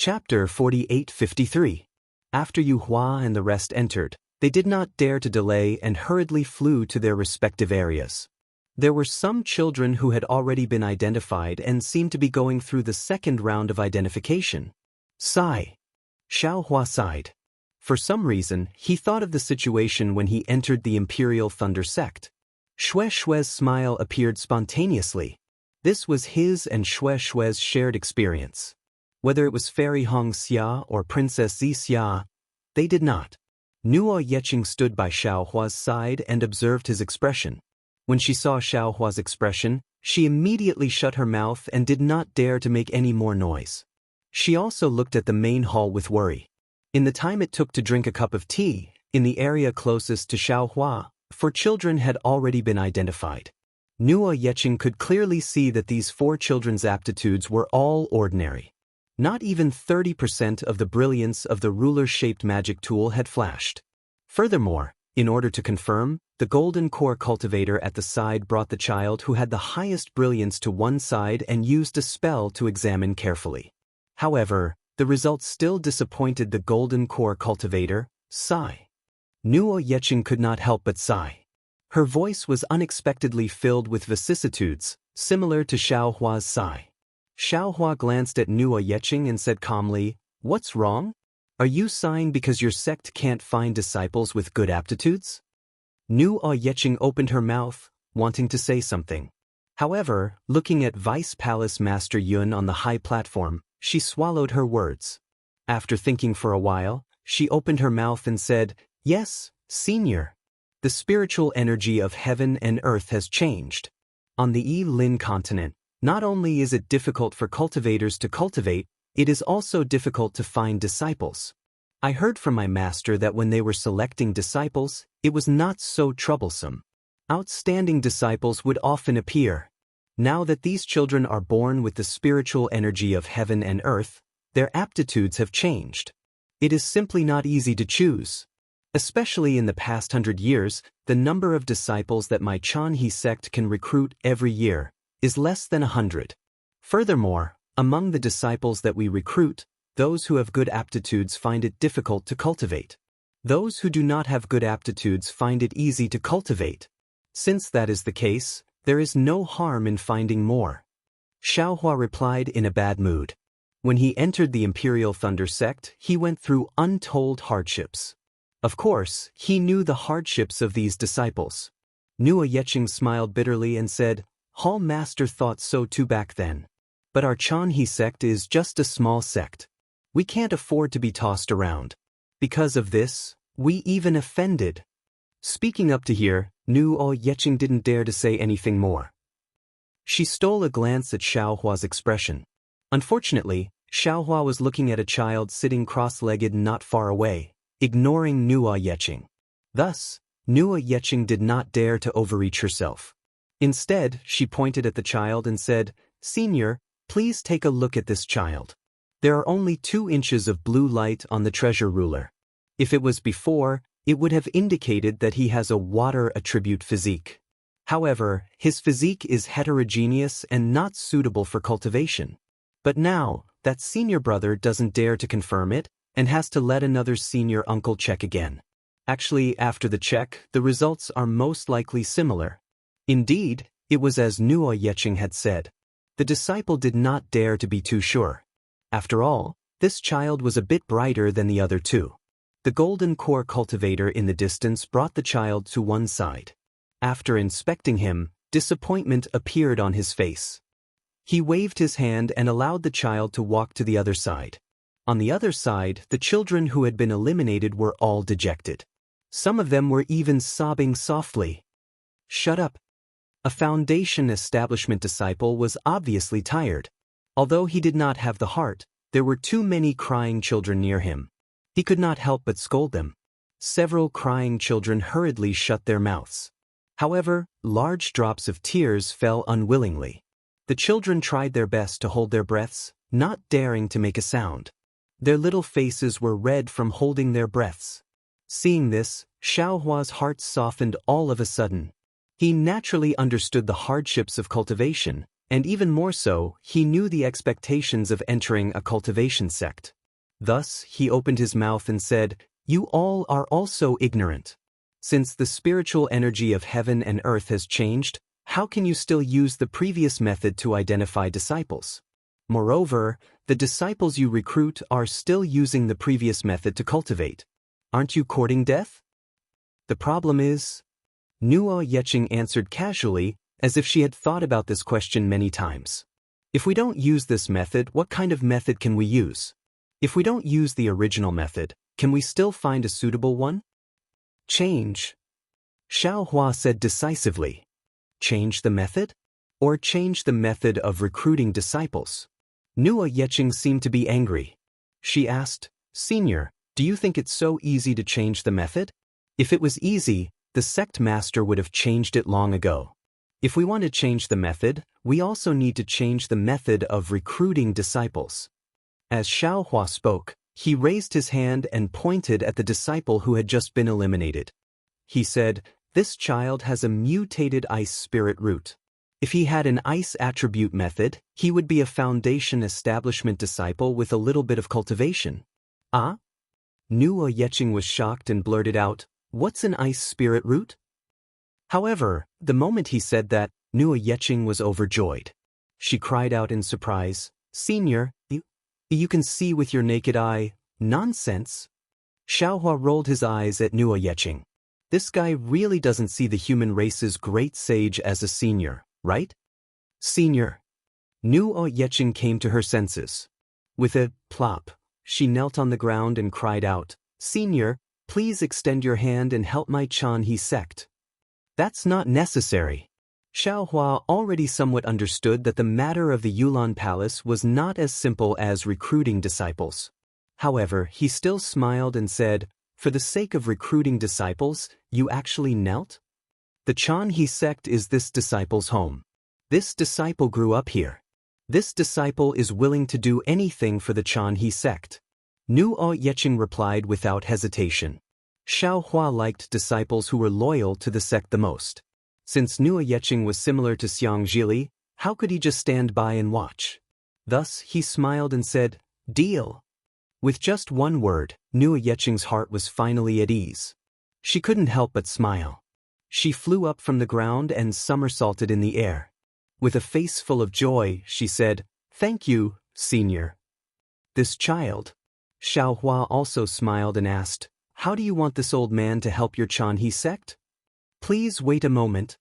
Chapter 48:53. After Yu Hua and the rest entered, they did not dare to delay and hurriedly flew to their respective areas. There were some children who had already been identified and seemed to be going through the second round of identification. Sigh. Xiao Hua sighed. For some reason, he thought of the situation when he entered the Imperial Thunder sect. Xue Xue's smile appeared spontaneously. This was his and Xue Xue's shared experience. Whether it was Fairy Hong Xia or Princess Zi Xia, they did not. Nuo Yeqing stood by Xiao Hua's side and observed his expression. When she saw Xiao Hua's expression, she immediately shut her mouth and did not dare to make any more noise. She also looked at the main hall with worry. In the time it took to drink a cup of tea, in the area closest to Xiao Hua, 4 children had already been identified. Nuo Yeqing could clearly see that these 4 children's aptitudes were all ordinary. Not even 30% of the brilliance of the ruler-shaped magic tool had flashed. Furthermore, in order to confirm, the golden core cultivator at the side brought the child who had the highest brilliance to one side and used a spell to examine carefully. However, the results still disappointed the golden core cultivator. Sigh. Nuo Yeqing could not help but sigh. Her voice was unexpectedly filled with vicissitudes, similar to Xiao Hua's sigh. Xiao Hua glanced at Nuo Yeqing and said calmly, "What's wrong? Are you sighing because your sect can't find disciples with good aptitudes?" Nuo Yeqing opened her mouth, wanting to say something. However, looking at Vice Palace Master Yun on the high platform, she swallowed her words. After thinking for a while, she opened her mouth and said, "Yes, Senior. The spiritual energy of heaven and earth has changed. On the Yi-Lin continent, not only is it difficult for cultivators to cultivate, it is also difficult to find disciples. I heard from my master that when they were selecting disciples, it was not so troublesome. Outstanding disciples would often appear. Now that these children are born with the spiritual energy of heaven and earth, their aptitudes have changed. It is simply not easy to choose. Especially in the past 100 years, the number of disciples that my Chanhe sect can recruit every year is less than 100. Furthermore, among the disciples that we recruit, those who have good aptitudes find it difficult to cultivate. Those who do not have good aptitudes find it easy to cultivate. Since that is the case, there is no harm in finding more." Xiao Hua replied in a bad mood. When he entered the Imperial Thunder sect, he went through untold hardships. Of course, he knew the hardships of these disciples. Nuo Yeqing smiled bitterly and said, "Hall Master thought so too back then. But our Chanhe sect is just a small sect. We can't afford to be tossed around. Because of this, we even offended." Speaking up to here, Nuo Yeqing didn't dare to say anything more. She stole a glance at Xiao Hua's expression. Unfortunately, Xiao Hua was looking at a child sitting cross-legged not far away, ignoring Nuo Yeqing. Thus, Nuo Yeqing did not dare to overreach herself. Instead, she pointed at the child and said, "Senior, please take a look at this child. There are only 2 inches of blue light on the treasure ruler. If it was before, it would have indicated that he has a water attribute physique. However, his physique is heterogeneous and not suitable for cultivation. But now, that senior brother doesn't dare to confirm it and has to let another senior uncle check again. Actually, after the check, the results are most likely similar." Indeed, it was as Nuo Yeqing had said. The disciple did not dare to be too sure. After all, this child was a bit brighter than the other 2. The golden core cultivator in the distance brought the child to one side. After inspecting him, disappointment appeared on his face. He waved his hand and allowed the child to walk to the other side. On the other side, the children who had been eliminated were all dejected. Some of them were even sobbing softly. "Shut up." A foundation establishment disciple was obviously tired. Although he did not have the heart, there were too many crying children near him. He could not help but scold them. Several crying children hurriedly shut their mouths. However, large drops of tears fell unwillingly. The children tried their best to hold their breaths, not daring to make a sound. Their little faces were red from holding their breaths. Seeing this, Xiao Hua's heart softened all of a sudden. He naturally understood the hardships of cultivation, And even more so, he knew the expectations of entering a cultivation sect. Thus, he opened his mouth and said, "You all are also ignorant. Since the spiritual energy of heaven and earth has changed, how can you still use the previous method to identify disciples? Moreover, the disciples you recruit are still using the previous method to cultivate. Aren't you courting death?" "The problem is," Nuo Yeching answered casually, as if she had thought about this question many times. "If we don't use this method, what kind of method can we use? If we don't use the original method, can we still find a suitable one?" "Change," Xiao Hua said decisively. "Change the method? Or change the method of recruiting disciples?" Nuo Yeching seemed to be angry. She asked, "Senior, do you think it's so easy to change the method? If it was easy, the sect master would have changed it long ago. If we want to change the method, we also need to change the method of recruiting disciples." As Xiao Hua spoke, he raised his hand and pointed at the disciple who had just been eliminated. He said, "This child has a mutated ice spirit root. If he had an ice attribute method, he would be a foundation establishment disciple with a little bit of cultivation." "Ah?" Nuo Yeching was shocked and blurted out, "What's an ice spirit root?" However, the moment he said that, Nuo Yeching was overjoyed. She cried out in surprise, "Senior, you can see with your naked eye." "Nonsense." Xiaohua rolled his eyes at Nuo Yeching. "This guy really doesn't see the human race's great sage as a senior, right?" "Senior." Nuo Yeching came to her senses. With a plop, she knelt on the ground and cried out, "Senior, please extend your hand and help my Chanhe sect." "That's not necessary." Xiaohua already somewhat understood that the matter of the Yulan Palace was not as simple as recruiting disciples. However, he still smiled and said, "For the sake of recruiting disciples, you actually knelt?" "The Chanhe sect is this disciple's home. This disciple grew up here. This disciple is willing to do anything for the Chanhe sect." Nuo Yeching replied without hesitation. Xiao Hua liked disciples who were loyal to the sect the most. Since Nuo Yeching was similar to Xiang Zhili, how could he just stand by and watch? Thus, he smiled and said, "Deal." With just one word, Nuo Yeching's heart was finally at ease. She couldn't help but smile. She flew up from the ground and somersaulted in the air. With a face full of joy, she said, "Thank you, Senior." "This child?" Xiao Hua also smiled and asked, "How do you want this old man to help your Chanhe sect?" "Please wait a moment."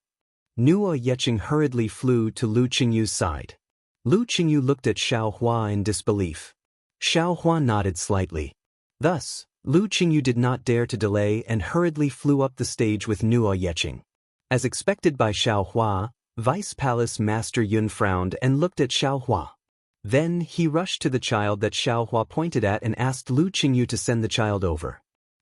Nuo Yeching hurriedly flew to Lu Qingyu's side. Lu Qingyu looked at Xiao Hua in disbelief. Xiao Hua nodded slightly. Thus, Lu Qingyu did not dare to delay and hurriedly flew up the stage with Nuo Yeching. As expected by Xiao Hua, Vice Palace Master Yun frowned and looked at Xiao Hua. Then he rushed to the child that Xiao Hua pointed at and asked Lu Qingyu to send the child over.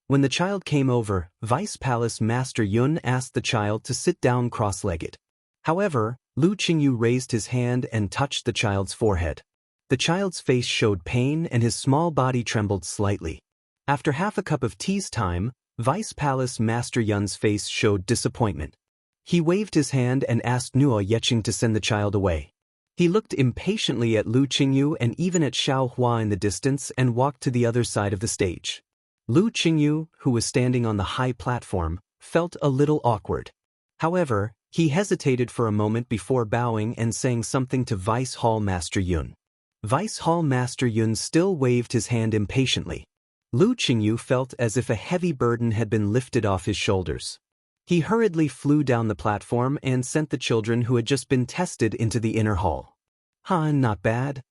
When the child came over, Vice Palace Master Yun asked the child to sit down cross-legged. However, Lu Qingyu raised his hand and touched the child's forehead. The child's face showed pain and his small body trembled slightly. After half a cup of tea's time, Vice Palace Master Yun's face showed disappointment. He waved his hand and asked Nuo Yeching to send the child away. He looked impatiently at Lu Qingyu and even at Xiao Hua in the distance and walked to the other side of the stage. Lu Qingyu, who was standing on the high platform, felt a little awkward. However, he hesitated for a moment before bowing and saying something to Vice Hall Master Yun. Vice Hall Master Yun still waved his hand impatiently. Lu Qingyu felt as if a heavy burden had been lifted off his shoulders. He hurriedly flew down the platform and sent the children who had just been tested into the inner hall. Not bad.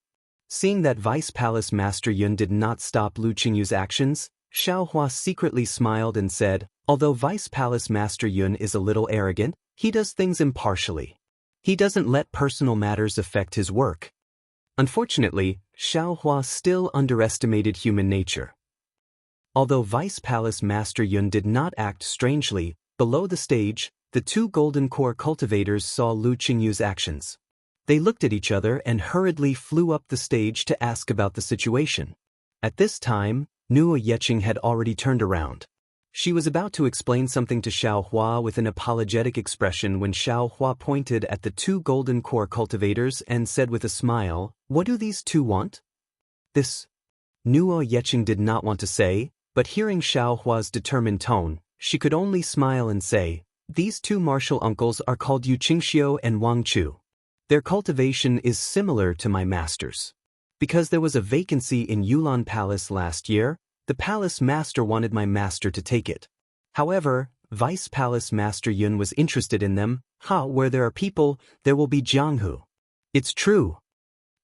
Seeing that Vice Palace Master Yun did not stop Lu Qingyu's actions, Xiao Hua secretly smiled and said, "Although Vice Palace Master Yun is a little arrogant, he does things impartially. He doesn't let personal matters affect his work." Unfortunately, Xiao Hua still underestimated human nature. Although Vice Palace Master Yun did not act strangely, below the stage, the two Golden Core cultivators saw Lu Qingyu's actions. They looked at each other and hurriedly flew up the stage to ask about the situation. At this time, Nuo Yeching had already turned around. She was about to explain something to Xiao Hua with an apologetic expression when Xiao Hua pointed at the two golden core cultivators and said with a smile, "What do these two want?" This Nuo Yeqing did not want to say, but hearing Xiao Hua's determined tone, she could only smile and say, "These two martial uncles are called Yu Qingxiu and Wang Chu. Their cultivation is similar to my master's. Because there was a vacancy in Yulan Palace last year, the palace master wanted my master to take it. However, Vice Palace Master Yun was interested in them. Where there are people, there will be Jianghu. It's true."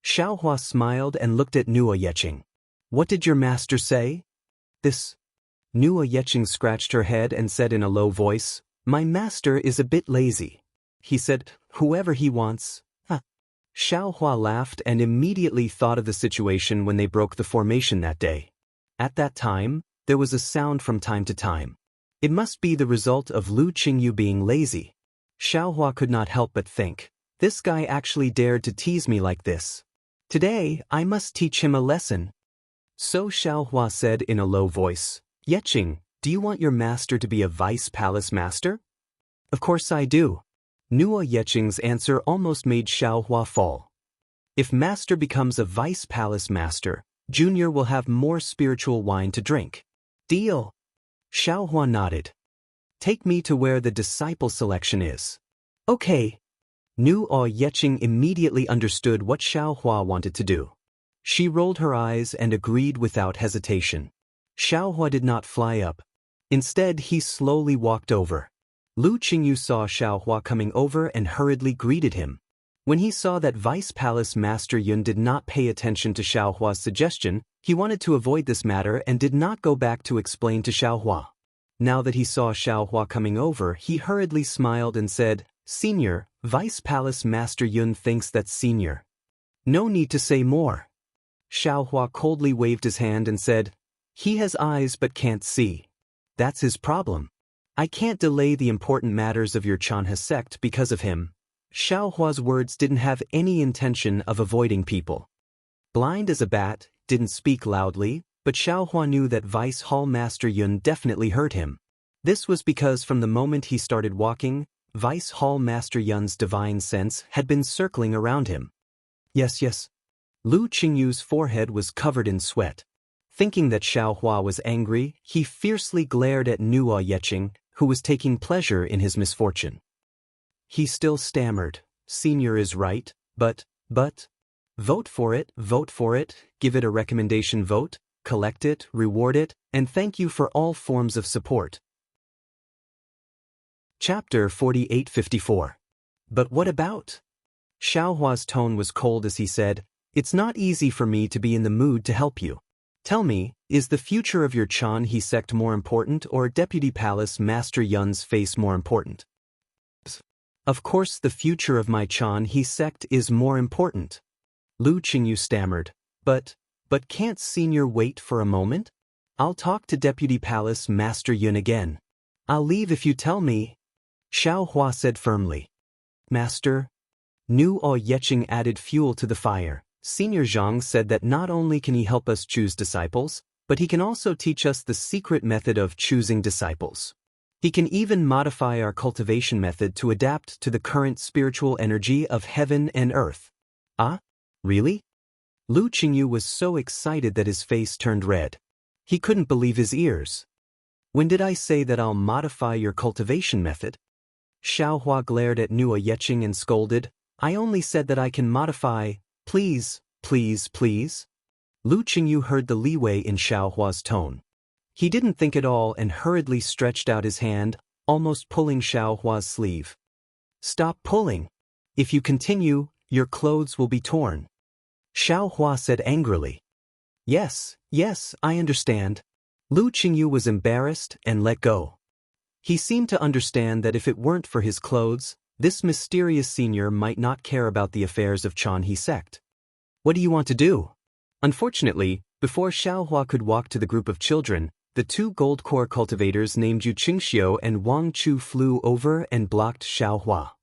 Xiao Hua smiled and looked at Nuo Yeqing. "What did your master say?" This Nuo Yeqing scratched her head and said in a low voice, "My master is a bit lazy. He said, whoever he wants." Xiao Hua laughed and immediately thought of the situation when they broke the formation that day. At that time, there was a sound from time to time. It must be the result of Lu Qingyu being lazy. Xiao Hua could not help but think, this guy actually dared to tease me like this. Today, I must teach him a lesson. So Xiao Hua said in a low voice, "Yeqing, do you want your master to be a vice palace master?" "Of course I do." Nuo Yeqing's answer almost made Xiao Hua fall. If master becomes a vice palace master, Junior will have more spiritual wine to drink. Deal. Xiao Hua nodded. "Take me to where the disciple selection is." Okay. Nuo Yeqing immediately understood what Xiao Hua wanted to do. She rolled her eyes and agreed without hesitation. Xiao Hua did not fly up. Instead, he slowly walked over. Lu Qingyu saw Xiao Hua coming over and hurriedly greeted him. When he saw that Vice Palace Master Yun did not pay attention to Xiao Hua's suggestion, he wanted to avoid this matter and did not go back to explain to Xiao Hua. Now that he saw Xiao Hua coming over, he hurriedly smiled and said, "Senior, Vice Palace Master Yun thinks that's senior. No need to say more." Xiao Hua coldly waved his hand and said, "He has eyes but can't see. That's his problem. I can't delay the important matters of your Chanhe sect because of him." Xiao Hua's words didn't have any intention of avoiding people. Blind as a bat, didn't speak loudly, but Xiao Hua knew that Vice Hall Master Yun definitely heard him. This was because from the moment he started walking, Vice Hall Master Yun's divine sense had been circling around him. Yes. Lu Qingyu's forehead was covered in sweat. Thinking that Xiao Hua was angry, he fiercely glared at Nuo Yeqing, who was taking pleasure in his misfortune. He still stammered, "Senior is right, but, vote for it, give it a recommendation vote, collect it, reward it, and thank you for all forms of support." Chapter 4854. But what about? Xiao Hua's tone was cold as he said, "It's not easy for me to be in the mood to help you. Tell me, is the future of your Chanhe sect more important or Deputy Palace Master Yun's face more important?" "Of course the future of my Chanhe sect is more important." Lu Qingyu stammered, But can't Senior wait for a moment? I'll talk to Deputy Palace Master Yun again. I'll leave if you tell me." Xiao Hua said firmly. "Master?" Nuo Yeqing added fuel to the fire. "Senior Zhang said that not only can he help us choose disciples, but he can also teach us the secret method of choosing disciples. He can even modify our cultivation method to adapt to the current spiritual energy of heaven and earth." "Ah? Really?" Lu Qingyu was so excited that his face turned red. He couldn't believe his ears. "When did I say that I'll modify your cultivation method?" Xiao Hua glared at Nuo Yeqing and scolded, "I only said that I can modify, please. Lu Qingyu heard the leeway in Xiao Hua's tone. He didn't think at all and hurriedly stretched out his hand, almost pulling Xiao Hua's sleeve. "Stop pulling. If you continue, your clothes will be torn." Xiao Hua said angrily. Yes, I understand." Lu Qingyu was embarrassed and let go. He seemed to understand that if it weren't for his clothes, this mysterious senior might not care about the affairs of Chanhe sect. "What do you want to do?" Unfortunately, before Xiao Hua could walk to the group of children, the two gold core cultivators named Yu Qingxiu and Wang Chu flew over and blocked Xiao Hua.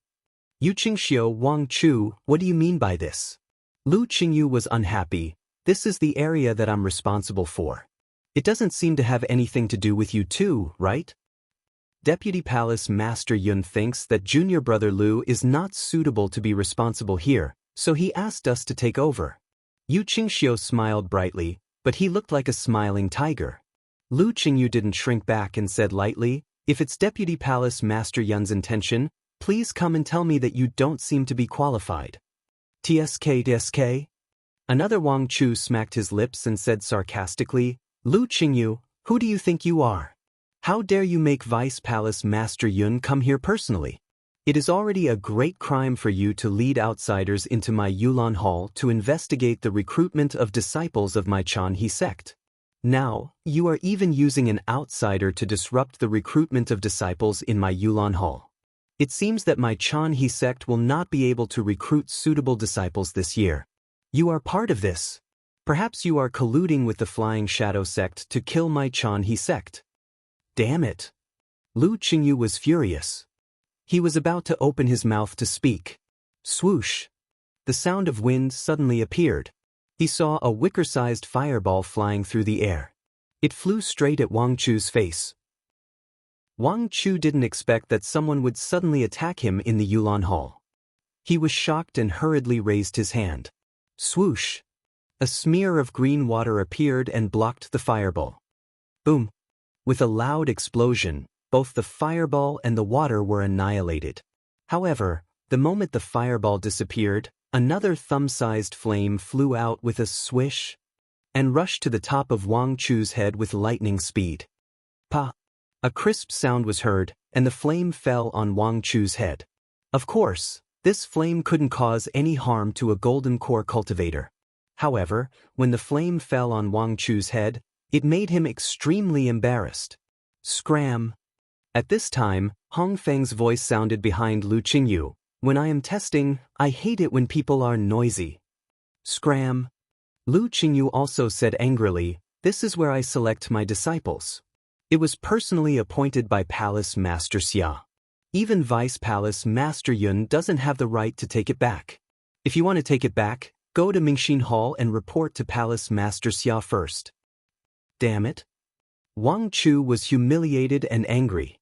"Yu Qingxiu, Wang Chu, what do you mean by this?" Lu Qingyu was unhappy. "This is the area that I'm responsible for." It doesn't seem to have anything to do with you too, right? Deputy Palace Master Yun thinks that junior brother Lu is not suitable to be responsible here, so he asked us to take over. Yu Qingxiu smiled brightly, but he looked like a smiling tiger. Lu Qingyu didn't shrink back and said lightly, "If it's Deputy Palace Master Yun's intention, please come and tell me that you don't seem to be qualified." TSK. Another Wang Chu smacked his lips and said sarcastically, "Lu Qingyu, who do you think you are? How dare you make Vice Palace Master Yun come here personally? It is already a great crime for you to lead outsiders into my Yulan Hall to investigate the recruitment of disciples of my Chanhe sect. Now, you are even using an outsider to disrupt the recruitment of disciples in my Yulan Hall. It seems that my Chanhe sect will not be able to recruit suitable disciples this year. You are part of this. Perhaps you are colluding with the Flying Shadow sect to kill my Chanhe sect." Damn it! Lu Qingyu was furious. He was about to open his mouth to speak. Swoosh! The sound of wind suddenly appeared. He saw a wicker-sized fireball flying through the air. It flew straight at Wang Chu's face. Wang Chu didn't expect that someone would suddenly attack him in the Yulan Hall. He was shocked and hurriedly raised his hand. Swoosh! A smear of green water appeared and blocked the fireball. Boom! With a loud explosion, both the fireball and the water were annihilated. However, the moment the fireball disappeared, another thumb-sized flame flew out with a swish and rushed to the top of Wang Chu's head with lightning speed. Pa! A crisp sound was heard, and the flame fell on Wang Chu's head. Of course, this flame couldn't cause any harm to a golden core cultivator. However, when the flame fell on Wang Chu's head, it made him extremely embarrassed. Scram! At this time, Hong Feng's voice sounded behind Lu Qingyu. "When I am testing, I hate it when people are noisy." Scram! Lu Qingyu also said angrily, "This is where I select my disciples." It was personally appointed by Palace Master Xia. Even Vice Palace Master Yun doesn't have the right to take it back. If you want to take it back, go to Mingxin Hall and report to Palace Master Xia first. Damn it! Wang Chu was humiliated and angry.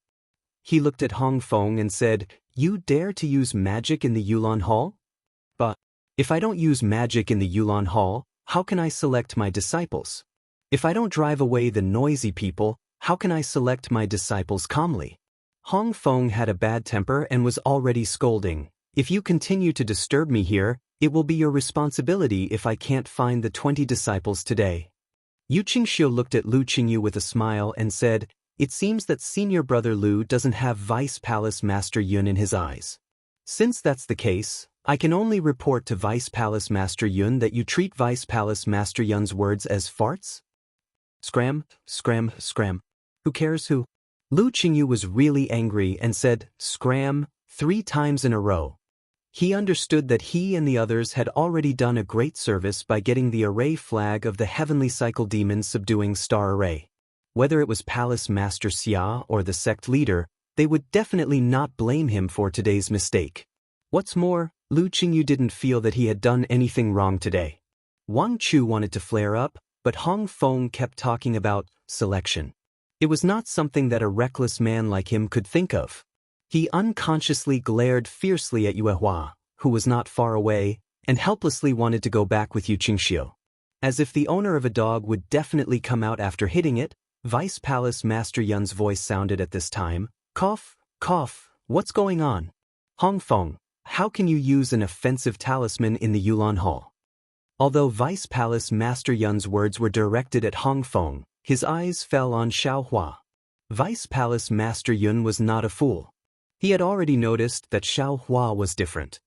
He looked at Hong Feng and said, "You dare to use magic in the Yulan Hall? But if I don't use magic in the Yulan Hall, how can I select my disciples? If I don't drive away the noisy people, how can I select my disciples calmly?" Hong Feng had a bad temper and was already scolding. "If you continue to disturb me here, it will be your responsibility if I can't find the 20 disciples today." Yu Qingxiu looked at Lu Qingyu with a smile and said, "It seems that senior brother Lu doesn't have Vice Palace Master Yun in his eyes. Since that's the case, I can only report to Vice Palace Master Yun that you treat Vice Palace Master Yun's words as farts?" Scram. Who cares who? Lu Qingyu was really angry and said, "Scram," 3 times in a row. He understood that he and the others had already done a great service by getting the array flag of the Heavenly Cycle Demon subduing Star Array. Whether it was Palace Master Xia or the sect leader, they would definitely not blame him for today's mistake. What's more, Lu Qingyu didn't feel that he had done anything wrong today. Wang Chu wanted to flare up, but Hong Feng kept talking about selection. It was not something that a reckless man like him could think of. He unconsciously glared fiercely at Yue Hua, who was not far away, and helplessly wanted to go back with Yu Qingxiu. As if the owner of a dog would definitely come out after hitting it, Vice Palace Master Yun's voice sounded at this time. "Cough, cough, what's going on? Hong Feng, how can you use an offensive talisman in the Yulan Hall?" Although Vice Palace Master Yun's words were directed at Hong Feng, his eyes fell on Xiao Hua. Vice Palace Master Yun was not a fool. He had already noticed that Xiao Hua was different.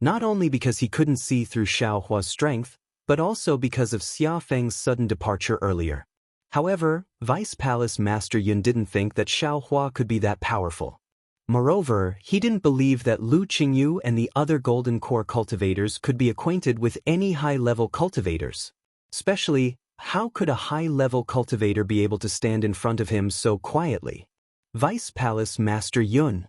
Not only because he couldn't see through Xiao Hua's strength, but also because of Xia Feng's sudden departure earlier. However, Vice Palace Master Yun didn't think that Xiao Hua could be that powerful. Moreover, he didn't believe that Lu Qingyu and the other Golden Core cultivators could be acquainted with any high-level cultivators. Especially, how could a high-level cultivator be able to stand in front of him so quietly? Vice Palace Master Yun.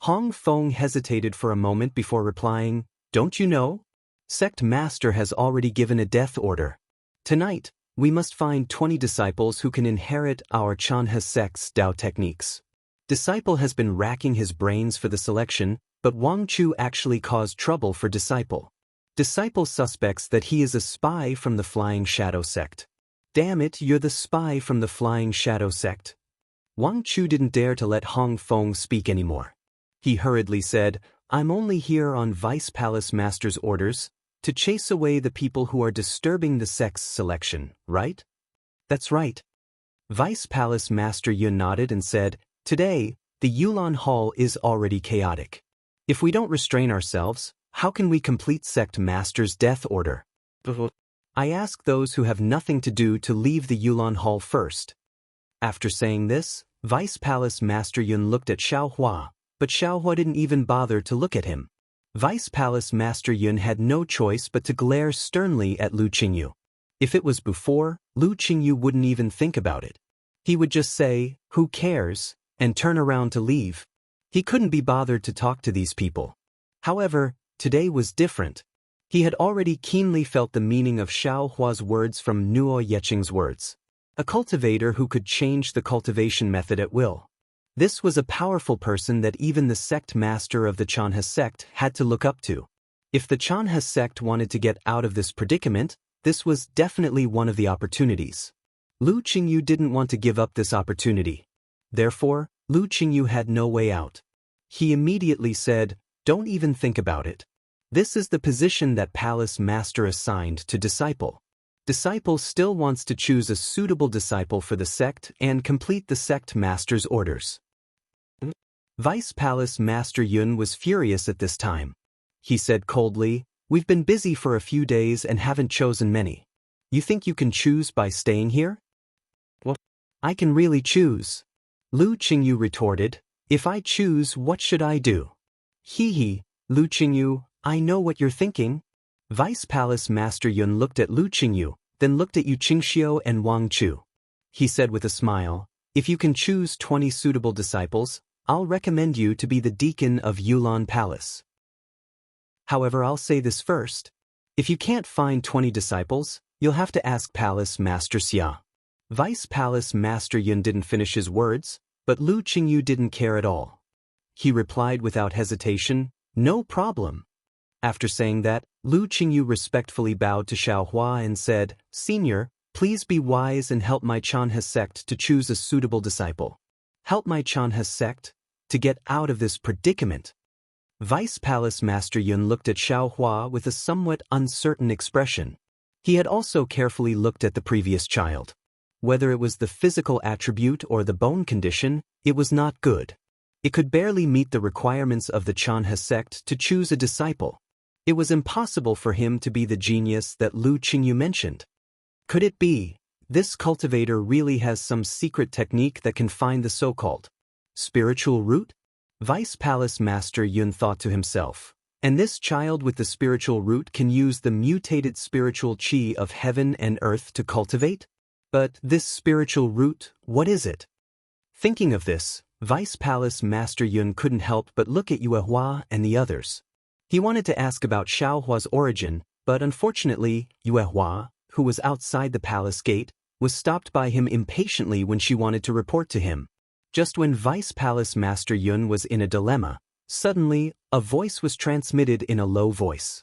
Hong Feng hesitated for a moment before replying, "Don't you know? Sect Master has already given a death order. Tonight, we must find 20 disciples who can inherit our Chanhe sect's Tao techniques. Disciple has been racking his brains for the selection, but Wang Chu actually caused trouble for Disciple. Disciple suspects that he is a spy from the Flying Shadow sect. Damn it, you're the spy from the Flying Shadow sect. Wang Chu didn't dare to let Hong Feng speak anymore. He hurriedly said, I'm only here on Vice Palace Master's orders, to chase away the people who are disturbing the sect's selection, right? That's right. Vice Palace Master Yun nodded and said, Today, the Yulan Hall is already chaotic. If we don't restrain ourselves, how can we complete Sect Master's death order? I ask those who have nothing to do to leave the Yulan Hall first. After saying this, Vice Palace Master Yun looked at Xiaohua, but Xiaohua didn't even bother to look at him. Vice Palace Master Yun had no choice but to glare sternly at Lu Qingyu. If it was before, Lu Qingyu wouldn't even think about it. He would just say, who cares, and turn around to leave. He couldn't be bothered to talk to these people. However, today was different. He had already keenly felt the meaning of Xiaohua's words from Nuo Yeching's words. A cultivator who could change the cultivation method at will. This was a powerful person that even the sect master of the Chanhe sect had to look up to. If the Chanhe sect wanted to get out of this predicament, this was definitely one of the opportunities. Lu Qingyu didn't want to give up this opportunity. Therefore, Lu Qingyu had no way out. He immediately said, don't even think about it. This is the position that Palace Master assigned to Disciple. Disciple still wants to choose a suitable disciple for the sect and complete the sect master's orders. Vice Palace Master Yun was furious at this time. He said coldly, we've been busy for a few days and haven't chosen many. You think you can choose by staying here? What? I can really choose. Lu Qingyu retorted, if I choose, what should I do? Hee, Lu Qingyu, I know what you're thinking. Vice Palace Master Yun looked at Lu Qingyu, then looked at Yu Qingxiu and Wang Chu. He said with a smile, if you can choose 20 suitable disciples, I'll recommend you to be the deacon of Yulan Palace. However, I'll say this first. If you can't find 20 disciples, you'll have to ask Palace Master Xia. Vice Palace Master Yun didn't finish his words, but Lu Qingyu didn't care at all. He replied without hesitation, no problem. After saying that, Lu Qingyu respectfully bowed to Xiaohua and said, Senior, please be wise and help my Chanhe sect to choose a suitable disciple. Help my Chanhe sect to get out of this predicament. Vice Palace Master Yun looked at Xiaohua with a somewhat uncertain expression. He had also carefully looked at the previous child. Whether it was the physical attribute or the bone condition, it was not good. It could barely meet the requirements of the Chanhe sect to choose a disciple. It was impossible for him to be the genius that Lu Qingyu mentioned. Could it be, this cultivator really has some secret technique that can find the so-called spiritual root? Vice Palace Master Yun thought to himself, and this child with the spiritual root can use the mutated spiritual qi of heaven and earth to cultivate? But this spiritual root, what is it? Thinking of this, Vice Palace Master Yun couldn't help but look at Yuehua and the others. He wanted to ask about Xiaohua's origin, but unfortunately, Yuehua, who was outside the palace gate, was stopped by him impatiently when she wanted to report to him. Just when Vice Palace Master Yun was in a dilemma, suddenly, a voice was transmitted in a low voice.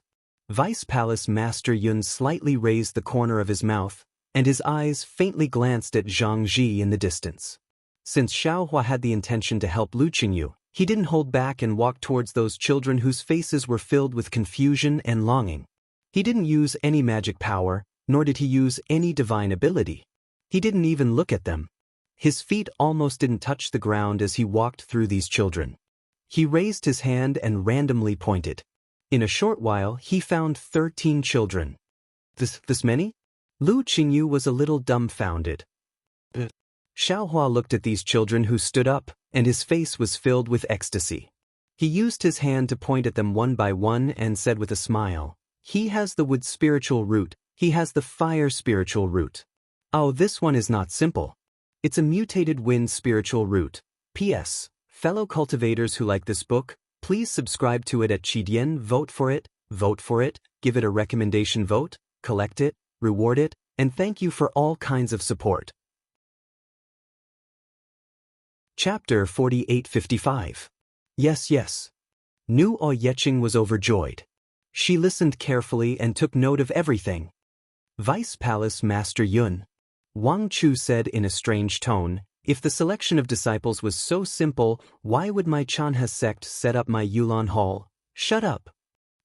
Vice Palace Master Yun slightly raised the corner of his mouth, and his eyes faintly glanced at Zhang Ji in the distance. Since Xiaohua had the intention to help Lu Qingyu, he didn't hold back and walked towards those children whose faces were filled with confusion and longing. He didn't use any magic power, nor did he use any divine ability. He didn't even look at them. His feet almost didn't touch the ground as he walked through these children. He raised his hand and randomly pointed. In a short while, he found 13 children. This many? Lu Qingyu was a little dumbfounded. Xiaohua looked at these children who stood up, and his face was filled with ecstasy. He used his hand to point at them one by one and said with a smile, he has the wood spiritual root, he has the fire spiritual root. Oh, this one is not simple. It's a mutated wind spiritual root. P.S. Fellow cultivators who like this book, please subscribe to it at Qidian, vote for it, give it a recommendation vote, collect it, reward it, and thank you for all kinds of support. Chapter 4855. Yes, yes. Nu Oyeqing was overjoyed. She listened carefully and took note of everything. Vice Palace Master Yun. Wang Chu said in a strange tone, if the selection of disciples was so simple, why would my Chanha sect set up my Yulan Hall? Shut up.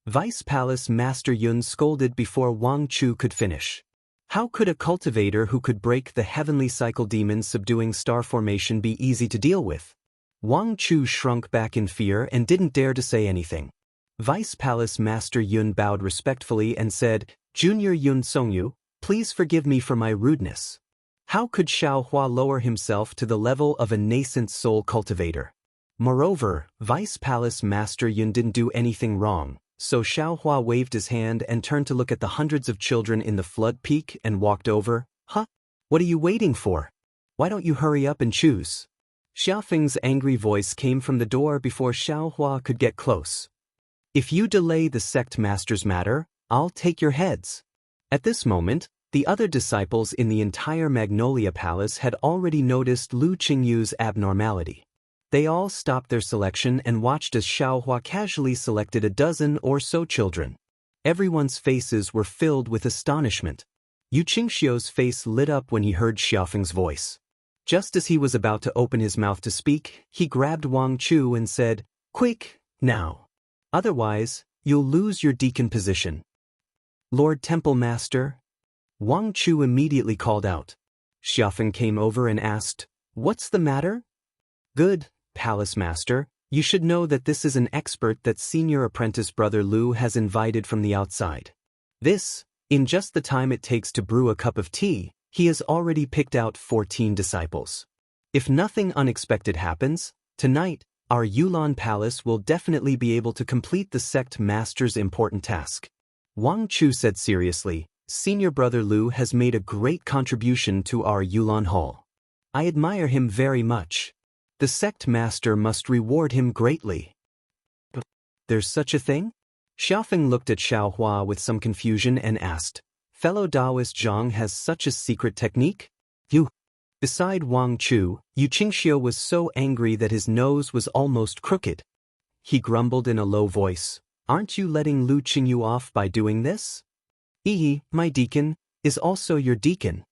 Vice Palace Master Yun scolded before Wang Chu could finish. How could a cultivator who could break the heavenly cycle demons subduing star formation be easy to deal with? Wang Chu shrunk back in fear and didn't dare to say anything. Vice Palace Master Yun bowed respectfully and said, Junior Yun Songyu, please forgive me for my rudeness. How could Xiao Hua lower himself to the level of a nascent soul cultivator? Moreover, Vice Palace Master Yun didn't do anything wrong. So Xiao Hua waved his hand and turned to look at the hundreds of children in the flood peak and walked over. Huh? What are you waiting for? Why don't you hurry up and choose? Xiaofeng's angry voice came from the door before Xiao Hua could get close. If you delay the sect master's matter, I'll take your heads. At this moment, the other disciples in the entire Magnolia Palace had already noticed Lu Qingyu's abnormality. They all stopped their selection and watched as Xiao Hua casually selected a dozen or so children. Everyone's faces were filled with astonishment. Yu Qingxiu's face lit up when he heard Xiaofeng's voice. Just as he was about to open his mouth to speak, he grabbed Wang Chu and said, Quick, now. Otherwise, you'll lose your deacon position. Lord Temple Master? Wang Chu immediately called out. Xiaofeng came over and asked, What's the matter? Good. Palace Master, you should know that this is an expert that senior apprentice brother Lu has invited from the outside. This, in just the time it takes to brew a cup of tea, he has already picked out 14 disciples. If nothing unexpected happens, tonight, our Yulan Palace will definitely be able to complete the sect master's important task. Wang Chu said seriously, Senior brother Lu has made a great contribution to our Yulan Hall. I admire him very much. The sect master must reward him greatly. There's such a thing? Xiaofeng looked at Xiao Hua with some confusion and asked, Fellow Taoist Zhang has such a secret technique? You. Beside Wang Chu, Yu Qingxiu was so angry that his nose was almost crooked. He grumbled in a low voice, Aren't you letting Lu Qingyu off by doing this? Yi, my deacon, is also your deacon.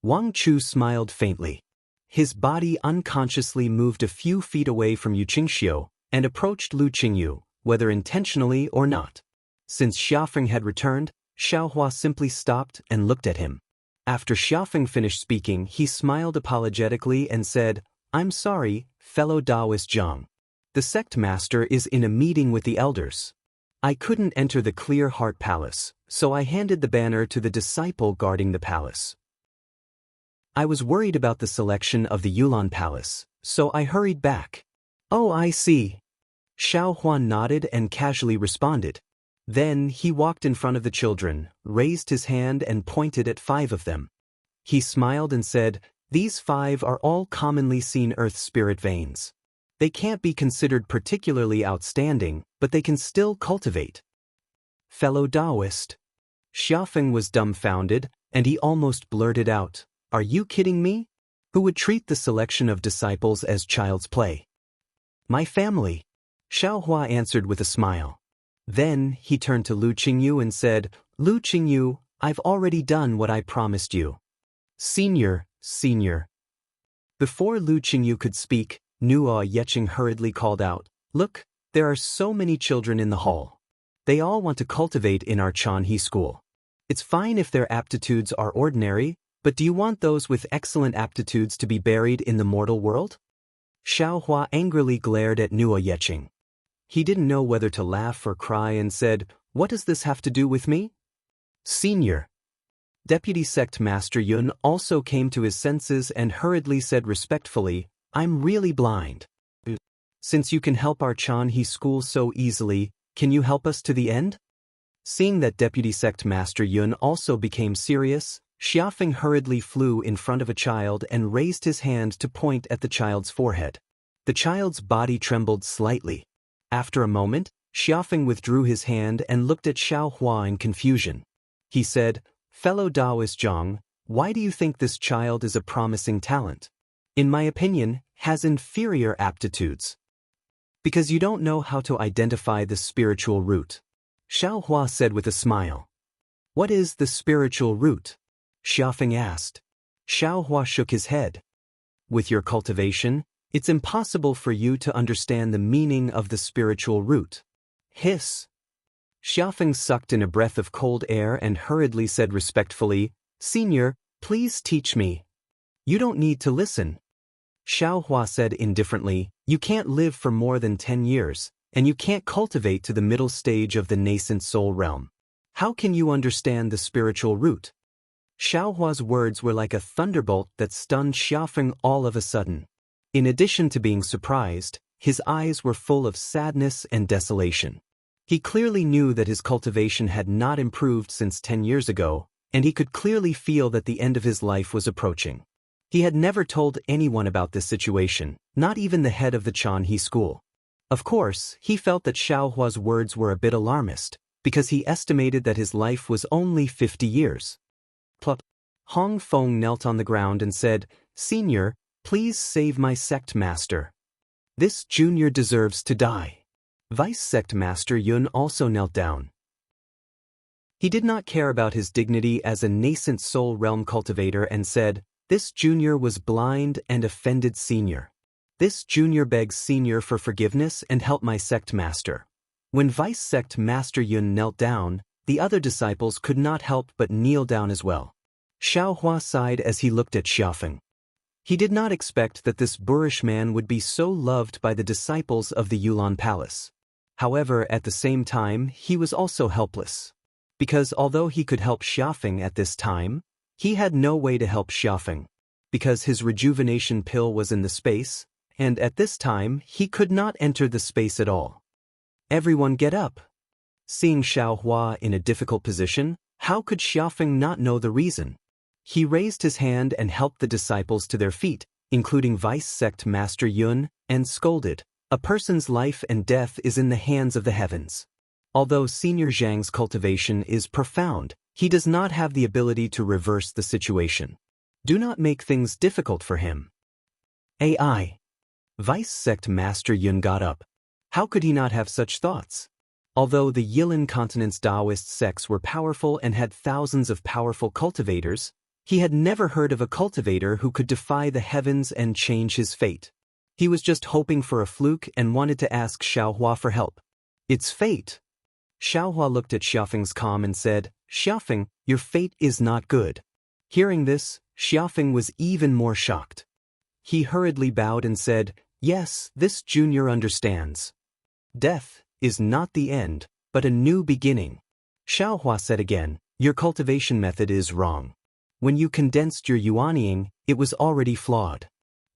Wang Chu smiled faintly. His body unconsciously moved a few feet away from Yu Qingxiu and approached Lu Qingyu, whether intentionally or not. Since Xiaofeng had returned, Xiao Hua simply stopped and looked at him. After Xiaofeng finished speaking, he smiled apologetically and said, I'm sorry, fellow Taoist Zhang. The sect master is in a meeting with the elders. I couldn't enter the Clear Heart Palace, so I handed the banner to the disciple guarding the palace. I was worried about the selection of the Yulan Palace, so I hurried back. Oh, I see. Xiao Huan nodded and casually responded. Then he walked in front of the children, raised his hand and pointed at 5 of them. He smiled and said, These 5 are all commonly seen earth spirit veins. They can't be considered particularly outstanding, but they can still cultivate. Fellow Taoist. Xiaofeng was dumbfounded, and he almost blurted out, Are you kidding me? Who would treat the selection of disciples as child's play? My family. Xiao Hua answered with a smile. Then he turned to Lu Qingyu and said, Lu Qingyu, I've already done what I promised you. Senior. Before Lu Qingyu could speak, Nuo Yeching hurriedly called out, Look, there are so many children in the hall. They all want to cultivate in our Chanhe school. It's fine if their aptitudes are ordinary, but do you want those with excellent aptitudes to be buried in the mortal world? Xiao Hua angrily glared at Nuo Yeching. He didn't know whether to laugh or cry and said, What does this have to do with me? Senior. Deputy Sect Master Yun also came to his senses and hurriedly said respectfully, I'm really blind. Since you can help our Chanhe school so easily, can you help us to the end? Seeing that Deputy Sect Master Yun also became serious, Xiaofeng hurriedly flew in front of a child and raised his hand to point at the child's forehead. The child's body trembled slightly. After a moment, Xiaofeng withdrew his hand and looked at Xiao Hua in confusion. He said, Fellow Taoist Zhang, why do you think this child is a promising talent? In my opinion, has inferior aptitudes. Because you don't know how to identify the spiritual root. Xiaohua said with a smile. What is the spiritual root? Xiafeng asked. Xiaohua shook his head. With your cultivation, it's impossible for you to understand the meaning of the spiritual root. Hiss. Xiafeng sucked in a breath of cold air and hurriedly said respectfully, Senior, please teach me. You don't need to listen. Xiaohua said indifferently, you can't live for more than 10 years, and you can't cultivate to the middle stage of the nascent soul realm. How can you understand the spiritual root? Xiaohua's words were like a thunderbolt that stunned Xiafeng all of a sudden. In addition to being surprised, his eyes were full of sadness and desolation. He clearly knew that his cultivation had not improved since 10 years ago, and he could clearly feel that the end of his life was approaching. He had never told anyone about this situation, not even the head of the Chanhe school. Of course, he felt that Xiaohua's words were a bit alarmist, because he estimated that his life was only 50 years. Plup. Hong Feng knelt on the ground and said, Senior, please save my sect master. This junior deserves to die. Vice Sect Master Yun also knelt down. He did not care about his dignity as a nascent soul realm cultivator and said, This junior was blind and offended senior. This junior begs senior for forgiveness and help my sect master. When Vice Sect Master Yun knelt down, the other disciples could not help but kneel down as well. Xiaohua sighed as he looked at Xiafeng. He did not expect that this boorish man would be so loved by the disciples of the Yulan Palace. However, at the same time, he was also helpless. Because although he could help Xiafeng at this time, he had no way to help Xiafeng. Because his rejuvenation pill was in the space, and at this time, he could not enter the space at all. Everyone get up. Seeing Xiaohua in a difficult position, how could Xiafeng not know the reason? He raised his hand and helped the disciples to their feet, including Vice Sect Master Yun, and scolded, A person's life and death is in the hands of the heavens. Although Senior Zhang's cultivation is profound, he does not have the ability to reverse the situation. Do not make things difficult for him. AI. Vice Sect Master Yun got up. How could he not have such thoughts? Although the Yilan continent's Taoist sects were powerful and had thousands of powerful cultivators, he had never heard of a cultivator who could defy the heavens and change his fate. He was just hoping for a fluke and wanted to ask Xiaohua for help. It's fate. Xiaohua looked at Xiafeng's calm and said, Xiafeng, your fate is not good. Hearing this, Xiafeng was even more shocked. He hurriedly bowed and said, Yes, this junior understands. Death is not the end, but a new beginning. Xiaohua said again, Your cultivation method is wrong. When you condensed your yuanying, it was already flawed.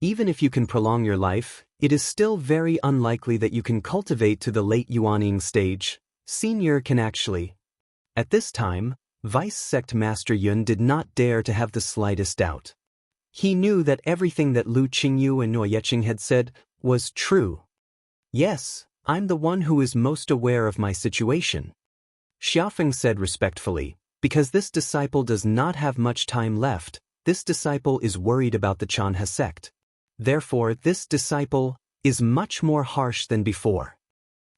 Even if you can prolong your life, it is still very unlikely that you can cultivate to the late yuanying stage. Senior can actually. At this time, Vice Sect Master Yun did not dare to have the slightest doubt. He knew that everything that Lu Qingyu and Nuo Yeqing had said was true. Yes, I'm the one who is most aware of my situation. Xiafeng said respectfully, because this disciple does not have much time left, this disciple is worried about the Chanhe sect. Therefore, this disciple is much more harsh than before.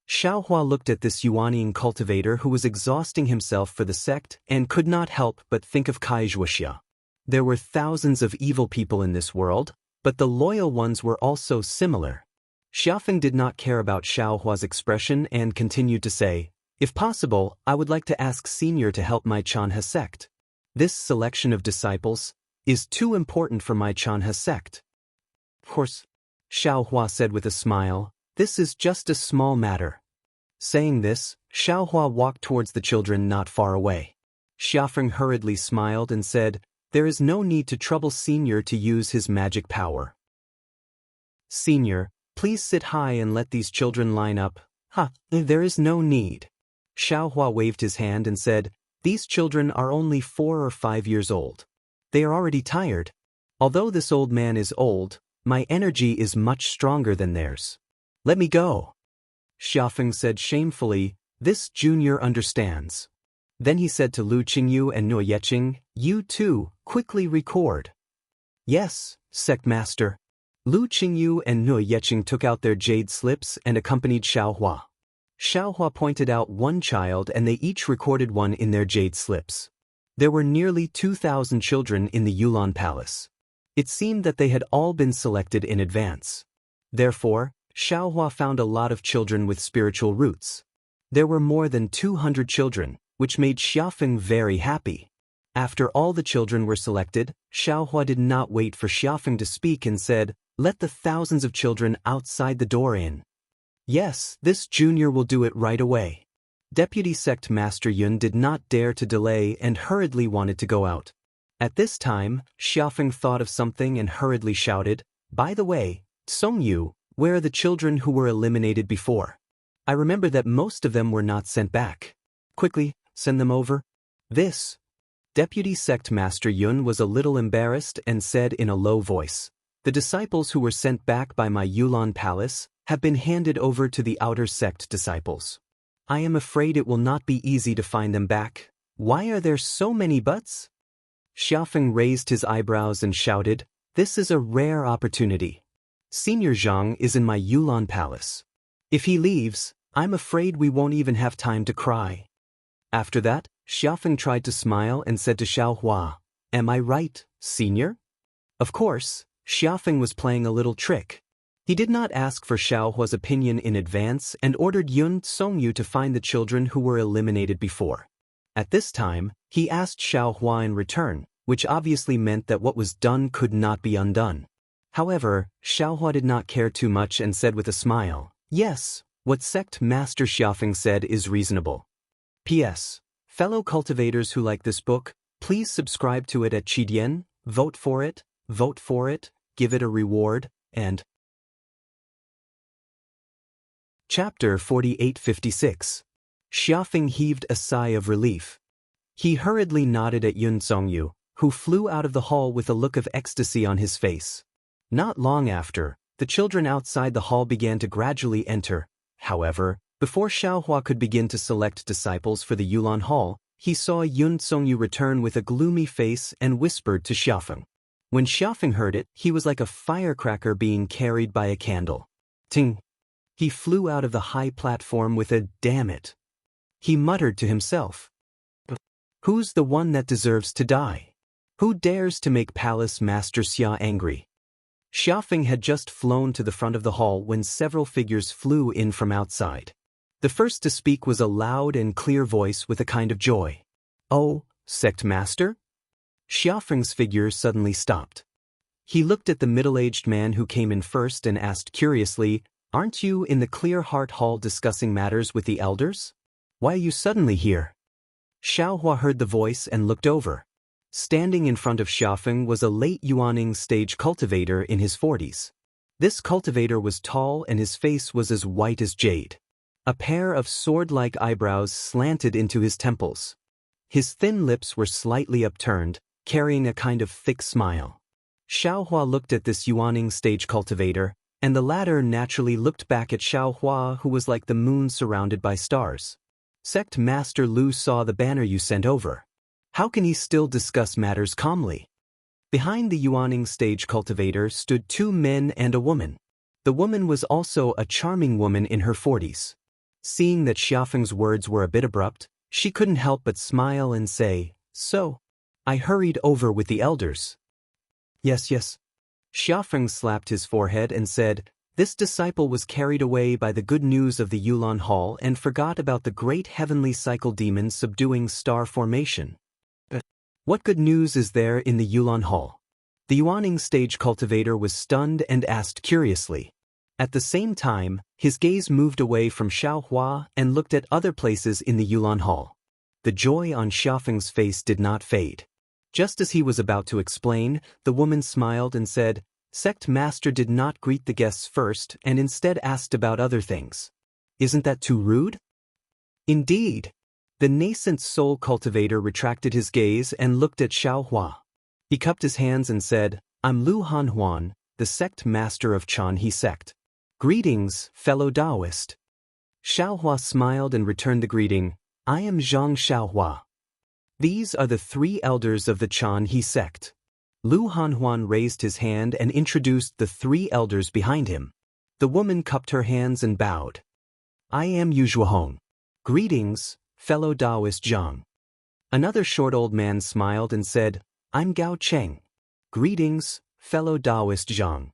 Xiaohua looked at this yuanying cultivator who was exhausting himself for the sect and could not help but think of Kaizhuoxia. There were thousands of evil people in this world, but the loyal ones were also similar. Xiafeng did not care about Xiaohua's expression and continued to say, If possible, I would like to ask Senior to help my Chanhe sect. This selection of disciples is too important for my Chanhe sect. Of course, Xiaohua said with a smile, this is just a small matter. Saying this, Xiaohua walked towards the children not far away. Xiafeng hurriedly smiled and said, There is no need to trouble Senior to use his magic power. Senior, please sit high and let these children line up. There is no need. Xiaohua waved his hand and said, These children are only 4 or 5 years old. They are already tired. Although this old man is old, my energy is much stronger than theirs. Let me go. Xiafeng said shamefully, This junior understands. Then he said to Lu Qingyu and Nuo Yeqing, "You too, quickly record." "Yes, sect master." Lu Qingyu and Nuo Yeqing took out their jade slips and accompanied Xiaohua. Xiaohua pointed out one child and they each recorded one in their jade slips. There were nearly 2,000 children in the Yulan Palace. It seemed that they had all been selected in advance. Therefore, Xiaohua found a lot of children with spiritual roots. There were more than 200 children, which made Xiafeng very happy. After all the children were selected, Xiaohua did not wait for Xiafeng to speak and said, "Let the thousands of children outside the door in." "Yes, this junior will do it right away." Deputy Sect Master Yun did not dare to delay and hurriedly wanted to go out. At this time, Xiafeng thought of something and hurriedly shouted, "By the way, Songyu, where are the children who were eliminated before? I remember that most of them were not sent back. Quickly, send them over." This. Deputy Sect Master Yun was a little embarrassed and said in a low voice, "The disciples who were sent back by my Yulan Palace have been handed over to the outer sect disciples. I am afraid it will not be easy to find them back. Why are there so many buts?" Xiaofeng raised his eyebrows and shouted, "This is a rare opportunity. Senior Zhang is in my Yulan Palace. If he leaves, I'm afraid we won't even have time to cry." After that, Xiaofeng tried to smile and said to Xiaohua, "Am I right, senior?" Of course, Xiaofeng was playing a little trick. He did not ask for Xiaohua's opinion in advance and ordered Yun Songyu to find the children who were eliminated before. At this time, he asked Xiaohua in return, which obviously meant that what was done could not be undone. However, Xiaohua did not care too much and said with a smile, "Yes, what Sect Master Xiaofeng said is reasonable. P.S. Fellow cultivators who like this book, please subscribe to it at Qidian, vote for it, give it a reward, and..." Chapter 4856. Xiafeng heaved a sigh of relief. He hurriedly nodded at Yun Songyu, who flew out of the hall with a look of ecstasy on his face. Not long after, the children outside the hall began to gradually enter. However, before Xiaohua could begin to select disciples for the Yulan Hall, he saw Yun Songyu return with a gloomy face and whispered to Xiafeng. When Xiafeng heard it, he was like a firecracker being carried by a candle. Ting! He flew out of the high platform with a "damn it." He muttered to himself, "Who's the one that deserves to die? Who dares to make Palace Master Xia angry?" Xiafeng had just flown to the front of the hall when several figures flew in from outside. The first to speak was a loud and clear voice with a kind of joy. "Oh, Sect Master?" Xiafeng's figure suddenly stopped. He looked at the middle-aged man who came in first and asked curiously, "Aren't you in the Clear Heart Hall discussing matters with the elders? Why are you suddenly here?" Xiaohua heard the voice and looked over. Standing in front of Xiafeng was a late Yuaning stage cultivator in his 40s. This cultivator was tall and his face was as white as jade. A pair of sword-like eyebrows slanted into his temples. His thin lips were slightly upturned, carrying a kind of thick smile. Xiaohua looked at this Yuaning stage cultivator, and the latter naturally looked back at Xiaohua, who was like the moon surrounded by stars. "Sect Master Lu saw the banner you sent over. How can he still discuss matters calmly?" Behind the Yuaning stage cultivator stood two men and a woman. The woman was also a charming woman in her 40s. Seeing that Xiafeng's words were a bit abrupt, she couldn't help but smile and say, "So, I hurried over with the elders." Yes. Xiafeng slapped his forehead and said, "This disciple was carried away by the good news of the Yulan Hall and forgot about the great heavenly cycle demon subduing star formation." "What good news is there in the Yulan Hall?" The Yuaning stage cultivator was stunned and asked curiously. At the same time, his gaze moved away from Xiaohua and looked at other places in the Yulan Hall. The joy on Xiafeng's face did not fade. Just as he was about to explain, the woman smiled and said, "Sect Master did not greet the guests first and instead asked about other things. Isn't that too rude?" "Indeed." The nascent soul cultivator retracted his gaze and looked at Xiaohua. He cupped his hands and said, "I'm Lu Hanhuan, the Sect Master of Chanhe Sect. Greetings, fellow Taoist." Xiaohua smiled and returned the greeting. "I am Zhang Xiaohua, These are the 3 elders of the Chanhe sect. Lu Hanhuan raised his hand and introduced the 3 elders behind him. The woman cupped her hands and bowed. I am Yu Zhuohong. Greetings, fellow Taoist Zhang. Another short old man smiled and said, I'm Gao Cheng. Greetings, fellow Taoist Zhang.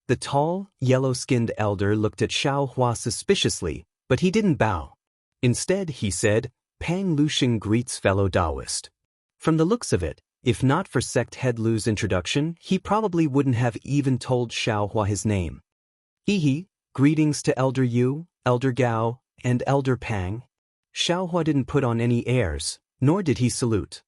The tall, yellow-skinned elder looked at Xiao Hua suspiciously, but he didn't bow. Instead, he said, Pang Lusheng greets fellow Taoist. From the looks of it, if not for sect head Lu's introduction, he probably wouldn't have even told Xiao Hua his name. Hehe, greetings to Elder Yu, Elder Gao, and Elder Pang. Xiao Hua didn't put on any airs, nor did he salute.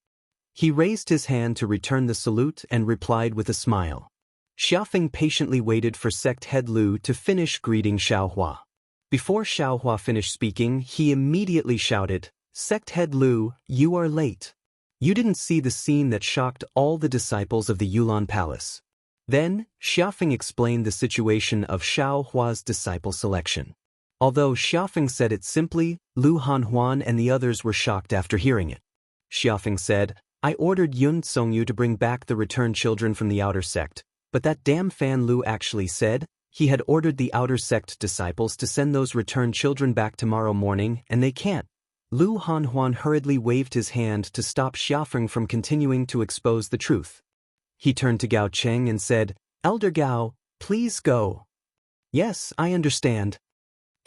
He raised his hand to return the salute and replied with a smile. Xiafeng patiently waited for sect head Lu to finish greeting Xiao Hua. Before Xiao Hua finished speaking, he immediately shouted, Sect head Lu, you are late. You didn't see the scene that shocked all the disciples of the Yulan Palace. Then, Xiafeng explained the situation of Xiao Hua's disciple selection. Although Xiafeng said it simply, Lu Hanhuan and the others were shocked after hearing it. Xiafeng said, I ordered Yun Tsongyu to bring back the returned children from the outer sect, but that damn Fan Lu actually said he had ordered the outer sect disciples to send those returned children back tomorrow morning, and they can't. Lu Hanhuan hurriedly waved his hand to stop Xiafeng from continuing to expose the truth. He turned to Gao Cheng and said, Elder Gao, please go. Yes, I understand.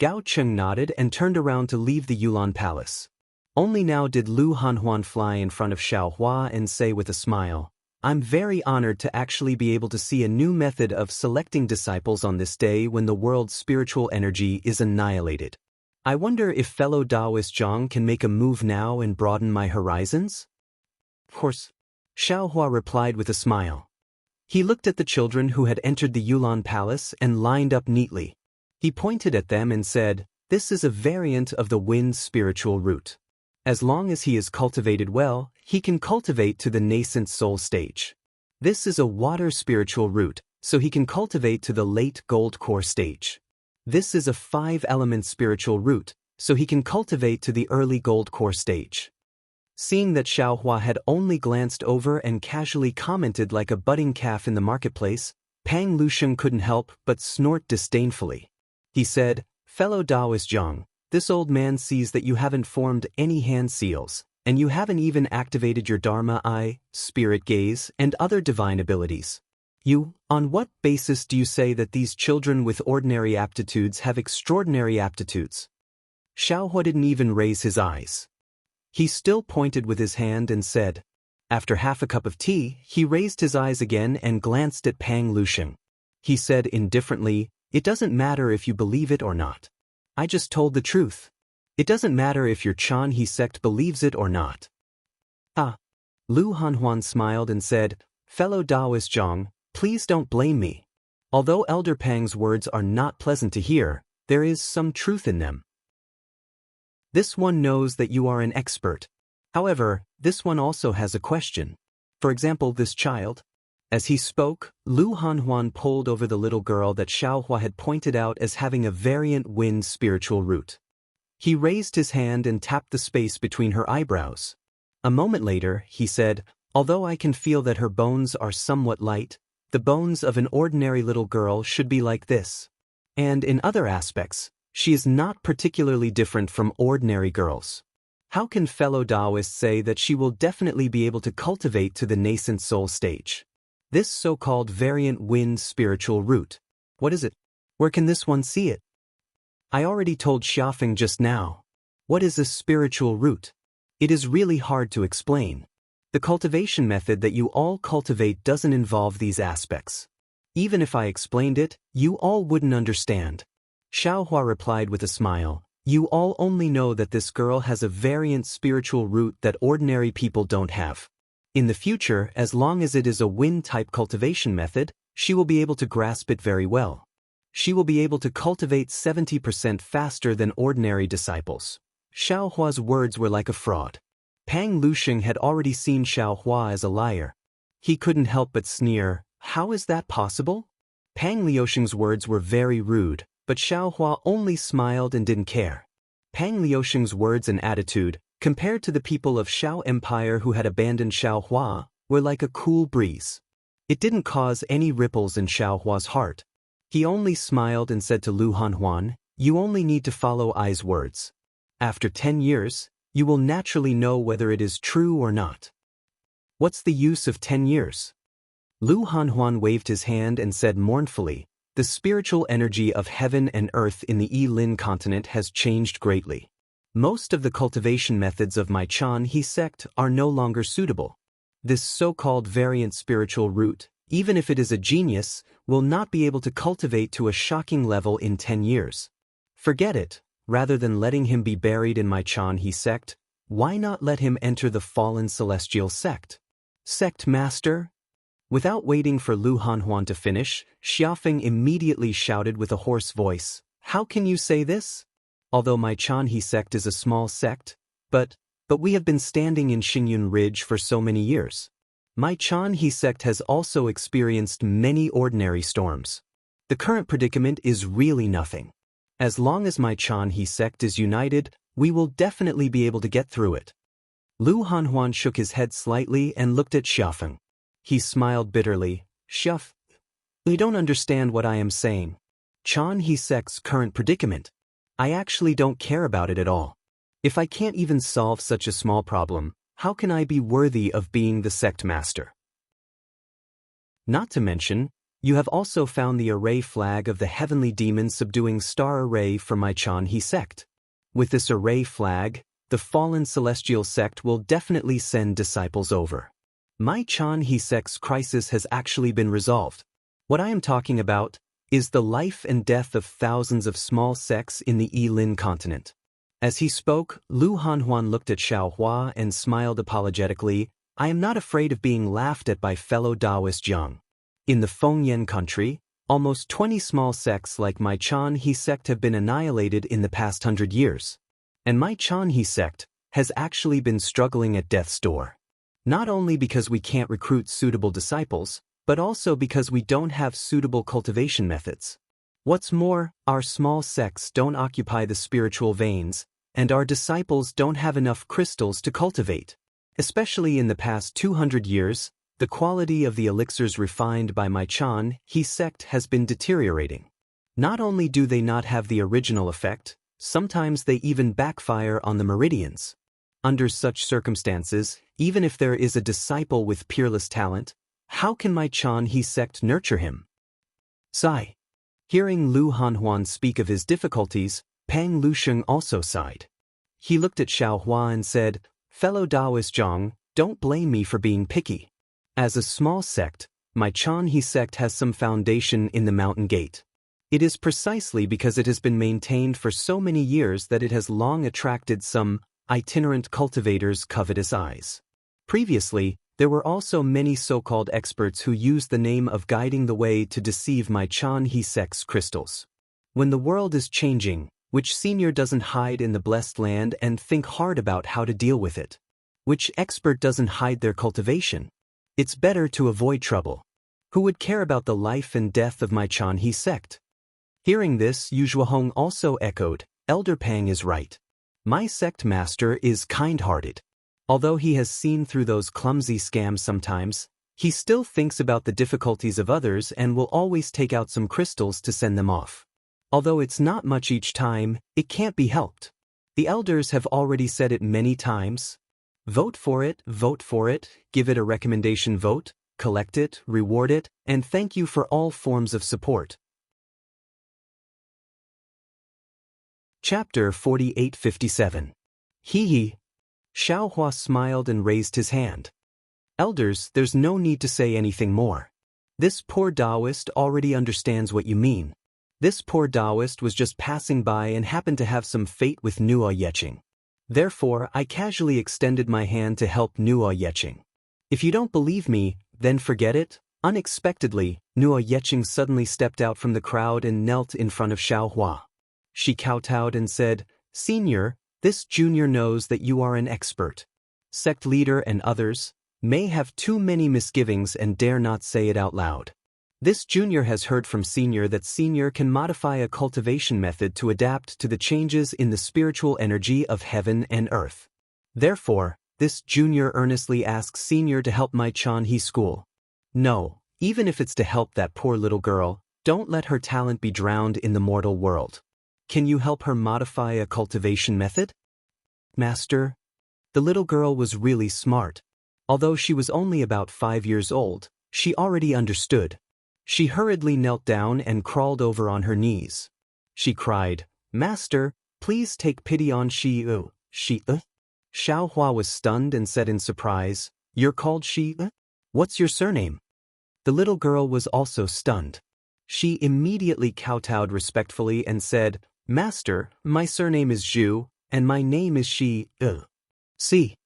Gao Cheng nodded and turned around to leave the Yulan Palace. Only now did Lu Hanhuan fly in front of Xiao Hua and say with a smile, I'm very honored to actually be able to see a new method of selecting disciples on this day when the world's spiritual energy is annihilated. I wonder if fellow Taoist Zhang can make a move now and broaden my horizons? Of course. Xiao Hua replied with a smile. He looked at the children who had entered the Yulan Palace and lined up neatly. He pointed at them and said, This is a variant of the wind spiritual root. As long as he is cultivated well, he can cultivate to the nascent soul stage. This is a water spiritual root, so he can cultivate to the late gold core stage. This is a 5-element spiritual root, so he can cultivate to the early gold core stage. Seeing that Xiao Hua had only glanced over and casually commented like a budding calf in the marketplace, Pang Lusheng couldn't help but snort disdainfully. He said, Fellow Taoist Zhang, this old man sees that you haven't formed any hand seals, and you haven't even activated your Dharma eye, spirit gaze, and other divine abilities. On what basis do you say that these children with ordinary aptitudes have extraordinary aptitudes? Xiao Hua didn't even raise his eyes. He still pointed with his hand and said, After half a cup of tea, he raised his eyes again and glanced at Pang Lusheng. He said indifferently, It doesn't matter if you believe it or not. I just told the truth. It doesn't matter if your Chanhe sect believes it or not. Lu Hanhuan smiled and said, Fellow Taoist Zhang, please don't blame me. Although Elder Pang's words are not pleasant to hear, there is some truth in them. This one knows that you are an expert. However, this one also has a question. For example, this child. As he spoke, Lu Hanhuan pulled over the little girl that Xiao Hua had pointed out as having a variant wind spiritual root. He raised his hand and tapped the space between her eyebrows. A moment later, he said, Although I can feel that her bones are somewhat light, the bones of an ordinary little girl should be like this. And in other aspects, she is not particularly different from ordinary girls. How can fellow Taoists say that she will definitely be able to cultivate to the nascent soul stage? This so-called variant wind spiritual root. What is it? Where can this one see it? I already told Xiafeng just now. What is a spiritual root? It is really hard to explain. The cultivation method that you all cultivate doesn't involve these aspects. Even if I explained it, you all wouldn't understand. Xiao Hua replied with a smile, You all only know that this girl has a variant spiritual root that ordinary people don't have. In the future, as long as it is a wind-type cultivation method, she will be able to grasp it very well. She will be able to cultivate 70% faster than ordinary disciples. Xiao Hua's words were like a fraud. Pang Lusheng had already seen Xiao Hua as a liar. He couldn't help but sneer, How is that possible? Pang Liusheng's words were very rude, but Xiao Hua only smiled and didn't care. Pang Liusheng's words and attitude, compared to the people of Shao Empire who had abandoned Shaohua, were like a cool breeze. It didn't cause any ripples in Shaohua's heart. He only smiled and said to Lu Hanhuan, "You only need to follow Ai's words. After 10 years, you will naturally know whether it is true or not." "What's the use of 10 years? Lu Hanhuan waved his hand and said mournfully, "The spiritual energy of heaven and earth in the Yi-Lin continent has changed greatly. Most of the cultivation methods of my Chan He sect are no longer suitable. This so-called variant spiritual root, even if it is a genius, will not be able to cultivate to a shocking level in 10 years. Forget it. Rather than letting him be buried in my Chan He sect, why not let him enter the fallen celestial sect?" "Sect master?" Without waiting for Lu Hanhuan to finish, Xiaofeng immediately shouted with a hoarse voice, "How can you say this? Although my Chan He sect is a small sect, but we have been standing in Xingyun Ridge for so many years. My Chan He sect has also experienced many ordinary storms. The current predicament is really nothing. As long as my Chan He sect is united, we will definitely be able to get through it." Lu Hanhuan shook his head slightly and looked at Xiaofeng. He smiled bitterly. "Xiaofeng, you don't understand what I am saying. Chan He sect's current predicament. I actually don't care about it at all. If I can't even solve such a small problem, how can I be worthy of being the sect master? Not to mention, you have also found the array flag of the heavenly demon subduing star array from my Chan He sect. With this array flag, the fallen celestial sect will definitely send disciples over. My Chan He sect's crisis has actually been resolved. What I am talking about is the life and death of thousands of small sects in the Yi-Lin continent." As he spoke, Lu Hanhuan looked at Xiaohua and smiled apologetically. "I am not afraid of being laughed at by fellow Taoist Jiang. In the Fengyan country, almost 20 small sects like my Chan He sect have been annihilated in the past 100 years. And my Chan He sect has actually been struggling at death's door. Not only because we can't recruit suitable disciples, but also because we don't have suitable cultivation methods. What's more, our small sects don't occupy the spiritual veins, and our disciples don't have enough crystals to cultivate. Especially in the past 200 years, the quality of the elixirs refined by my Chan He sect has been deteriorating. Not only do they not have the original effect, sometimes they even backfire on the meridians. Under such circumstances, even if there is a disciple with peerless talent, how can my Chan He sect nurture him?" Sigh. Hearing Lu Hanhuan speak of his difficulties, Pang Lusheng also sighed. He looked at Xiaohua and said, "Fellow Taoist Zhang, don't blame me for being picky. As a small sect, my Chan He sect has some foundation in the Mountain Gate. It is precisely because it has been maintained for so many years that it has long attracted some itinerant cultivators' covetous eyes. Previously, there were also many so-called experts who used the name of guiding the way to deceive my Chan He sect's crystals. When the world is changing, which senior doesn't hide in the blessed land and think hard about how to deal with it? Which expert doesn't hide their cultivation? It's better to avoid trouble. Who would care about the life and death of my Chan He sect?" Hearing this, Yu Zhuohong also echoed, "Elder Pang is right. My sect master is kind-hearted. Although he has seen through those clumsy scams sometimes, he still thinks about the difficulties of others and will always take out some crystals to send them off. Although it's not much each time, it can't be helped. The elders have already said it many times. Vote for it, give it a recommendation vote, collect it, reward it, and thank you for all forms of support." Chapter 4857. Hee. Xiaohua smiled and raised his hand. "Elders, there's no need to say anything more. This poor Taoist already understands what you mean. This poor Taoist was just passing by and happened to have some fate with Nuo Yeching. Therefore, I casually extended my hand to help Nuo Yeching. If you don't believe me, then forget it." Unexpectedly, Nuo Yeching suddenly stepped out from the crowd and knelt in front of Xiaohua. She kowtowed and said, "Senior, this junior knows that you are an expert. Sect leader and others may have too many misgivings and dare not say it out loud. This junior has heard from senior that senior can modify a cultivation method to adapt to the changes in the spiritual energy of heaven and earth. Therefore, this junior earnestly asks senior to help my Chanhe school. No, even if it's to help that poor little girl, don't let her talent be drowned in the mortal world. Can you help her modify a cultivation method? Master? The little girl was really smart. Although she was only about 5 years old, she already understood. She hurriedly knelt down and crawled over on her knees. She cried, "Master, please take pity on Shi-u." Shi-u? Xiao Hua was stunned and said in surprise, "You're called Shi-u? What's your surname?" The little girl was also stunned. She immediately kowtowed respectfully and said, "Master, my surname is Zhu, and my name is Shi-u." See?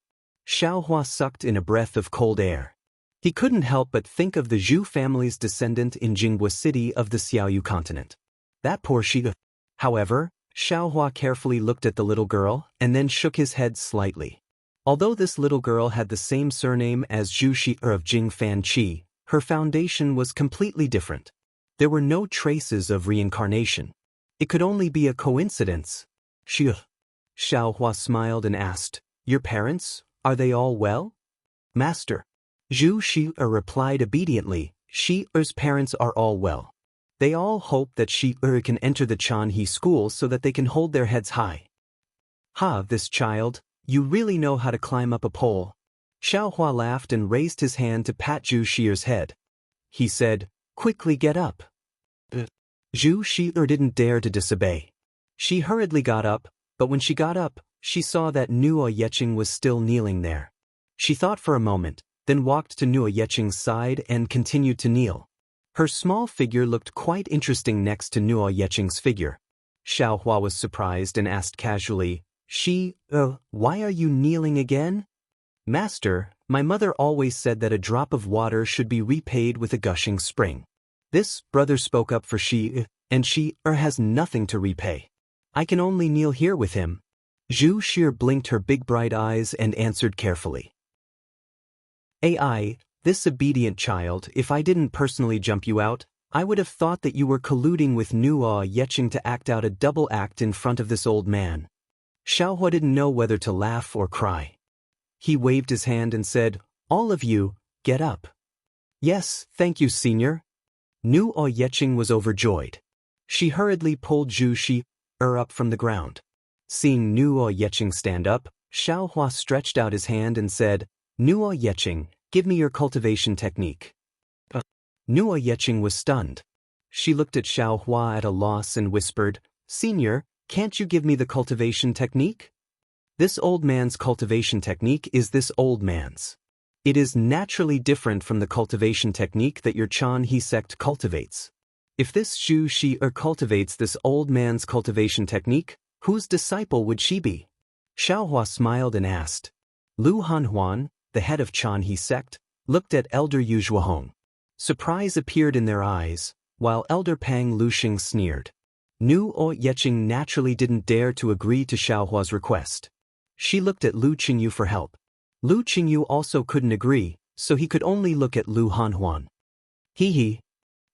Xiao Hua sucked in a breath of cold air. He couldn't help but think of the Zhu family's descendant in Jinghua City of the Xiaoyu continent. That poor Shi-u. However, Xiao Hua carefully looked at the little girl and then shook his head slightly. Although this little girl had the same surname as Zhu Shi-er of Jing Fan Qi, her foundation was completely different. There were no traces of reincarnation. It could only be a coincidence. Shi-u. Xiao Hua smiled and asked, "Your parents, are they all well?" "Master." Zhu Shi-er replied obediently, "Shi-er's parents are all well. They all hope that Shi-er can enter the Chanhe school so that they can hold their heads high." "Ha, this child, you really know how to climb up a pole." Xiao Hua laughed and raised his hand to pat Zhu Shi-er's head. He said, "Quickly get up." Zhu Shi-er didn't dare to disobey. She hurriedly got up, but when she got up, she saw that Nuo Yeqing was still kneeling there. She thought for a moment, then walked to Nuo Yeqing's side and continued to kneel. Her small figure looked quite interesting next to Nuo Yeqing's figure. Xiao Hua was surprised and asked casually, "Why are you kneeling again?" "Master, my mother always said that a drop of water should be repaid with a gushing spring. This brother spoke up for Shi, and Shi has nothing to repay. I can only kneel here with him." Zhu Shi blinked her big bright eyes and answered carefully. "AI, this obedient child, if I didn't personally jump you out, I would have thought that you were colluding with Nuo Yeqing to act out a double act in front of this old man." Xiao Hua didn't know whether to laugh or cry. He waved his hand and said, "All of you, get up." "Yes, thank you, senior." Nuo Yeqing was overjoyed. She hurriedly pulled Zhu Shi up from the ground. Seeing Nuo Yeqing stand up, Xiao Hua stretched out his hand and said, "Nuo Yeqing, give me your cultivation technique." Nuo Yeqing was stunned. She looked at Xiao Hua at a loss and whispered, "Senior, can't you give me the cultivation technique?" This old man's cultivation technique is this old man's. It is naturally different from the cultivation technique that your Chanhe sect cultivates. If this Zhu Shi cultivates this old man's cultivation technique, whose disciple would she be? Xiao Hua smiled and asked. Lu Hanhuan, the head of Chanhe sect, looked at Elder Yu Zhuohong. Surprise appeared in their eyes, while Elder Pang Luxing sneered. Nuo Yeqing naturally didn't dare to agree to Xiao Hua's request. She looked at Lu Qingyu for help. Lu Qingyu also couldn't agree, so he could only look at Lu Hanhuan. Hee.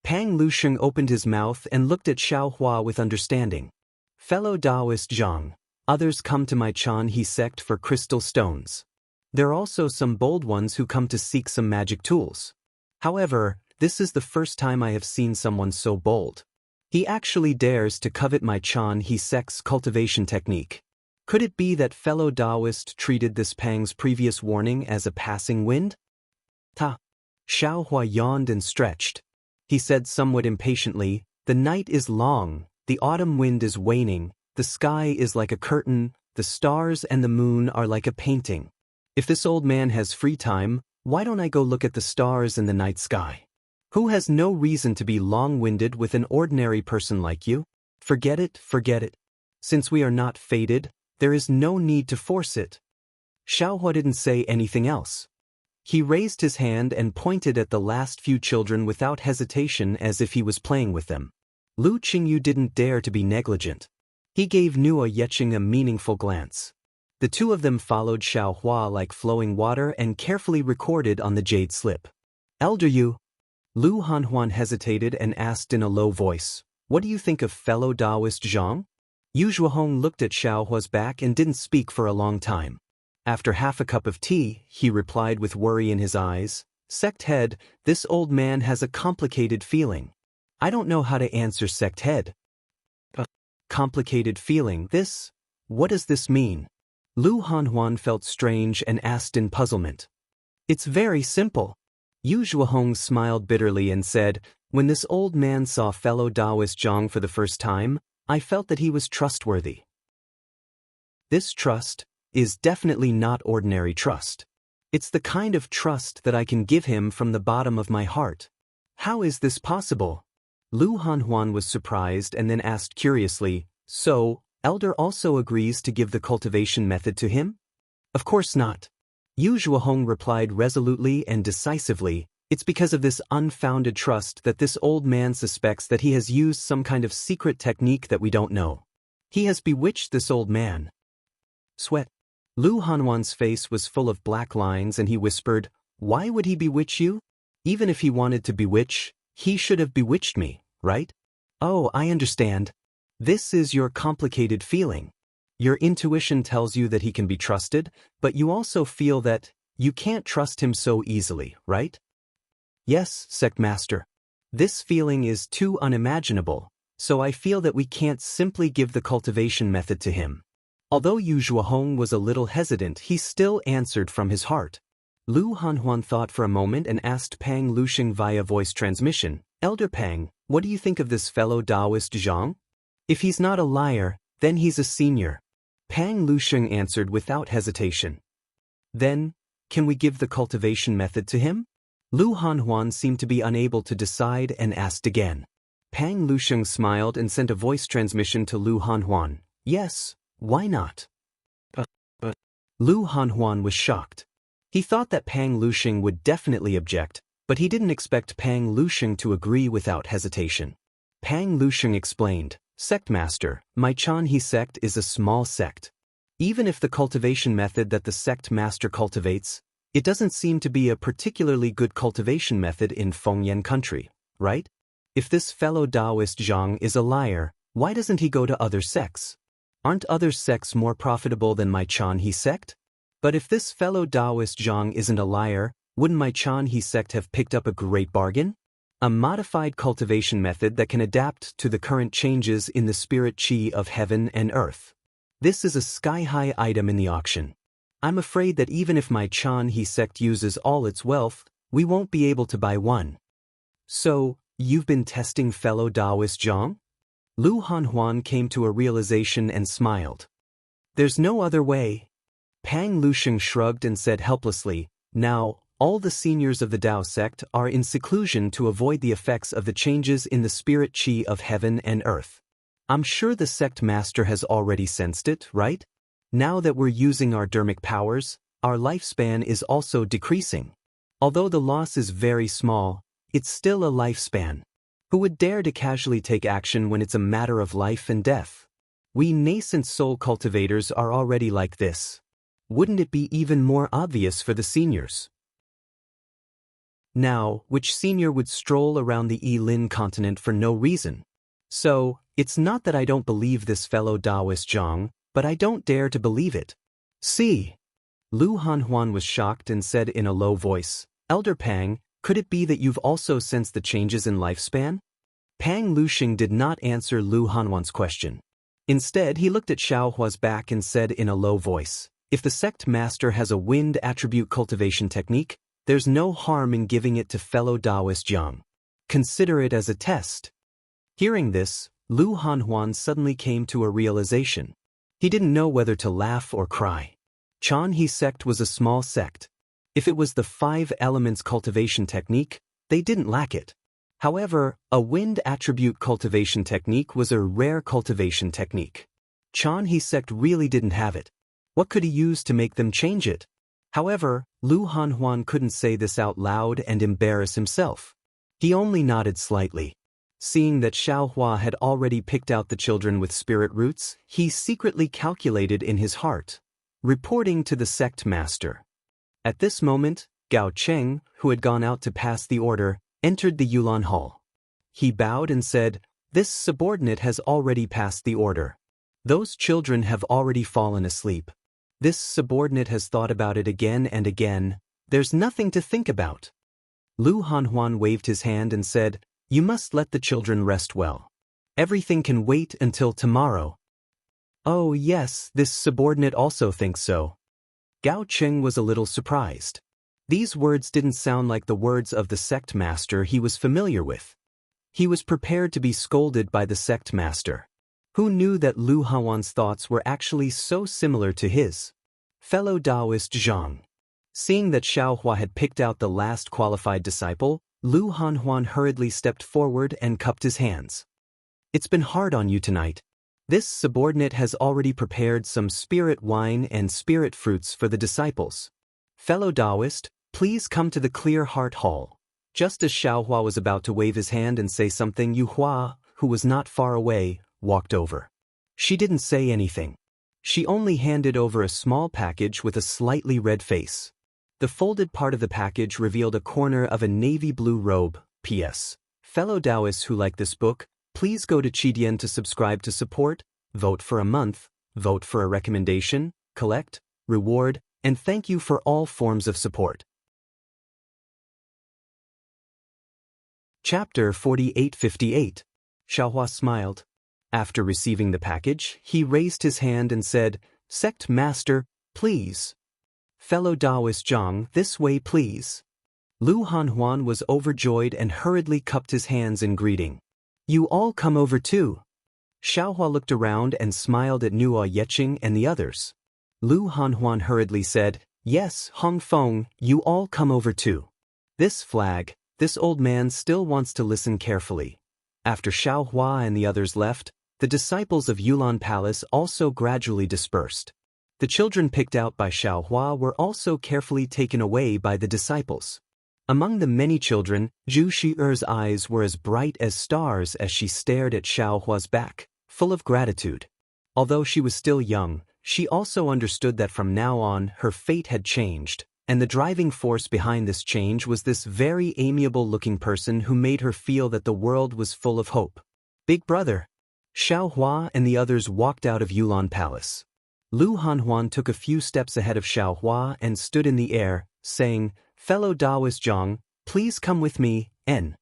Pang Luxing opened his mouth and looked at Xiao Hua with understanding. Fellow Taoist Zhang, others come to my Chanhe sect for crystal stones. There are also some bold ones who come to seek some magic tools. However, this is the first time I have seen someone so bold. He actually dares to covet my Chanhe sect's cultivation technique. Could it be that fellow Taoist treated this Pang's previous warning as a passing wind? Xiao Hua yawned and stretched. He said somewhat impatiently, "The night is long, the autumn wind is waning, the sky is like a curtain, the stars and the moon are like a painting. If this old man has free time, why don't I go look at the stars in the night sky? Who has no reason to be long-winded with an ordinary person like you? Forget it. Since we are not fated, there is no need to force it." Xiao Hua didn't say anything else. He raised his hand and pointed at the last few children without hesitation as if he was playing with them. Lu Qingyu didn't dare to be negligent. He gave Nuo Yeqing a meaningful glance. The two of them followed Xiao Hua like flowing water and carefully recorded on the jade slip. "Elder Yu." Lu Hanhuan hesitated and asked in a low voice, "What do you think of fellow Taoist Zhang?" Yu Zhuohong looked at Xiao Hua's back and didn't speak for a long time. After half a cup of tea, he replied with worry in his eyes, "Sect head, this old man has a complicated feeling. I don't know how to answer, sect head." A complicated feeling, this? What does this mean? Lu Hanhuan felt strange and asked in puzzlement. It's very simple. Yu Zhuohong smiled bitterly and said, when this old man saw fellow Taoist Zhang for the first time, I felt that he was trustworthy. This trust is definitely not ordinary trust. It's the kind of trust that I can give him from the bottom of my heart. How is this possible? Lu Hanhuan was surprised and then asked curiously, so, Elder also agrees to give the cultivation method to him? Of course not. Yu Zhuohong replied resolutely and decisively, it's because of this unfounded trust that this old man suspects that he has used some kind of secret technique that we don't know. He has bewitched this old man. Sweat. Lu Hanhuan's face was full of black lines and he whispered, why would he bewitch you? Even if he wanted to bewitch, he should have bewitched me, right? Oh, I understand. This is your complicated feeling. Your intuition tells you that he can be trusted, but you also feel that you can't trust him so easily, right? Yes, sect master. This feeling is too unimaginable, so I feel that we can't simply give the cultivation method to him. Although Yu Zhuohong was a little hesitant, he still answered from his heart. Lu Hanhuan thought for a moment and asked Pang Lusheng via voice transmission, Elder Pang, what do you think of this fellow Taoist Zhang? If he's not a liar, then he's a senior. Pang Lusheng answered without hesitation. Then, can we give the cultivation method to him? Lu Hanhuan seemed to be unable to decide and asked again. Pang Lusheng smiled and sent a voice transmission to Lu Hanhuan. Yes, why not? But Lu Hanhuan was shocked. He thought that Pang Lusheng would definitely object, but he didn't expect Pang Lusheng to agree without hesitation. Pang Lusheng explained, Sect Master, my Chanhe sect is a small sect. Even if the cultivation method that the sect master cultivates, it doesn't seem to be a particularly good cultivation method in Fengyan country, right? If this fellow Taoist Zhang is a liar, why doesn't he go to other sects? Aren't other sects more profitable than my Chanhe sect? But if this fellow Taoist Zhang isn't a liar, wouldn't my Chanhe sect have picked up a great bargain? A modified cultivation method that can adapt to the current changes in the spirit qi of heaven and earth. This is a sky-high item in the auction. I'm afraid that even if my Chanhe sect uses all its wealth, we won't be able to buy one. So, you've been testing fellow Taoist Zhang? Lu Hanhuan came to a realization and smiled. There's no other way. Pang Lusheng shrugged and said helplessly, now, all the seniors of the Tao sect are in seclusion to avoid the effects of the changes in the spirit qi of heaven and earth. I'm sure the sect master has already sensed it, right? Now that we're using our dermic powers, our lifespan is also decreasing. Although the loss is very small, it's still a lifespan. Who would dare to casually take action when it's a matter of life and death? We nascent soul cultivators are already like this. Wouldn't it be even more obvious for the seniors? Now, which senior would stroll around the Yilin continent for no reason? So, it's not that I don't believe this fellow Taoist Zhang, but I don't dare to believe it. See? Lu Hanhuan was shocked and said in a low voice, Elder Pang, could it be that you've also sensed the changes in lifespan? Pang Lusheng did not answer Lu Hanhuan's question. Instead, he looked at Xiaohua's back and said in a low voice, if the sect master has a wind attribute cultivation technique, there's no harm in giving it to fellow Taoist Zhang. Consider it as a test. Hearing this, Lu Hanhuan suddenly came to a realization. He didn't know whether to laugh or cry. Chanhe sect was a small sect. If it was the 5 elements cultivation technique, they didn't lack it. However, a wind attribute cultivation technique was a rare cultivation technique. Chanhe sect really didn't have it. What could he use to make them change it? However, Lu Hanhuan couldn't say this out loud and embarrass himself. He only nodded slightly. Seeing that Xiaohua had already picked out the children with spirit roots, he secretly calculated in his heart, reporting to the sect master. At this moment, Gao Cheng, who had gone out to pass the order, entered the Yulan hall. He bowed and said, this subordinate has already passed the order. Those children have already fallen asleep. This subordinate has thought about it again and again. There's nothing to think about. Lu Hanhuan waved his hand and said, "You must let the children rest well. Everything can wait until tomorrow." "Oh yes, this subordinate also thinks so." Gao Cheng was a little surprised. These words didn't sound like the words of the sect master he was familiar with. He was prepared to be scolded by the sect master. Who knew that Lu Hanhuan's thoughts were actually so similar to his? Fellow Taoist Zhang. Seeing that Xiaohua had picked out the last qualified disciple, Lu Hanhuan hurriedly stepped forward and cupped his hands. "It's been hard on you tonight. This subordinate has already prepared some spirit wine and spirit fruits for the disciples. Fellow Taoist, please come to the Clear Heart Hall." Just as Xiaohua was about to wave his hand and say something, Yu Hua, who was not far away, walked over. She didn't say anything. She only handed over a small package with a slightly red face. The folded part of the package revealed a corner of a navy blue robe. P.S. Fellow Taoists who like this book, please go to Qidian to subscribe to support, vote for a month, vote for a recommendation, collect, reward, and thank you for all forms of support. Chapter 4858. Xiaohua smiled. After receiving the package, he raised his hand and said, "Sect Master, please." "Fellow Taoist Zhang, this way please." Lu Hanhuan was overjoyed and hurriedly cupped his hands in greeting. "You all come over too." Xiaohua looked around and smiled at Nuo Yeqing and the others. Lu Hanhuan hurriedly said, "Yes, Hong Feng, you all come over too." This flag, this old man still wants to listen carefully. After Xiaohua and the others left, the disciples of Yulan Palace also gradually dispersed. The children picked out by Xiaohua were also carefully taken away by the disciples. Among the many children, Zhu Shi'er's eyes were as bright as stars as she stared at Xiaohua's back, full of gratitude. Although she was still young, she also understood that from now on her fate had changed, and the driving force behind this change was this very amiable-looking person who made her feel that the world was full of hope. "Big brother." Xiaohua and the others walked out of Yulan Palace. Lu Hanhuan took a few steps ahead of Xiaohua and stood in the air, saying, "Fellow Taoist Zhang, please come with me, N."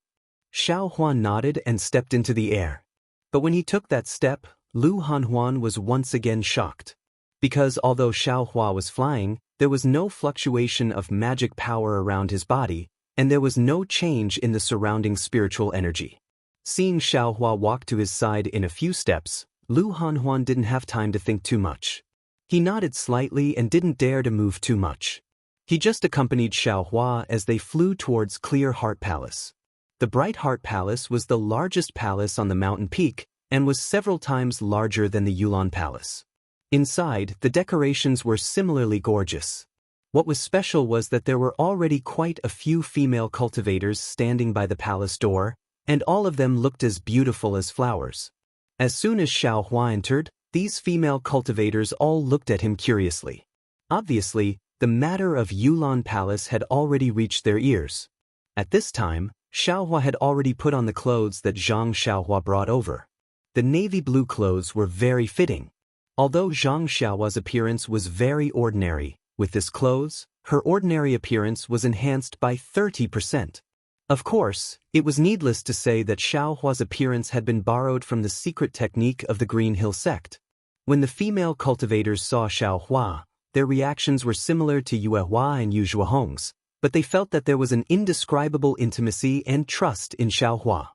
Xiaohua nodded and stepped into the air. But when he took that step, Lu Hanhuan was once again shocked. Because although Xiaohua was flying, there was no fluctuation of magic power around his body, and there was no change in the surrounding spiritual energy. Seeing Xiaohua walk to his side in a few steps, Lu Hanhuan didn't have time to think too much. He nodded slightly and didn't dare to move too much. He just accompanied Xiaohua as they flew towards Clear Heart Palace. The Bright Heart Palace was the largest palace on the mountain peak and was several times larger than the Yulan Palace. Inside, the decorations were similarly gorgeous. What was special was that there were already quite a few female cultivators standing by the palace door, and all of them looked as beautiful as flowers. As soon as Xiaohua entered, these female cultivators all looked at him curiously. Obviously, the matter of Yulan Palace had already reached their ears. At this time, Xiaohua had already put on the clothes that Zhang Xiaohua brought over. The navy blue clothes were very fitting. Although Zhang Xiaohua's appearance was very ordinary, with this clothes, her ordinary appearance was enhanced by 30%. Of course, it was needless to say that Xiaohua's appearance had been borrowed from the secret technique of the Green Hill sect. When the female cultivators saw Xiaohua, their reactions were similar to Yuehua and Yu Zhuahong's, but they felt that there was an indescribable intimacy and trust in Xiaohua.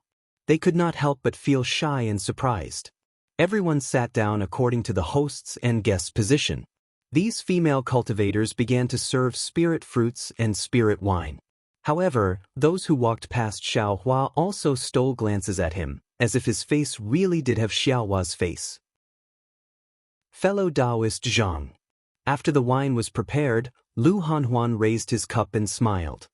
They could not help but feel shy and surprised. Everyone sat down according to the host's and guest's position. These female cultivators began to serve spirit fruits and spirit wine. However, those who walked past Xiaohua also stole glances at him, as if his face really did have Xiaohua's face. Fellow Taoist Zhang. After the wine was prepared, Lu Hanhuan raised his cup and smiled.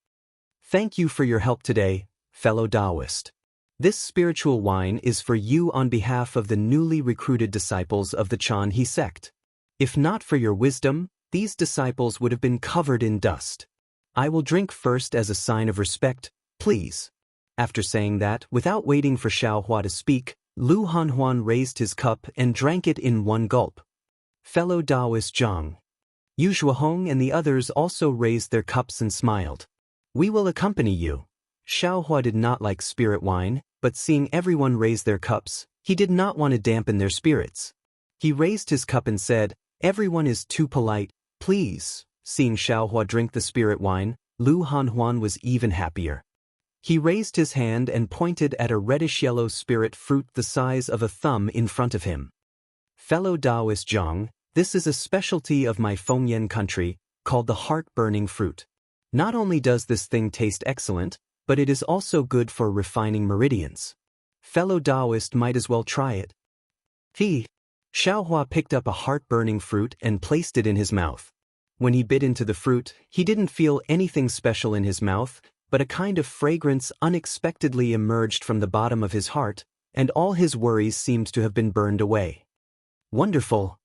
"Thank you for your help today, fellow Taoist. This spiritual wine is for you on behalf of the newly recruited disciples of the Chanhe sect. If not for your wisdom, these disciples would have been covered in dust. I will drink first as a sign of respect, please." After saying that, without waiting for Xiaohua to speak, Lu Hanhuan raised his cup and drank it in one gulp. "Fellow Taoist Zhang." Yu Shuahong and the others also raised their cups and smiled. We will accompany you. Xiaohua did not like spirit wine, but seeing everyone raise their cups, he did not want to dampen their spirits. He raised his cup and said, "Everyone is too polite, please." Seeing Xiaohua drink the spirit wine, Lu Hanhuan was even happier. He raised his hand and pointed at a reddish-yellow spirit fruit the size of a thumb in front of him. Fellow Taoist Zhang, this is a specialty of my Fengyan country, called the heart-burning fruit. Not only does this thing taste excellent, but it is also good for refining meridians. Fellow Taoist might as well try it. Xiaohua picked up a heart-burning fruit and placed it in his mouth. When he bit into the fruit, he didn't feel anything special in his mouth, but a kind of fragrance unexpectedly emerged from the bottom of his heart, and all his worries seemed to have been burned away. Wonderful!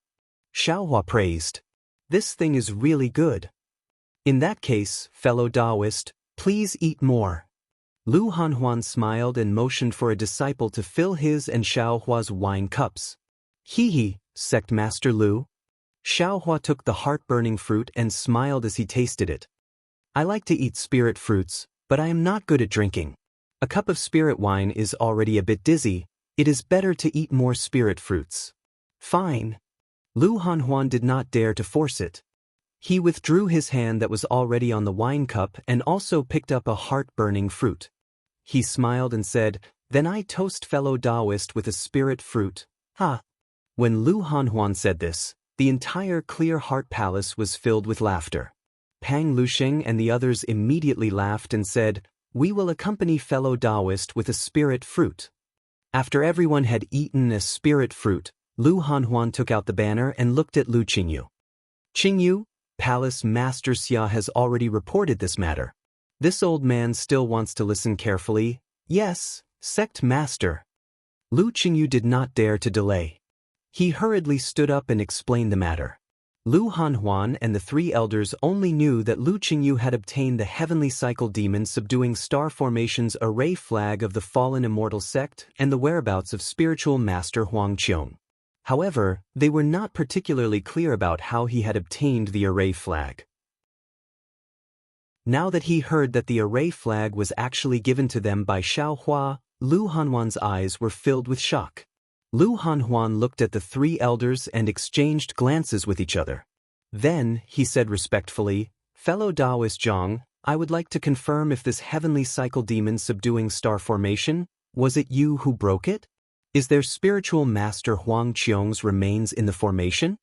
Xiaohua praised. This thing is really good. In that case, fellow Taoist, please eat more. Lu Hanhuan smiled and motioned for a disciple to fill his and Xiaohua's wine cups. Sect Master Lu. Xiaohua took the heart-burning fruit and smiled as he tasted it. I like to eat spirit fruits, but I am not good at drinking. A cup of spirit wine is already a bit dizzy. It is better to eat more spirit fruits. Fine. Lu Hanhuan did not dare to force it. He withdrew his hand that was already on the wine cup and also picked up a heart-burning fruit. He smiled and said, "Then I toast fellow Taoist with a spirit fruit." When Lu Hanhuan said this, the entire Clear Heart Palace was filled with laughter. Pang Lusheng and the others immediately laughed and said, "We will accompany fellow Taoist with a spirit fruit." After everyone had eaten a spirit fruit, Lu Hanhuan took out the banner and looked at Lu Qingyu. "Qingyu, Palace Master Xia has already reported this matter. This old man still wants to listen carefully." "Yes, Sect Master." Lu Qingyu did not dare to delay. He hurriedly stood up and explained the matter. Lu Hanhuan and the three elders only knew that Lu Qingyu had obtained the heavenly cycle demon subduing star formation's array flag of the fallen immortal sect and the whereabouts of spiritual master Huang Qiong. However, they were not particularly clear about how he had obtained the array flag. Now that he heard that the array flag was actually given to them by Xiaohua, Lu Hanhuan's eyes were filled with shock. Lu Hanhuan looked at the three elders and exchanged glances with each other. Then, he said respectfully, "Fellow Taoist Zhang, I would like to confirm if this heavenly cycle demon subduing star formation, was it you who broke it? Is there spiritual master Huang Qiong's remains in the formation?"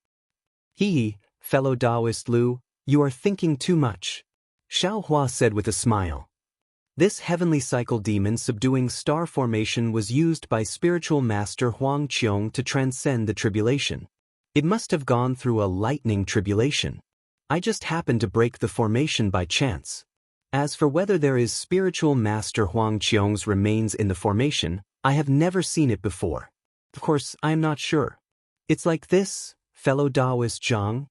Fellow Taoist Lu, you are thinking too much. Xiaohua said with a smile. This heavenly cycle demon subduing star formation was used by spiritual master Huang Qiong to transcend the tribulation. It must have gone through a lightning tribulation. I just happened to break the formation by chance. As for whether there is spiritual master Huang Qiong's remains in the formation, I have never seen it before. Of course, I am not sure. It's like this, fellow Taoist Zhang.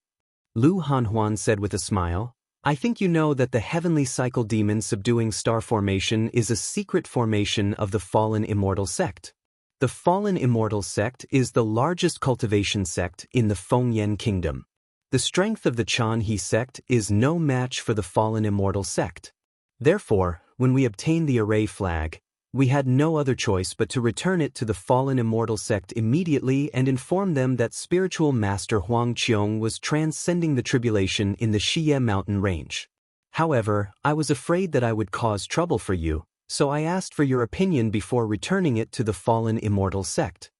Lu Hanhuan said with a smile. I think you know that the heavenly cycle demon subduing star formation is a secret formation of the fallen immortal sect. The fallen immortal sect is the largest cultivation sect in the Fengyan kingdom. The strength of the Chanhe sect is no match for the fallen immortal sect. Therefore, when we obtained the array flag, we had no other choice but to return it to the fallen immortal sect immediately and inform them that spiritual master Huang Qiong was transcending the tribulation in the Xie mountain range. However, I was afraid that I would cause trouble for you, so I asked for your opinion before returning it to the fallen immortal sect.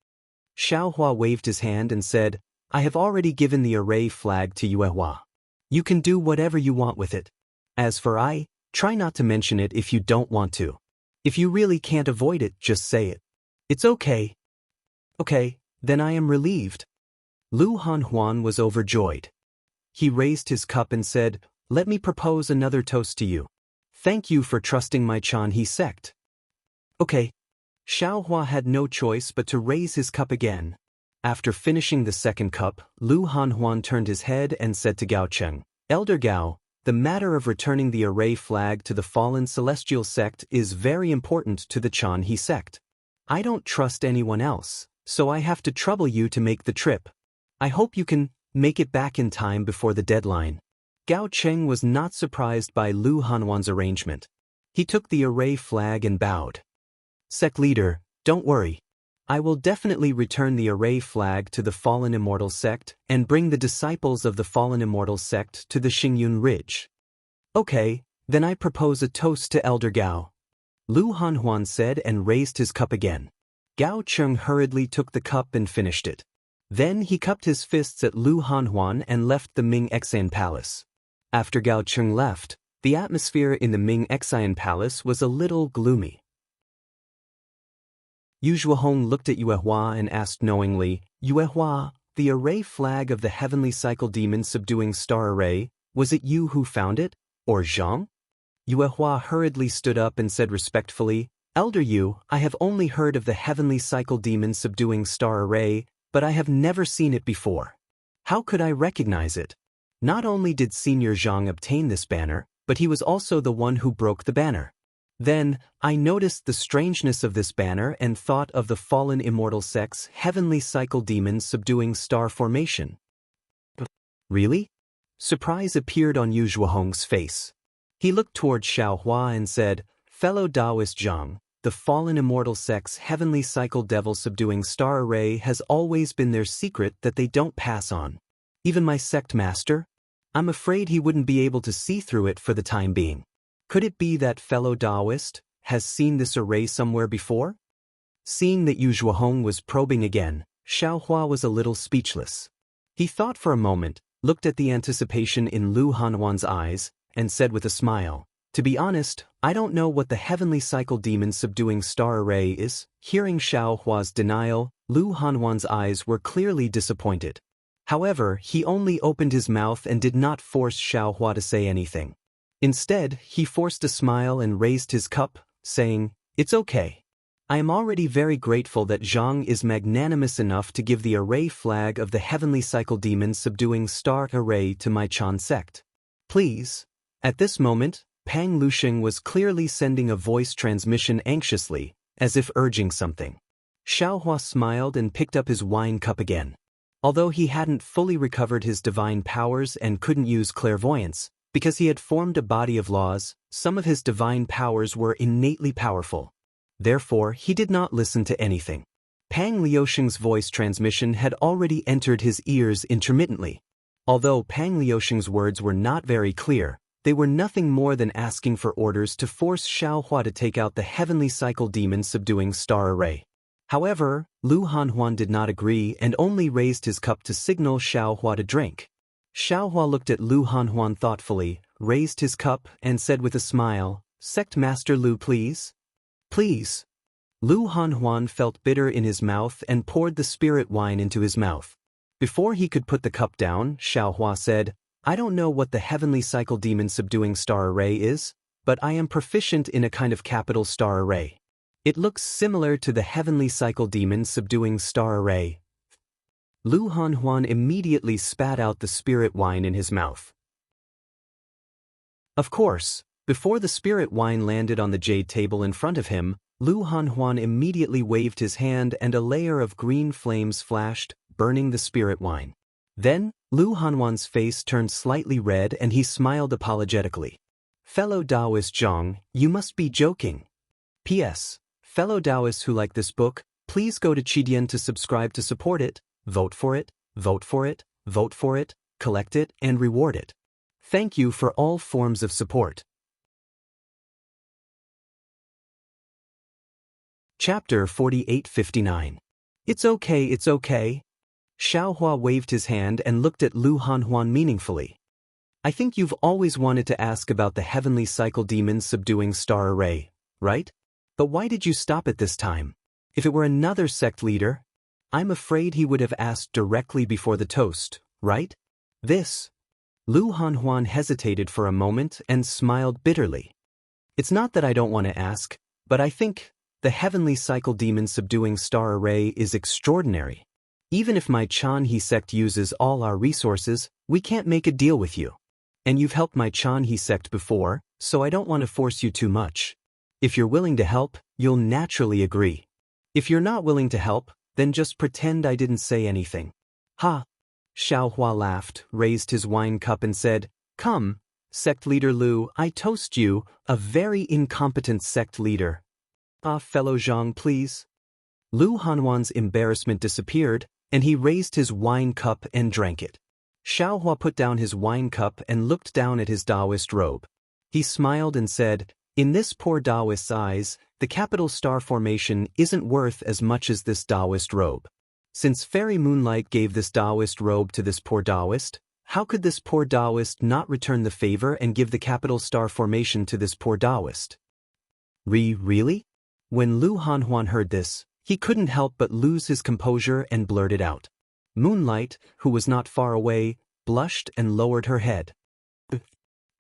Xiaohua waved his hand and said, I have already given the array flag to Yuehua. You can do whatever you want with it. As for I, try not to mention it if you don't want to. If you really can't avoid it, just say it. It's okay. Okay, then I am relieved. Lu Hanhuan was overjoyed. He raised his cup and said, Let me propose another toast to you. Thank you for trusting my Chanhe sect. Okay. Xiaohua had no choice but to raise his cup again. After finishing the second cup, Lu Hanhuan turned his head and said to Gao Cheng, Elder Gao, the matter of returning the array flag to the fallen celestial sect is very important to the Chanhe sect. I don't trust anyone else, so I have to trouble you to make the trip. I hope you can make it back in time before the deadline. Gao Cheng was not surprised by Lu Hanhuan's arrangement. He took the array flag and bowed. Sect leader, don't worry. I will definitely return the array flag to the Fallen Immortal Sect and bring the disciples of the Fallen Immortal Sect to the Xingyun Ridge. Okay, then I propose a toast to Elder Gao. Lu Hanhuan said and raised his cup again. Gao Cheng hurriedly took the cup and finished it. Then he cupped his fists at Lu Hanhuan and left the Ming Xian Palace. After Gao Cheng left, the atmosphere in the Ming Xian Palace was a little gloomy. Yu Zhuohong looked at Yue Hua and asked knowingly, Yue Hua, the array flag of the Heavenly Cycle Demon subduing star array, was it you who found it, or Zhang? Yue Hua hurriedly stood up and said respectfully, Elder Yu, I have only heard of the Heavenly Cycle Demon subduing star array, but I have never seen it before. How could I recognize it? Not only did Senior Zhang obtain this banner, but he was also the one who broke the banner. Then, I noticed the strangeness of this banner and thought of the Fallen Immortal Sect's Heavenly Cycle Demon subduing star formation. Really? Surprise appeared on Yu Zhuohong's face. He looked toward Xiaohua and said, Fellow Taoist Zhang, the Fallen Immortal Sect's Heavenly Cycle Devil subduing star array has always been their secret that they don't pass on. Even my sect master? I'm afraid he wouldn't be able to see through it for the time being. Could it be that fellow Taoist has seen this array somewhere before? Seeing that Yu Zhuohong was probing again, Xiaohua was a little speechless. He thought for a moment, looked at the anticipation in Lu Hanhuan's eyes, and said with a smile, To be honest, I don't know what the Heavenly Cycle Demon subduing star array is. Hearing Xiaohua's denial, Lu Hanhuan's eyes were clearly disappointed. However, he only opened his mouth and did not force Xiaohua to say anything. Instead, he forced a smile and raised his cup, saying, It's okay. I am already very grateful that Zhang is magnanimous enough to give the array flag of the Heavenly Cycle Demon subduing star array to my Chan sect. Please. At this moment, Pang Lusheng was clearly sending a voice transmission anxiously, as if urging something. Xiaohua smiled and picked up his wine cup again. Although he hadn't fully recovered his divine powers and couldn't use clairvoyance, because he had formed a body of laws, some of his divine powers were innately powerful. Therefore, he did not listen to anything. Pang Liusheng's voice transmission had already entered his ears intermittently. Although Pang Liusheng's words were not very clear, they were nothing more than asking for orders to force Xiaohua to take out the Heavenly Cycle Demon subduing star array. However, Lu Hanhuan did not agree and only raised his cup to signal Xiaohua to drink. Xiaohua looked at Lu Hanhuan thoughtfully, raised his cup, and said with a smile, Sect Master Lu, please? Please. Lu Hanhuan felt bitter in his mouth and poured the spirit wine into his mouth. Before he could put the cup down, Xiaohua said, I don't know what the Heavenly Cycle Demon subduing star array is, but I am proficient in a kind of capital star array. It looks similar to the Heavenly Cycle Demon subduing star array. Lu Hanhuan immediately spat out the spirit wine in his mouth. Of course, before the spirit wine landed on the jade table in front of him, Lu Hanhuan immediately waved his hand and a layer of green flames flashed, burning the spirit wine. Then, Lu Hanhuan's face turned slightly red and he smiled apologetically. Fellow Taoist Zhang, you must be joking. P.S. Fellow Taoists who like this book, please go to Qidian to subscribe to support it, vote for it, vote for it, vote for it, collect it, and reward it. Thank you for all forms of support. Chapter 4859. It's okay, it's okay. Xiaohua waved his hand and looked at Lu Hanhuan meaningfully. I think you've always wanted to ask about the Heavenly Cycle Demon subduing star array, right? But why did you stop at this time? If it were another sect leader, I'm afraid he would have asked directly before the toast, right? This. Lu Hanhuan hesitated for a moment and smiled bitterly. It's not that I don't want to ask, but I think the Heavenly Cycle Demon subduing star array is extraordinary. Even if my Chanhe sect uses all our resources, we can't make a deal with you. And you've helped my Chanhe sect before, so I don't want to force you too much. If you're willing to help, you'll naturally agree. If you're not willing to help, then just pretend I didn't say anything. Ha! Xiao Hua laughed, raised his wine cup and said, "Come, sect leader Lu, I toast you, a very incompetent sect leader." "Ah, fellow Zhang, please." Lu Hanhuan's embarrassment disappeared, and he raised his wine cup and drank it. Xiao Hua put down his wine cup and looked down at his Taoist robe. He smiled and said, "In this poor Taoist's eyes, the capital star formation isn't worth as much as this Taoist robe. Since fairy moonlight gave this Taoist robe to this poor Taoist, how could this poor Taoist not return the favor and give the capital star formation to this poor Taoist?" Really? When Lu Hanhuan heard this, he couldn't help but lose his composure and blurted out. Moonlight, who was not far away, blushed and lowered her head.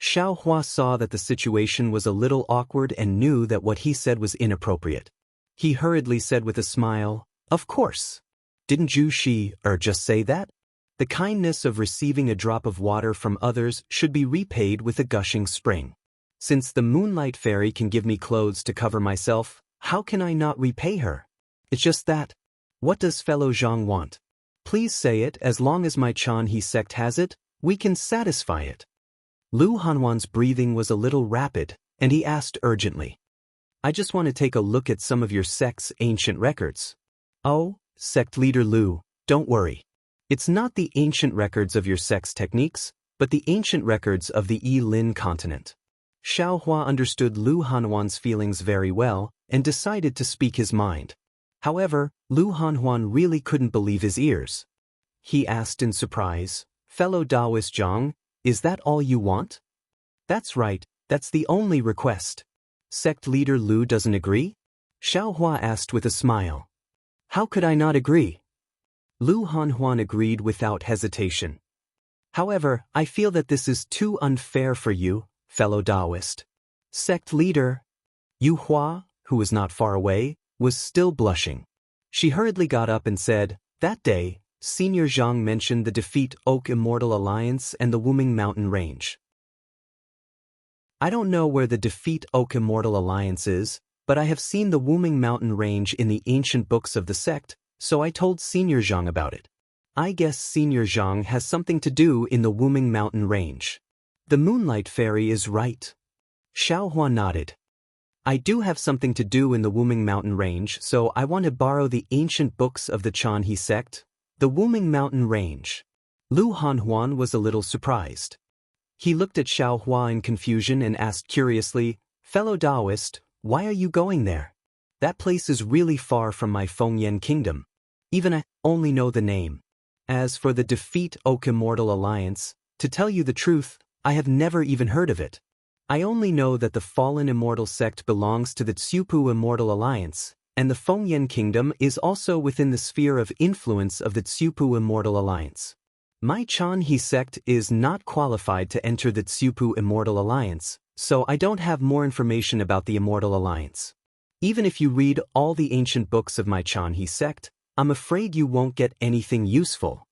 Xiao Hua saw that the situation was a little awkward and knew that what he said was inappropriate. He hurriedly said with a smile, "Of course. Didn't you just say that? The kindness of receiving a drop of water from others should be repaid with a gushing spring. Since the Moonlight Fairy can give me clothes to cover myself, how can I not repay her? It's just that. What does fellow Zhang want? Please say it. As long as my Chanhe sect has it, we can satisfy it." Lu Hanhuan's breathing was a little rapid, and he asked urgently, "I just want to take a look at some of your sect's ancient records." "Oh, sect leader Lu, don't worry. It's not the ancient records of your sect's techniques, but the ancient records of the Yi-Lin continent." Xiao Hua understood Lu Hanhuan's feelings very well and decided to speak his mind. However, Lu Hanhuan really couldn't believe his ears. He asked in surprise, "Fellow Taoist Zhang, is that all you want?" "That's right, that's the only request." "Sect leader Lu doesn't agree?" Xiao Hua asked with a smile. "How could I not agree?" Lu Hanhuan agreed without hesitation. "However, I feel that this is too unfair for you, fellow Taoist." Sect leader Yu Hua, who was not far away, was still blushing. She hurriedly got up and said, "That day, Senior Zhang mentioned the Defeat Oak Immortal Alliance and the Wuming Mountain Range. I don't know where the Defeat Oak Immortal Alliance is, but I have seen the Wuming Mountain Range in the ancient books of the sect, so I told Senior Zhang about it. I guess Senior Zhang has something to do in the Wuming Mountain Range. The Moonlight Fairy is right." Xiao Hua nodded. "I do have something to do in the Wuming Mountain Range, so I want to borrow the ancient books of the Chanhe sect, the Wuming Mountain Range." Lu Hanhuan was a little surprised. He looked at Xiao Hua in confusion and asked curiously, "Fellow Taoist, why are you going there? That place is really far from my Fengyan kingdom. Even I only know the name. As for the Defeat Oak Immortal Alliance, to tell you the truth, I have never even heard of it. I only know that the Fallen Immortal sect belongs to the Tsupu Immortal Alliance, and the Fengyan kingdom is also within the sphere of influence of the Tsupu Immortal Alliance. My Chanhe sect is not qualified to enter the Tsupu Immortal Alliance, so I don't have more information about the Immortal Alliance. Even if you read all the ancient books of my Chanhe sect, I'm afraid you won't get anything useful."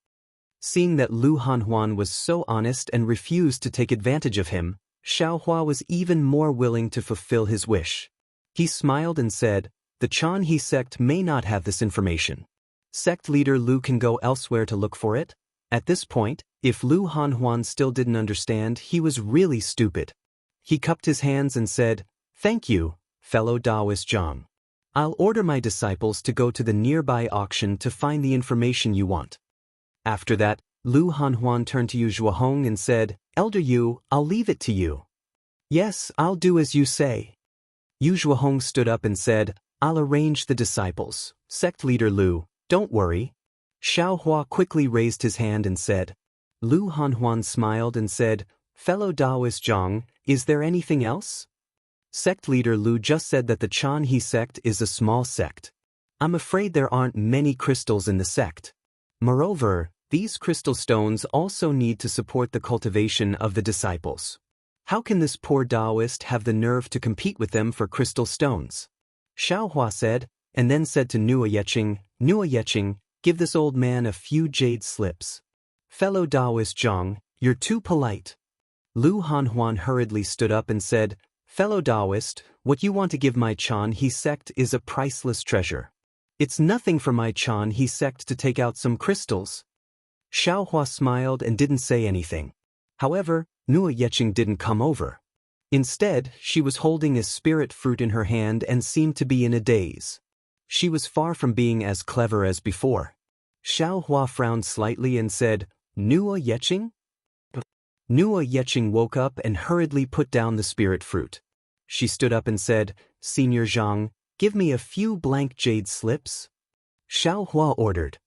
Seeing that Lu Hanhuan was so honest and refused to take advantage of him, Xiao Hua was even more willing to fulfill his wish. He smiled and said, "The Chanhe sect may not have this information. Sect leader Lu can go elsewhere to look for it." At this point, if Lu Hanhuan still didn't understand, he was really stupid. He cupped his hands and said, "Thank you, fellow Taoist Zhang. I'll order my disciples to go to the nearby auction to find the information you want." After that, Lu Hanhuan turned to Yu Zhuohong and said, "Elder Yu, I'll leave it to you." "Yes, I'll do as you say." Yu Zhuohong stood up and said, "I'll arrange the disciples. Sect leader Lu, don't worry." Xiao Hua quickly raised his hand and said. Lu Hanhuan smiled and said, "Fellow Taoist Zhang, is there anything else?" Sect leader Lu just said that the Chanhe sect is a small sect. I'm afraid there aren't many crystals in the sect. Moreover, these crystal stones also need to support the cultivation of the disciples. How can this poor Taoist have the nerve to compete with them for crystal stones? Xiao Hua said, and then said to Nua Yeching, "Give this old man a few jade slips." "Fellow Taoist Zhang, you're too polite." Lu Hanhuan hurriedly stood up and said, "Fellow Taoist, what you want to give my Chanhe sect is a priceless treasure. It's nothing for my Chanhe sect to take out some crystals." Xiaohua smiled and didn't say anything. However, Nuo Yecheng didn't come over. Instead, she was holding a spirit fruit in her hand and seemed to be in a daze. She was far from being as clever as before. Xiaohua frowned slightly and said, Nuo Yecheng? Nuo Yecheng woke up and hurriedly put down the spirit fruit. She stood up and said, Senior Zhang, give me a few blank jade slips. Xiaohua ordered.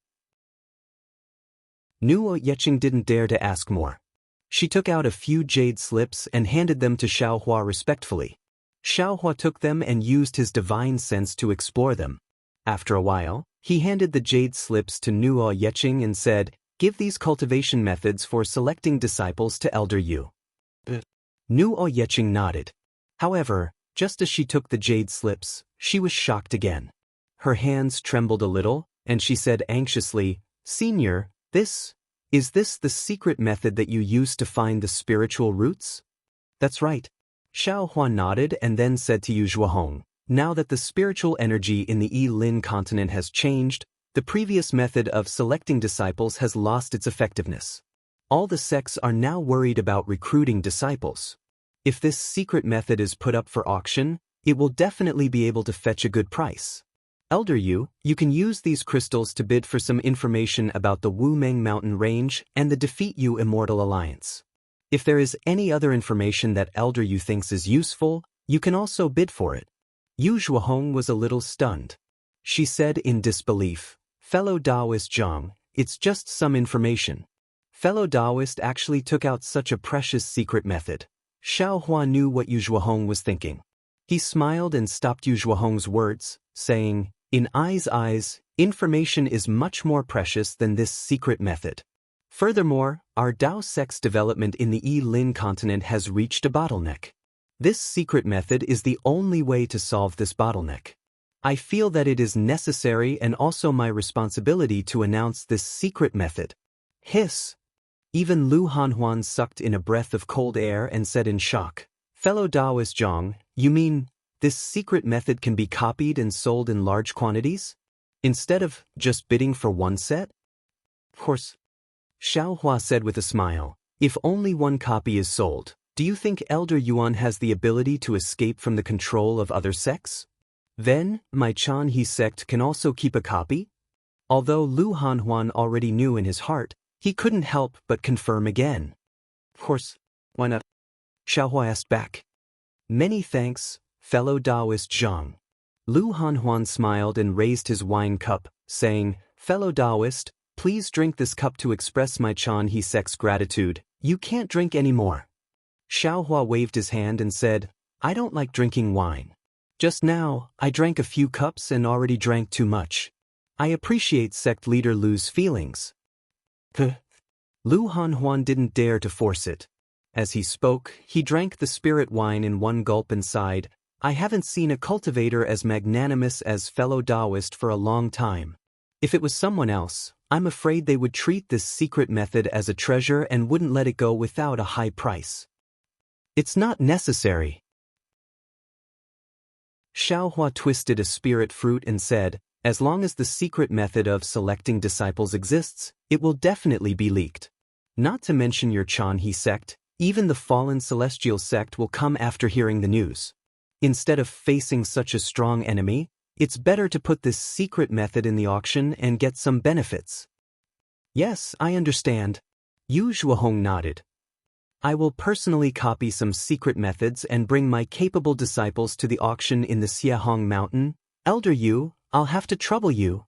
Nuo Yecheng didn't dare to ask more. She took out a few jade slips and handed them to Xiaohua respectfully. Xiaohua took them and used his divine sense to explore them. After a while, he handed the jade slips to Nuo Yecheng and said, Give these cultivation methods for selecting disciples to Elder Yu. Nuo Yecheng nodded. However, just as she took the jade slips, she was shocked again. Her hands trembled a little, and she said anxiously, Senior, is this the secret method that you use to find the spiritual roots? That's right. Xiaohua nodded and then said to Yu Zhuohong, Now that the spiritual energy in the Yi-Lin continent has changed, the previous method of selecting disciples has lost its effectiveness. All the sects are now worried about recruiting disciples. If this secret method is put up for auction, it will definitely be able to fetch a good price. Elder Yu, you can use these crystals to bid for some information about the Wumeng Mountain Range and the Defeat You Immortal Alliance. If there is any other information that Elder Yu thinks is useful, you can also bid for it. Yu Zhuohong was a little stunned. She said in disbelief, Fellow Taoist Zhang, it's just some information. Fellow Taoist actually took out such a precious secret method. Xiaohua knew what Yu Zhuohong was thinking. He smiled and stopped Yu Zhuohong's words, saying, In I's eyes, information is much more precious than this secret method. Furthermore, our Dao sect's development in the Yi-Lin continent has reached a bottleneck. This secret method is the only way to solve this bottleneck. I feel that it is necessary and also my responsibility to announce this secret method. Hiss! Even Lu Hanhuan sucked in a breath of cold air and said in shock, Fellow Taoist Zhang, you mean, this secret method can be copied and sold in large quantities? Instead of just bidding for one set? Of course. Xiaohua said with a smile, If only one copy is sold, do you think Elder Yuan has the ability to escape from the control of other sects? Then, my Chanhe sect can also keep a copy? Although Lu Hanhuan already knew in his heart, he couldn't help but confirm again. Of course, why not? Xiaohua asked back. Many thanks, fellow Taoist Zhang. Lu Hanhuan smiled and raised his wine cup, saying, Fellow Taoist, please drink this cup to express my Chanhe sect's gratitude. You can't drink any more. Xiaohua waved his hand and said, I don't like drinking wine. Just now, I drank a few cups and already drank too much. I appreciate sect leader Lu's feelings. Lu Hanhuan didn't dare to force it. As he spoke, he drank the spirit wine in one gulp and sighed, I haven't seen a cultivator as magnanimous as fellow Taoist for a long time. If it was someone else, I'm afraid they would treat this secret method as a treasure and wouldn't let it go without a high price. It's not necessary. Xiaohua twisted a spirit fruit and said, As long as the secret method of selecting disciples exists, it will definitely be leaked. Not to mention your Chanhe sect, even the fallen celestial sect will come after hearing the news. Instead of facing such a strong enemy, it's better to put this secret method in the auction and get some benefits. Yes, I understand. Yu Zhuohong nodded. I will personally copy some secret methods and bring my capable disciples to the auction in the Xiahong Mountain. Elder Yu, I'll have to trouble you.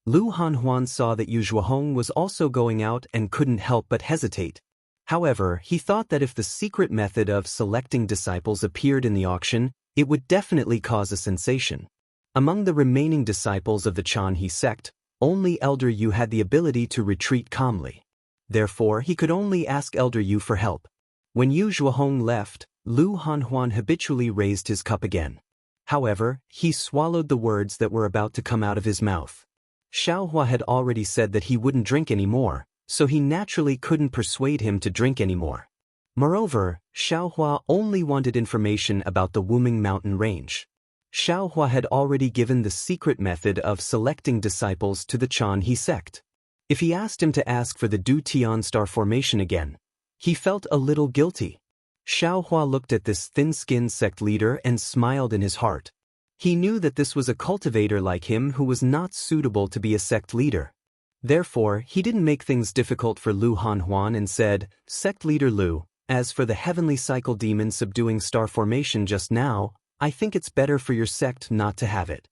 Lu Hanhuan saw that Yu Zhuohong was also going out and couldn't help but hesitate. However, he thought that if the secret method of selecting disciples appeared in the auction, it would definitely cause a sensation. Among the remaining disciples of the Chanhe sect, only Elder Yu had the ability to retreat calmly. Therefore, he could only ask Elder Yu for help. When Yu Zhuohong left, Lu Hanhuan habitually raised his cup again. However, he swallowed the words that were about to come out of his mouth. Xiaohua had already said that he wouldn't drink anymore, so he naturally couldn't persuade him to drink anymore. Moreover, Xiaohua only wanted information about the Wumeng Mountain Range. Xiaohua had already given the secret method of selecting disciples to the Chanhe sect. If he asked him to ask for the Du Tian star formation again, he felt a little guilty. Xiao Hua looked at this thin-skinned sect leader and smiled in his heart. He knew that this was a cultivator like him who was not suitable to be a sect leader. Therefore, he didn't make things difficult for Lu Hanhuan and said, "Sect leader Lu, as for the heavenly cycle demon subduing star formation just now, I think it's better for your sect not to have it."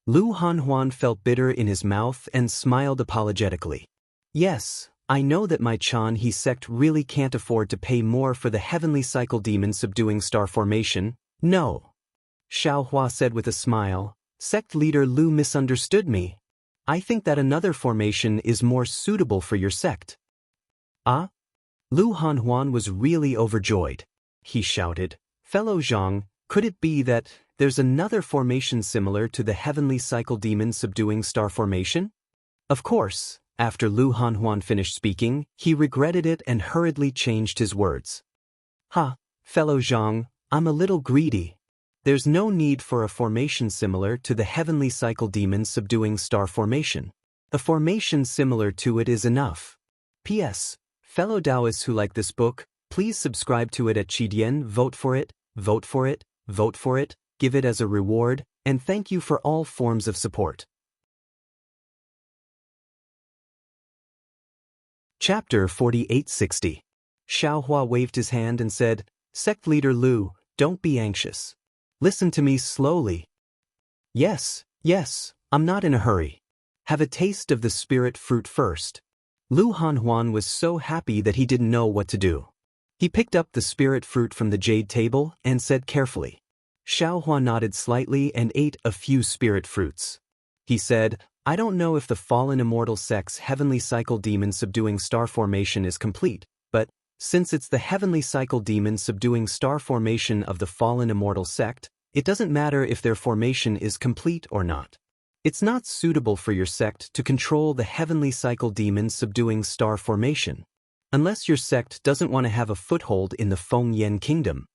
Lu Hanhuan felt bitter in his mouth and smiled apologetically. "Yes, I know that my Chan He sect really can't afford to pay more for the heavenly cycle demon subduing star formation, no." Xiao Hua said with a smile, "Sect leader Lu misunderstood me. I think that another formation is more suitable for your sect." "Ah?" Lu Hanhuan was really overjoyed. He shouted, "Fellow Zhang, could it be that there's another formation similar to the heavenly cycle demon subduing star formation?" Of course, after Lu Hanhuan finished speaking, he regretted it and hurriedly changed his words. "Ha, fellow Zhang, I'm a little greedy. There's no need for a formation similar to the heavenly cycle demon subduing star formation. A formation similar to it is enough. P.S. Fellow Taoists who like this book, please subscribe to it at Qidian, vote for it, vote for it, vote for it, give it as a reward, and thank you for all forms of support." Chapter 4860. Xiao Hua waved his hand and said, "Sect leader Lu, don't be anxious. Listen to me slowly." Yes, I'm not in a hurry. Have a taste of the spirit fruit first." Lu Hanhuan was so happy that he didn't know what to do. He picked up the spirit fruit from the jade table and said carefully. Xiao Hua nodded slightly and ate a few spirit fruits. He said, "I don't know if the fallen immortal sect's heavenly cycle demon subduing star formation is complete, but since it's the heavenly cycle demon subduing star formation of the fallen immortal sect, it doesn't matter if their formation is complete or not. It's not suitable for your sect to control the heavenly cycle demon subduing star formation, unless your sect doesn't want to have a foothold in the Feng Yen kingdom."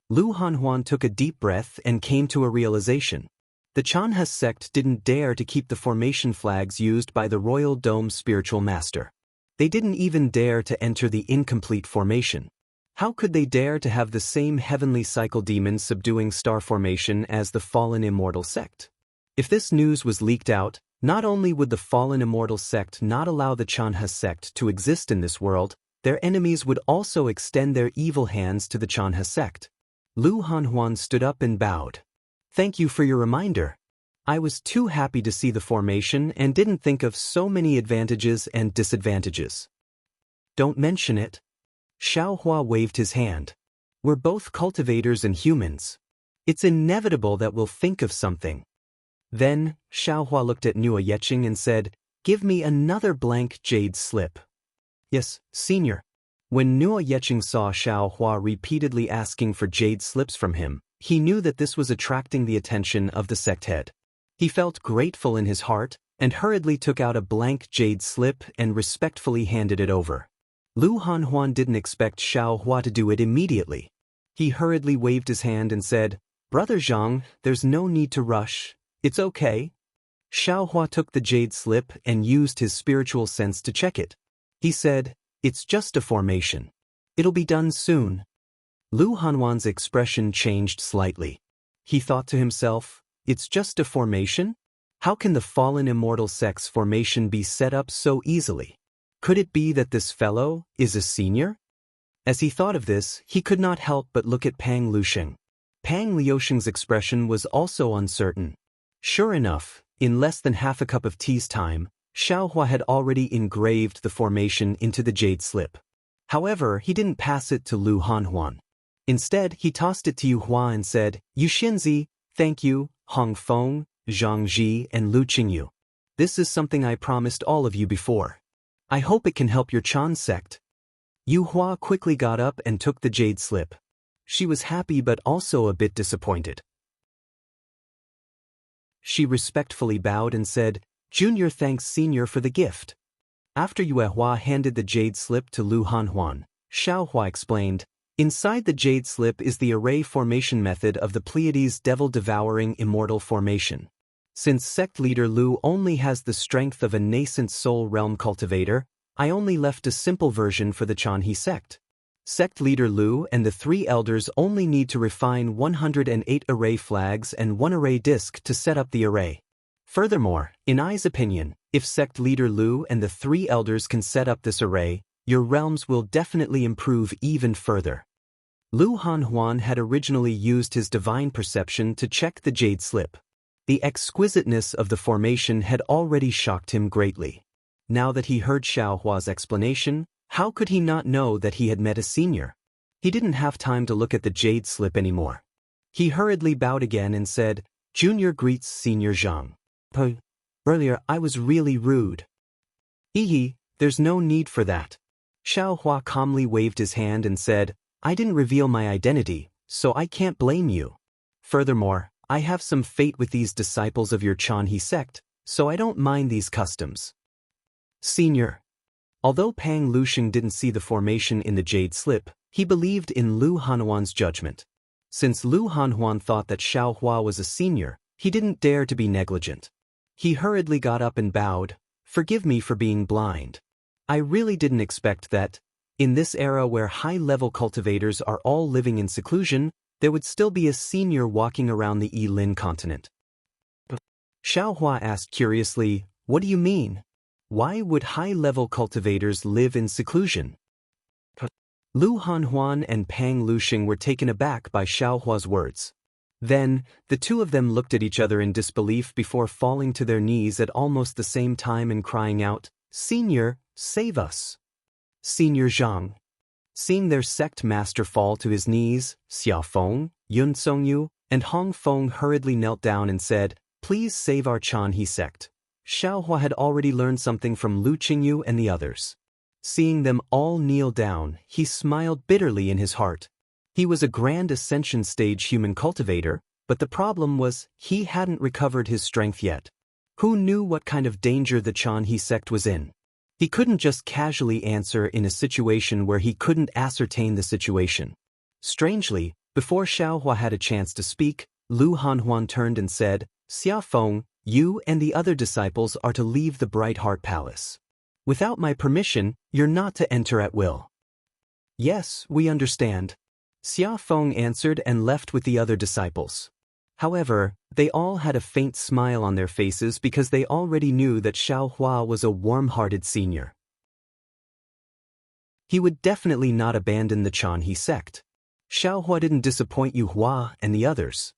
Lu Hanhuan took a deep breath and came to a realization. The Chanha sect didn't dare to keep the formation flags used by the Royal Dome spiritual master. They didn't even dare to enter the incomplete formation. How could they dare to have the same heavenly cycle demon subduing star formation as the fallen immortal sect? If this news was leaked out, not only would the fallen immortal sect not allow the Chanha sect to exist in this world, their enemies would also extend their evil hands to the Chanha sect. Lu Hanhuan stood up and bowed. "Thank you for your reminder. I was too happy to see the formation and didn't think of so many advantages and disadvantages." "Don't mention it." Xiao Hua waved his hand. "We're both cultivators and humans. It's inevitable that we'll think of something." Then, Xiao Hua looked at Nuo Yeching and said, "Give me another blank jade slip." "Yes, senior." When Nuo Yeching saw Xiao Hua repeatedly asking for jade slips from him, he knew that this was attracting the attention of the sect head. He felt grateful in his heart and hurriedly took out a blank jade slip and respectfully handed it over. Lu Hanhuan didn't expect Xiao Hua to do it immediately. He hurriedly waved his hand and said, "Brother Zhang, there's no need to rush. It's okay." Xiao Hua took the jade slip and used his spiritual sense to check it. He said, "It's just a formation. It'll be done soon." Lu Hanhuan's expression changed slightly. He thought to himself, "It's just a formation? How can the fallen immortal sect's formation be set up so easily? Could it be that this fellow is a senior?" As he thought of this, he could not help but look at Pang Lusheng. Pang Liusheng's expression was also uncertain. Sure enough, in less than half a cup of tea's time, Xiao Hua had already engraved the formation into the jade slip. However, he didn't pass it to Lu Hanhuan. Instead, he tossed it to Yu Hua and said, "Yu Xinzi, thank you, Hong Feng, Zhang Ji, and Lu Qingyu. This is something I promised all of you before. I hope it can help your Chan sect." Yu Hua quickly got up and took the jade slip. She was happy but also a bit disappointed. She respectfully bowed and said, "Junior thanks senior for the gift." After Yue Hua handed the jade slip to Lu Hanhuan, Xiao Hua explained, "Inside the jade slip is the array formation method of the Pleiades devil-devouring immortal formation. Since sect leader Lu only has the strength of a nascent soul realm cultivator, I only left a simple version for the Chanhe sect. Sect leader Lu and the 3 elders only need to refine 108 array flags and 1 array disc to set up the array. Furthermore, in I's opinion, if sect leader Lu and the 3 elders can set up this array, your realms will definitely improve even further. Lu Hanhuan had originally used his divine perception to check the jade slip. The exquisiteness of the formation had already shocked him greatly. Now that he heard Xiaohua's explanation, how could he not know that he had met a senior? He didn't have time to look at the jade slip anymore. He hurriedly bowed again and said, "Junior greets Senior Zhang. Earlier I was really rude." There's no need for that." Xiaohua calmly waved his hand and said, "I didn't reveal my identity, so I can't blame you. Furthermore, I have some fate with these disciples of your Chanhe sect, so I don't mind these customs." Senior. Although Pang Lusheng didn't see the formation in the jade slip, he believed in Lu Hanhuan's judgment. Since Lu Hanhuan thought that Xiaohua was a senior, he didn't dare to be negligent. He hurriedly got up and bowed, "Forgive me for being blind. I really didn't expect that, in this era where high-level cultivators are all living in seclusion, there would still be a senior walking around the Yilin continent." Xiaohua asked curiously, "What do you mean? Why would high-level cultivators live in seclusion?" Lu Hanhuan and Pang Lusheng were taken aback by Xiaohua's words. Then, the two of them looked at each other in disbelief before falling to their knees at almost the same time and crying out, "Senior, save us!" Senior Zhang. Seeing their sect master fall to his knees, Xiaofeng, Yun Songyu, and Hong Feng hurriedly knelt down and said, "Please save our Chanhe sect." Xiaohua had already learned something from Lu Qingyu and the others. Seeing them all kneel down, he smiled bitterly in his heart. He was a grand ascension stage human cultivator, but the problem was he hadn't recovered his strength yet. Who knew what kind of danger the Chanhe sect was in? He couldn't just casually answer in a situation where he couldn't ascertain the situation. Strangely, before Xiaohua had a chance to speak, Lu Hanhuan turned and said, "Xiaofeng, you and the other disciples are to leave the Bright Heart Palace. Without my permission, you're not to enter at will." "Yes, we understand," Xiaofeng answered and left with the other disciples. However, they all had a faint smile on their faces because they already knew that Xiaohua was a warm-hearted senior. He would definitely not abandon the Chanhe sect. Xiaohua didn't disappoint Yu Hua and the others.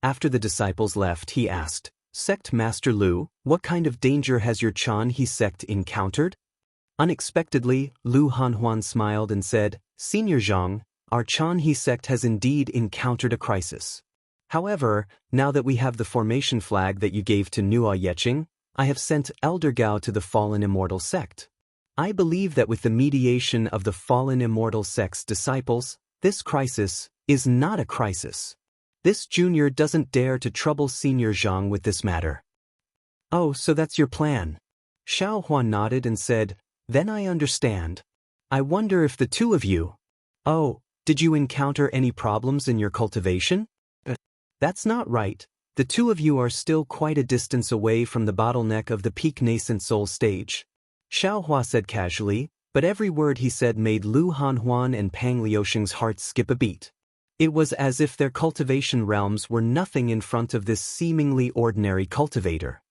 After the disciples left, he asked, "Sect Master Lu, what kind of danger has your Chanhe sect encountered?" Unexpectedly, Lu Hanhuan smiled and said, "Senior Zhang, our Chanhe sect has indeed encountered a crisis. However, now that we have the formation flag that you gave to Nua Yeqing, I have sent Elder Gao to the Fallen Immortal sect. I believe that with the mediation of the Fallen Immortal sect's disciples, this crisis is not a crisis. This junior doesn't dare to trouble Senior Zhang with this matter." "Oh, so that's your plan." Xiaohua nodded and said, "Then I understand. I wonder if the two of you... Oh, did you encounter any problems in your cultivation?" "That's not right. The two of you are still quite a distance away from the bottleneck of the peak nascent soul stage," Xiaohua said casually, but every word he said made Lu Hanhuan and Pang Liusheng's hearts skip a beat. It was as if their cultivation realms were nothing in front of this seemingly ordinary cultivator.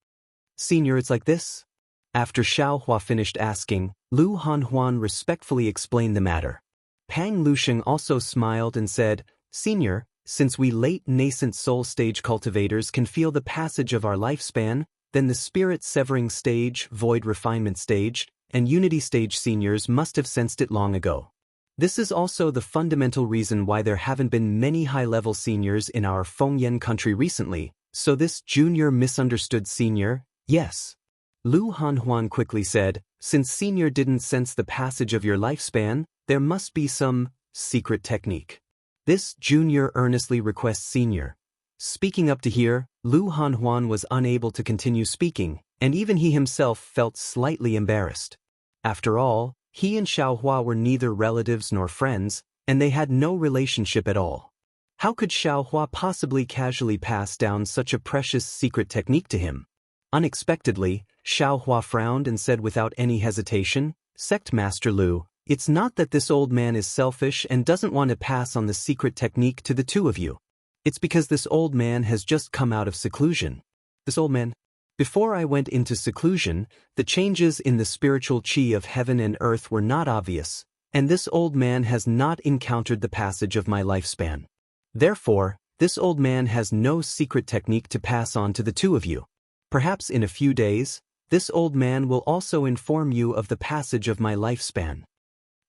"Senior, it's like this?" After Xiaohua finished asking, Lu Hanhuan respectfully explained the matter. Pang Lusheng also smiled and said, "Senior, since we late nascent soul stage cultivators can feel the passage of our lifespan, then the spirit severing stage, void refinement stage, and unity stage seniors must have sensed it long ago. This is also the fundamental reason why there haven't been many high-level seniors in our Fengyan country recently, so this junior misunderstood senior, yes." Lu Hanhuan quickly said, "Since senior didn't sense the passage of your lifespan, there must be some secret technique. This junior earnestly requests senior." Speaking up to here, Lu Hanhuan was unable to continue speaking, and even he himself felt slightly embarrassed. After all, he and Xiaohua were neither relatives nor friends, and they had no relationship at all. How could Xiaohua possibly casually pass down such a precious secret technique to him? Unexpectedly, Xiaohua frowned and said without any hesitation, "Sect Master Lu, it's not that this old man is selfish and doesn't want to pass on the secret technique to the two of you. It's because this old man has just come out of seclusion. This old man? Before I went into seclusion, the changes in the spiritual chi of heaven and earth were not obvious, and this old man has not encountered the passage of my lifespan. Therefore, this old man has no secret technique to pass on to the two of you. Perhaps in a few days, this old man will also inform you of the passage of my lifespan."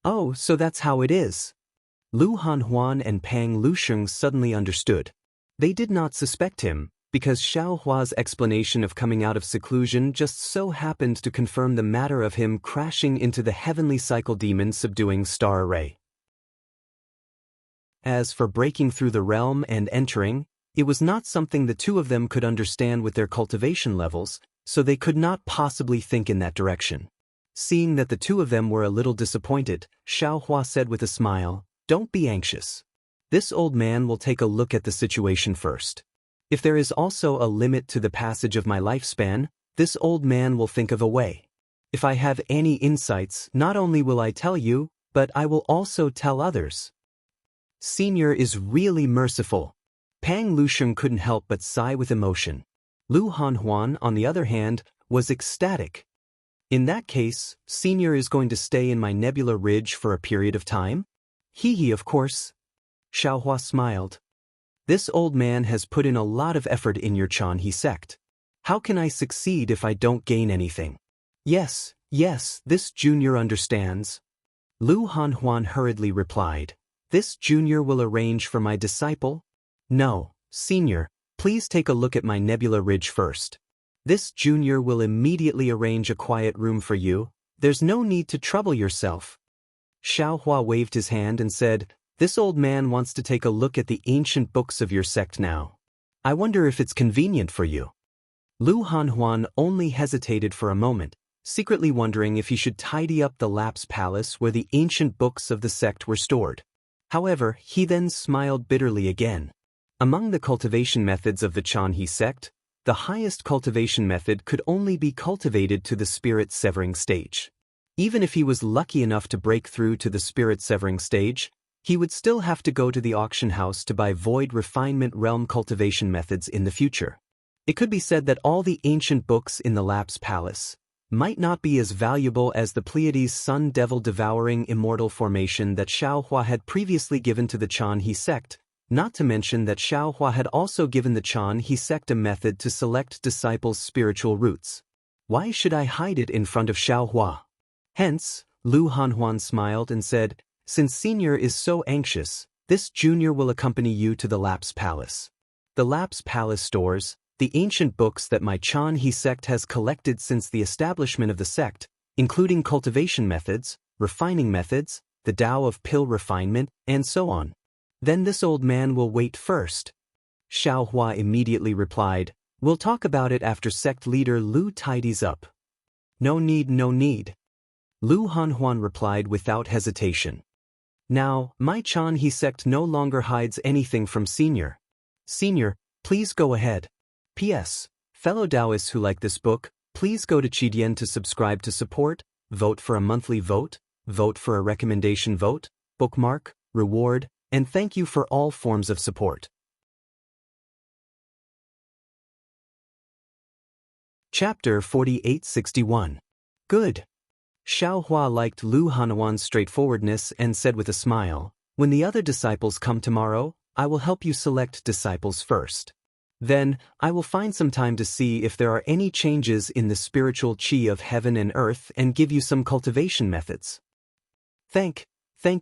"Oh, so that's how it is." Lu Hanhuan and Pang Lusheng suddenly understood. They did not suspect him, because Xiaohua's explanation of coming out of seclusion just so happened to confirm the matter of him crashing into the heavenly cycle demon subduing star array. As for breaking through the realm and entering, it was not something the two of them could understand with their cultivation levels, so they could not possibly think in that direction. Seeing that the two of them were a little disappointed, Xiaohua said with a smile, "Don't be anxious. This old man will take a look at the situation first. If there is also a limit to the passage of my lifespan, this old man will think of a way. If I have any insights, not only will I tell you, but I will also tell others." Senior is really merciful. Pang Lusheng couldn't help but sigh with emotion. Lu Hanhuan, on the other hand, was ecstatic. "In that case, Senior is going to stay in my Nebula Ridge for a period of time?" "Hee, of course." Xiaohua smiled. "This old man has put in a lot of effort in your Chanhe sect. How can I succeed if I don't gain anything?" Yes, this junior understands." Lu Hanhuan hurriedly replied. "This junior will arrange for my disciple?" "No, Senior, please take a look at my Nebula Ridge first. This junior will immediately arrange a quiet room for you. There's no need to trouble yourself." Xiaohua waved his hand and said, "This old man wants to take a look at the ancient books of your sect now. I wonder if it's convenient for you." Lu Hanhuan only hesitated for a moment, secretly wondering if he should tidy up the Lapse Palace where the ancient books of the sect were stored. However, he then smiled bitterly again. Among the cultivation methods of the Chanhe sect, the highest cultivation method could only be cultivated to the spirit-severing stage. Even if he was lucky enough to break through to the spirit-severing stage, he would still have to go to the auction house to buy void refinement realm cultivation methods in the future. It could be said that all the ancient books in the Lapse Palace might not be as valuable as the Pleiades Sun Devil devouring immortal formation that Xiaohua had previously given to the Chanhe sect, not to mention that Xiaohua had also given the Chanhe sect a method to select disciples' spiritual roots. Why should I hide it in front of Xiaohua? Hence, Lu Hanhuan smiled and said, "Since Senior is so anxious, this junior will accompany you to the Lapse Palace. The Lapse Palace stores the ancient books that my Chanhe sect has collected since the establishment of the sect, including cultivation methods, refining methods, the Tao of pill refinement, and so on. Then this old man will wait first." Xiaohua immediately replied, "We'll talk about it after sect leader Lu tidies up." No need. Lu Hanhuan replied without hesitation. "Now, my Chanhe sect no longer hides anything from Senior. Senior, please go ahead. P.S. Fellow Taoists who like this book, please go to Qidian to subscribe to support, vote for a monthly vote for a recommendation vote, bookmark, reward, and thank you for all forms of support." Chapter 4861. Good. Xiaohua liked Lu Hanhuan's straightforwardness and said with a smile, "When the other disciples come tomorrow, I will help you select disciples first. Then, I will find some time to see if there are any changes in the spiritual chi of heaven and earth and give you some cultivation methods." Thank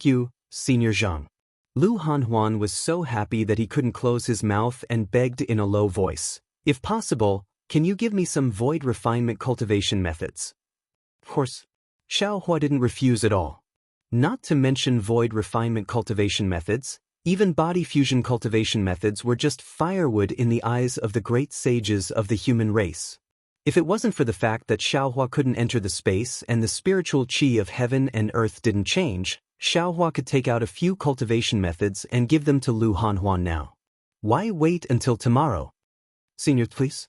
you, Senior Zhang." Lu Hanhuan was so happy that he couldn't close his mouth and begged in a low voice, "If possible, can you give me some void refinement cultivation methods?" Of course, Xiaohua didn't refuse at all. Not to mention void refinement cultivation methods, even body fusion cultivation methods were just firewood in the eyes of the great sages of the human race. If it wasn't for the fact that Xiaohua couldn't enter the space and the spiritual chi of heaven and earth didn't change, Xiaohua could take out a few cultivation methods and give them to Lu Hanhuan now. Why wait until tomorrow? Senior, please?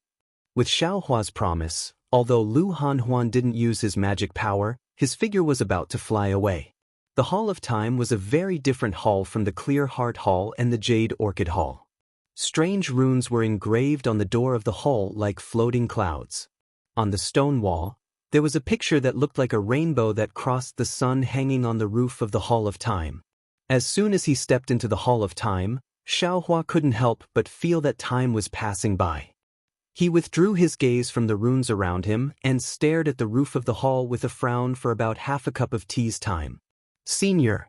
With Xiaohua's promise, although Lu Hanhuan didn't use his magic power, his figure was about to fly away. The Hall of Time was a very different hall from the Clear Heart Hall and the Jade Orchid Hall. Strange runes were engraved on the door of the hall like floating clouds. On the stone wall, there was a picture that looked like a rainbow that crossed the sun hanging on the roof of the Hall of Time. As soon as he stepped into the Hall of Time, Xiaohua couldn't help but feel that time was passing by. He withdrew his gaze from the runes around him and stared at the roof of the hall with a frown for about half a cup of tea's time. Senior.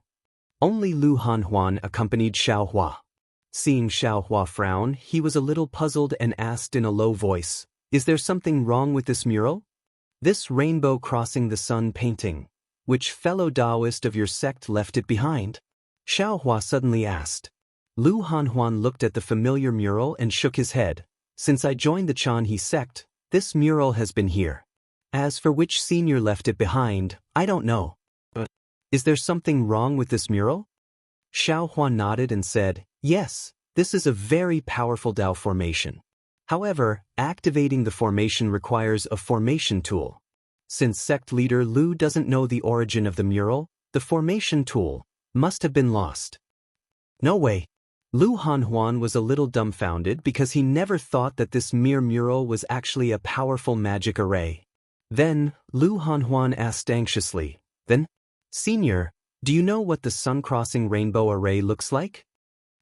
Only Lu Hanhuan accompanied Xiaohua. Seeing Xiaohua frown, he was a little puzzled and asked in a low voice, "Is there something wrong with this mural? This rainbow crossing the sun painting. Which fellow Taoist of your sect left it behind?" Xiaohua suddenly asked. Lu Hanhuan looked at the familiar mural and shook his head. "Since I joined the Chanhe sect, this mural has been here. As for which senior left it behind, I don't know. But is there something wrong with this mural?" Xiaohua nodded and said, "Yes, this is a very powerful Dao formation. However, activating the formation requires a formation tool. Since sect leader Lu doesn't know the origin of the mural, the formation tool must have been lost." "No way." Lu Hanhuan was a little dumbfounded because he never thought that this mere mural was actually a powerful magic array. Then, Lu Hanhuan asked anxiously, "Then, Senior, do you know what the sun-crossing rainbow array looks like?"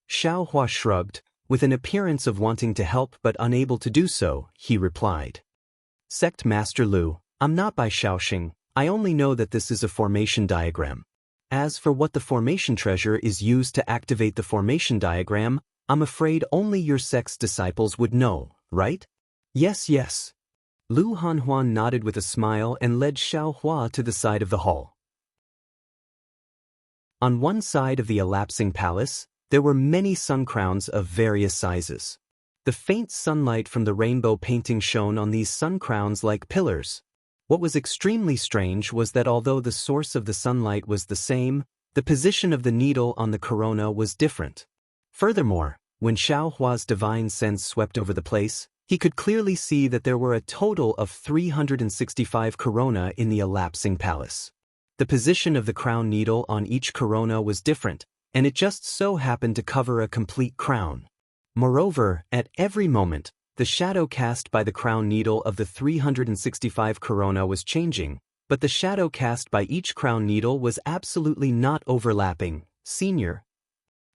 Xiaohua shrugged. With an appearance of wanting to help but unable to do so, he replied. "Sect Master Lu, I'm not by Shaoxing, I only know that this is a formation diagram. As for what the formation treasure is used to activate the formation diagram, I'm afraid only your sect's disciples would know, right?" "Yes, yes." Lu Hanhuan nodded with a smile and led Xiaohua to the side of the hall. On one side of the elapsing palace, there were many sun crowns of various sizes. The faint sunlight from the rainbow painting shone on these sun crowns like pillars. What was extremely strange was that although the source of the sunlight was the same, the position of the needle on the corona was different. Furthermore, when Xiaohua's divine sense swept over the place, he could clearly see that there were a total of 365 corona in the elapsing palace. The position of the crown needle on each corona was different, and it just so happened to cover a complete crown. Moreover, at every moment, the shadow cast by the crown needle of the 365 corona was changing, but the shadow cast by each crown needle was absolutely not overlapping. "Senior."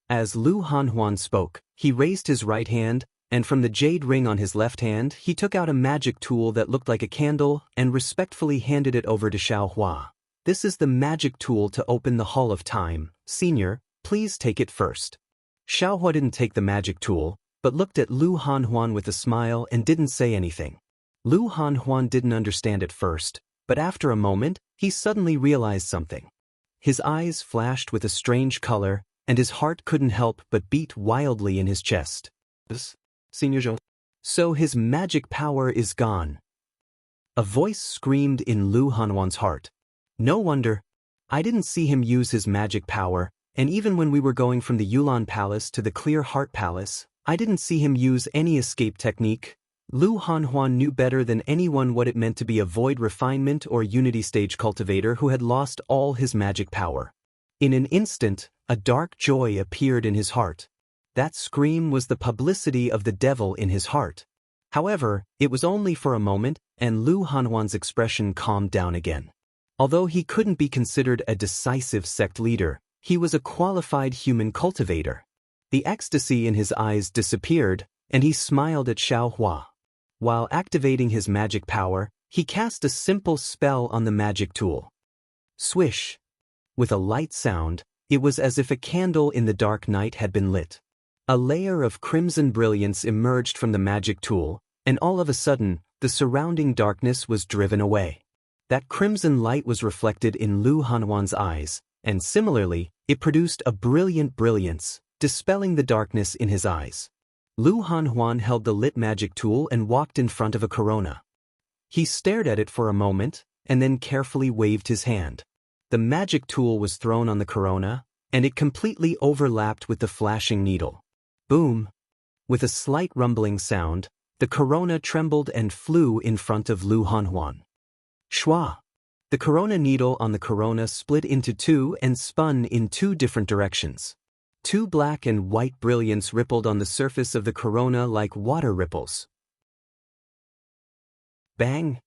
As Lu Hanhuan spoke, he raised his right hand, and from the jade ring on his left hand, he took out a magic tool that looked like a candle and respectfully handed it over to Xiaohua. "This is the magic tool to open the Hall of Time. Senior, please take it first." Xiaohua didn't take the magic tool, but looked at Lu Hanhuan with a smile and didn't say anything. Lu Hanhuan didn't understand at first, but after a moment, he suddenly realized something. His eyes flashed with a strange color, and his heart couldn't help but beat wildly in his chest. "Senior Zhou." "So his magic power is gone." A voice screamed in Lu Hanhuan's heart. "No wonder. I didn't see him use his magic power, and even when we were going from the Yulan Palace to the Clear Heart Palace, I didn't see him use any escape technique." Lu Hanhuan knew better than anyone what it meant to be a void refinement or unity stage cultivator who had lost all his magic power. In an instant, a dark joy appeared in his heart. That scream was the publicity of the devil in his heart. However, it was only for a moment, and Lu Hanhuan's expression calmed down again. Although he couldn't be considered a decisive sect leader, he was a qualified human cultivator. The ecstasy in his eyes disappeared, and he smiled at Xiaohua. While activating his magic power, he cast a simple spell on the magic tool. Swish! With a light sound, it was as if a candle in the dark night had been lit. A layer of crimson brilliance emerged from the magic tool, and all of a sudden, the surrounding darkness was driven away. That crimson light was reflected in Lu Hanhuan's eyes, and similarly, it produced a brilliant brilliance, dispelling the darkness in his eyes. Lu Hanhuan held the lit magic tool and walked in front of a corona. He stared at it for a moment, and then carefully waved his hand. the magic tool was thrown on the corona, and it completely overlapped with the flashing needle. Boom! With a slight rumbling sound, the corona trembled and flew in front of Lu Hanhuan. Shwa! The corona needle on the corona split into two and spun in two different directions. Two black and white brilliance rippled on the surface of the corona like water ripples. Bang!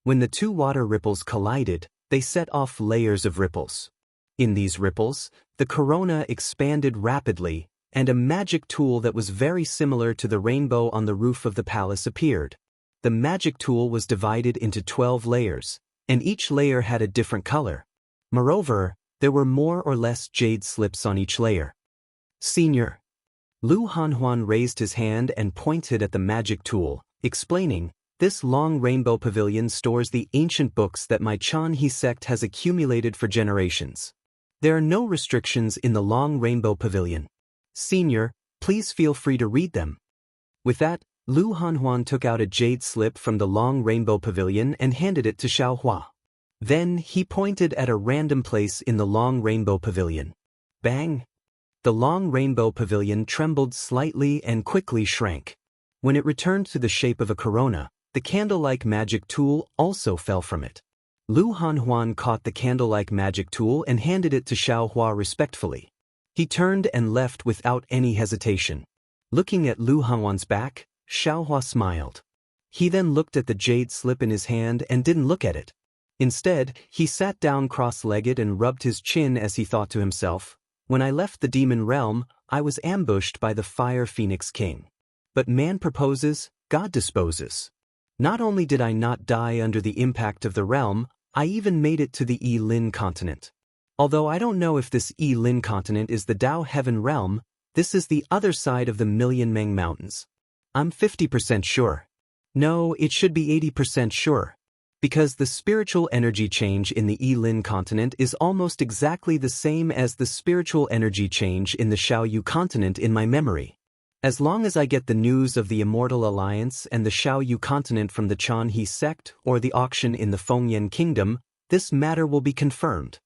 When the two water ripples collided, they set off layers of ripples. In these ripples, the corona expanded rapidly, and a magic tool that was very similar to the rainbow on the roof of the palace appeared. The magic tool was divided into 12 layers, and each layer had a different color. Moreover, there were more or less jade slips on each layer. Senior. Lu Hanhuan raised his hand and pointed at the magic tool, explaining, "This long rainbow pavilion stores the ancient books that my Chanhe sect has accumulated for generations. There are no restrictions in the long rainbow pavilion. Senior, please feel free to read them." With that, Lu Hanhuan took out a jade slip from the long rainbow pavilion and handed it to Xiaohua. Then he pointed at a random place in the long rainbow pavilion. Bang! The long rainbow pavilion trembled slightly and quickly shrank. When it returned to the shape of a corona, the candle-like magic tool also fell from it. Lu Hanhuan caught the candle-like magic tool and handed it to Xiaohua respectfully. He turned and left without any hesitation. Looking at Lu Hanhuan's back, Xiaohua smiled. He then looked at the jade slip in his hand and didn't look at it. Instead, he sat down cross-legged and rubbed his chin as he thought to himself, "When I left the demon realm, I was ambushed by the Fire Phoenix King. But man proposes, God disposes. Not only did I not die under the impact of the realm, I even made it to the Yi-Lin continent. Although I don't know if this Yi-Lin continent is the Dao Heaven realm, this is the other side of the Million Meng Mountains. I'm 50% sure. No, it should be 80% sure. Because the spiritual energy change in the Yi-Lin continent is almost exactly the same as the spiritual energy change in the Xiaoyu continent in my memory. As long as I get the news of the Immortal Alliance and the Xiaoyu continent from the Chanhe sect or the auction in the Fengyan kingdom, this matter will be confirmed.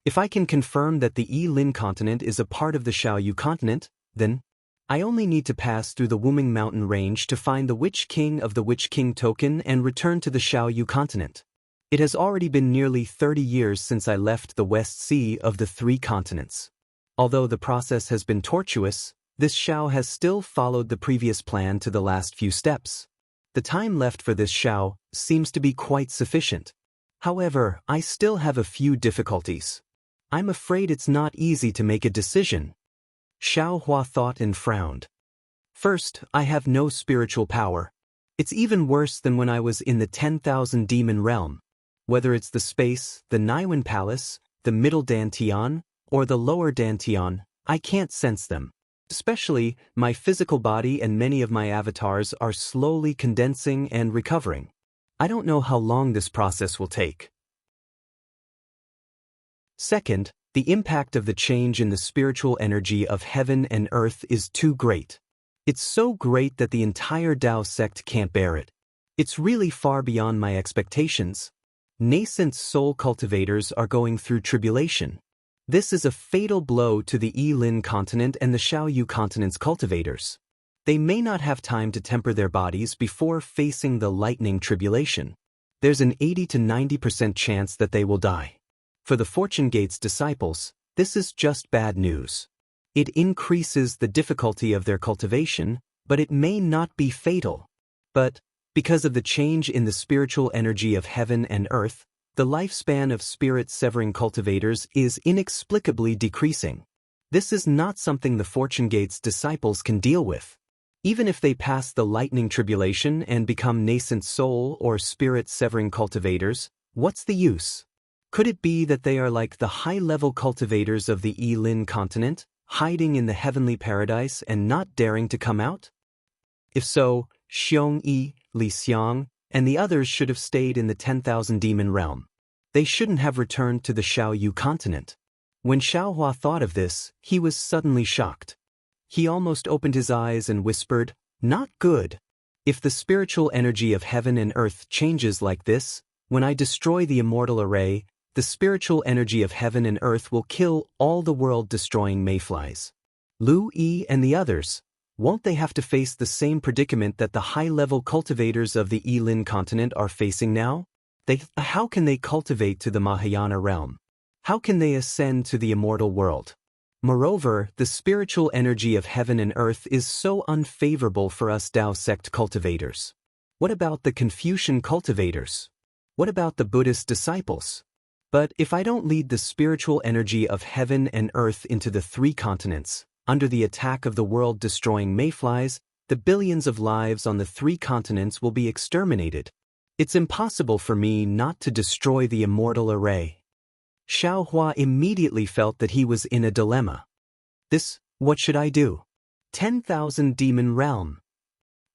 If I can confirm that the Yi-Lin continent is a part of the Xiaoyu continent, then I only need to pass through the Wuming Mountain range to find the Witch King of the Witch King token and return to the Xiaoyu continent. It has already been nearly 30 years since I left the West Sea of the three continents. Although the process has been tortuous, this Xiao has still followed the previous plan to the last few steps. The time left for this Xiao seems to be quite sufficient. However, I still have a few difficulties. I'm afraid it's not easy to make a decision." Xiaohua thought and frowned. "First, I have no spiritual power. It's even worse than when I was in the 10,000 demon realm. Whether it's the space, the Naiwen Palace, the middle Dantian, or the lower Dantian, I can't sense them. Especially, my physical body and many of my avatars are slowly condensing and recovering. I don't know how long this process will take. Second, the impact of the change in the spiritual energy of heaven and earth is too great. It's so great that the entire Dao sect can't bear it. It's really far beyond my expectations. Nascent soul cultivators are going through tribulation. This is a fatal blow to the Yi-Lin continent and the Xiaoyu continent's cultivators. They may not have time to temper their bodies before facing the lightning tribulation. There's an 80 to 90% chance that they will die. For the Fortune Gate's disciples, this is just bad news. It increases the difficulty of their cultivation, but it may not be fatal. But, because of the change in the spiritual energy of heaven and earth, the lifespan of spirit-severing cultivators is inexplicably decreasing. This is not something the Fortune Gate's disciples can deal with. Even if they pass the lightning tribulation and become nascent soul or spirit-severing cultivators, what's the use? Could it be that they are like the high-level cultivators of the Yi-Lin continent, hiding in the heavenly paradise and not daring to come out? If so, Xiong Yi, Li Xiang, and the others should have stayed in the 10,000 demon realm. They shouldn't have returned to the Xiaoyu continent. When Xiaohua thought of this, he was suddenly shocked. He almost opened his eyes and whispered, "Not good. If the spiritual energy of heaven and earth changes like this, when I destroy the immortal array, the spiritual energy of heaven and earth will kill all the world-destroying mayflies. Lu Yi and the others, won't they have to face the same predicament that the high-level cultivators of the Yilin continent are facing now? How can they cultivate to the Mahayana realm? How can they ascend to the immortal world? Moreover, the spiritual energy of heaven and earth is so unfavorable for us Tao sect cultivators. What about the Confucian cultivators? What about the Buddhist disciples? But if I don't lead the spiritual energy of heaven and earth into the three continents, under the attack of the world-destroying mayflies, the billions of lives on the three continents will be exterminated. It's impossible for me not to destroy the immortal array. Xiao Hua immediately felt that he was in a dilemma. What should I do? 10,000 Demon Realm.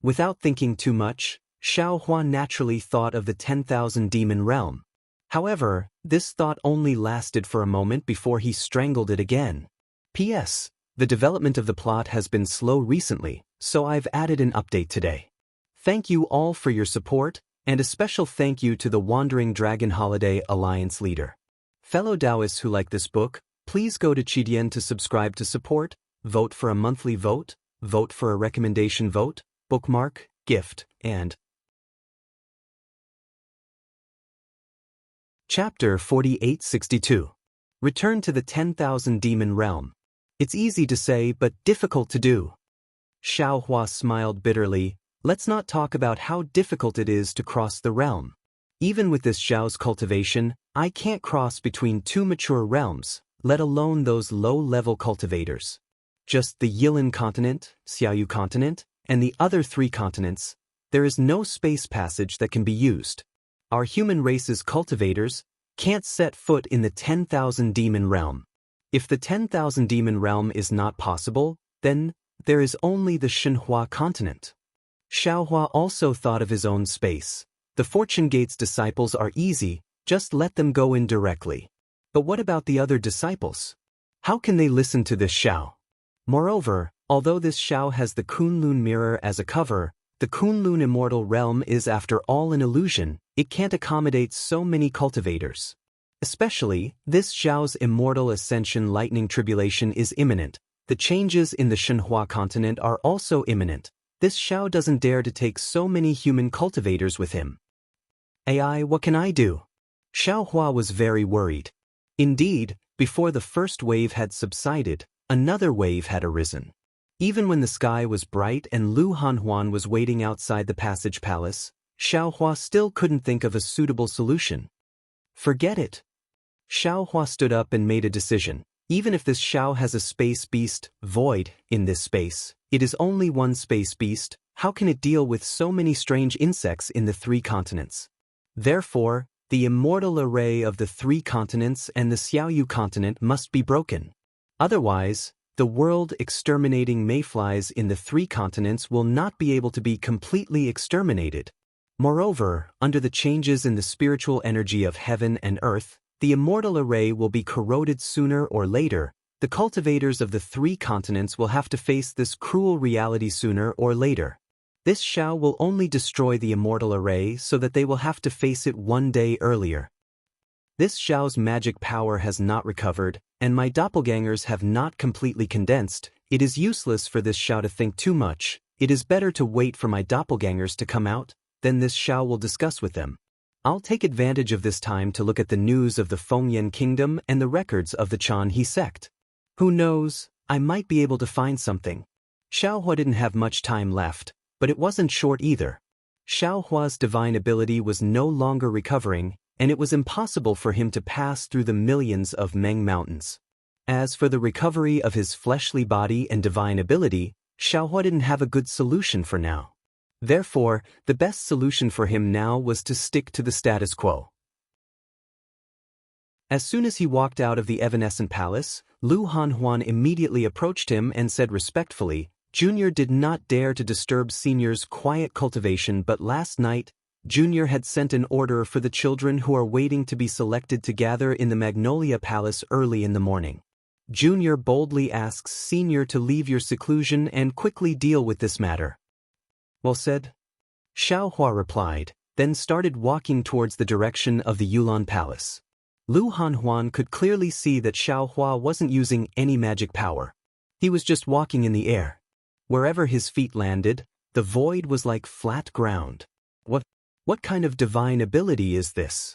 Without thinking too much, Xiao Hua naturally thought of the 10,000 Demon Realm. However, this thought only lasted for a moment before he strangled it again. P.S. The development of the plot has been slow recently, so I've added an update today. Thank you all for your support, and a special thank you to the Wandering Dragon Holiday Alliance leader. Fellow Taoists who like this book, please go to Qidian to subscribe to support, vote for a monthly vote, vote for a recommendation vote, bookmark, gift, and Chapter 4862. Return to the 10,000 Demon Realm. It's easy to say but difficult to do. Xiao Hua smiled bitterly. Let's not talk about how difficult it is to cross the realm. Even with this Xiao's cultivation, I can't cross between two mature realms, let alone those low-level cultivators. Just the Yilin continent, Xiaoyu continent, and the other three continents, there is no space passage that can be used. Our human race's cultivators can't set foot in the 10,000 Demon Realm. If the 10,000 Demon Realm is not possible, then there is only the Shenhua continent. Xiao Hua also thought of his own space. The Fortune Gate's disciples are easy, just let them go in directly. But what about the other disciples? How can they listen to this Xiao? Moreover, although this Xiao has the Kunlun mirror as a cover, the Kunlun immortal realm is after all an illusion. It can't accommodate so many cultivators. Especially, this Xiao's immortal ascension lightning tribulation is imminent. The changes in the Shenhua continent are also imminent. This Xiao doesn't dare to take so many human cultivators with him. AI, what can I do? Xiao Hua was very worried. Indeed, before the first wave had subsided, another wave had arisen. Even when the sky was bright and Lu Hanhuan was waiting outside the passage palace, Xiao Hua still couldn't think of a suitable solution. Forget it. Xiao Hua stood up and made a decision. Even if this Xiao has a space beast, void, in this space, it is only one space beast. How can it deal with so many strange insects in the three continents? Therefore, the immortal array of the three continents and the Xiaoyu continent must be broken. Otherwise, the world-exterminating mayflies in the three continents will not be able to be completely exterminated. Moreover, under the changes in the spiritual energy of heaven and earth, the immortal array will be corroded sooner or later. The cultivators of the three continents will have to face this cruel reality sooner or later. This Xiao will only destroy the immortal array so that they will have to face it one day earlier. This Xiao's magic power has not recovered, and my doppelgangers have not completely condensed. It is useless for this Xiao to think too much. It is better to wait for my doppelgangers to come out, then this Xiao will discuss with them. I'll take advantage of this time to look at the news of the Fengyan kingdom and the records of the Chanhe sect. Who knows, I might be able to find something. Xiao Hua didn't have much time left, but it wasn't short either. Xiao Hua's divine ability was no longer recovering, and it was impossible for him to pass through the millions of Meng mountains. As for the recovery of his fleshly body and divine ability, Xiao Hua didn't have a good solution for now. Therefore, the best solution for him now was to stick to the status quo. As soon as he walked out of the Evanescent Palace, Lu Hanhuan immediately approached him and said respectfully, Junior did not dare to disturb Senior's quiet cultivation, but last night, Junior had sent an order for the children who are waiting to be selected to gather in the Magnolia Palace early in the morning. Junior boldly asks Senior to leave your seclusion and quickly deal with this matter. Well said. Xiao Hua replied, then started walking towards the direction of the Yulan Palace. Lu Hanhuan could clearly see that Xiao Hua wasn't using any magic power. He was just walking in the air. Wherever his feet landed, the void was like flat ground. What kind of divine ability is this?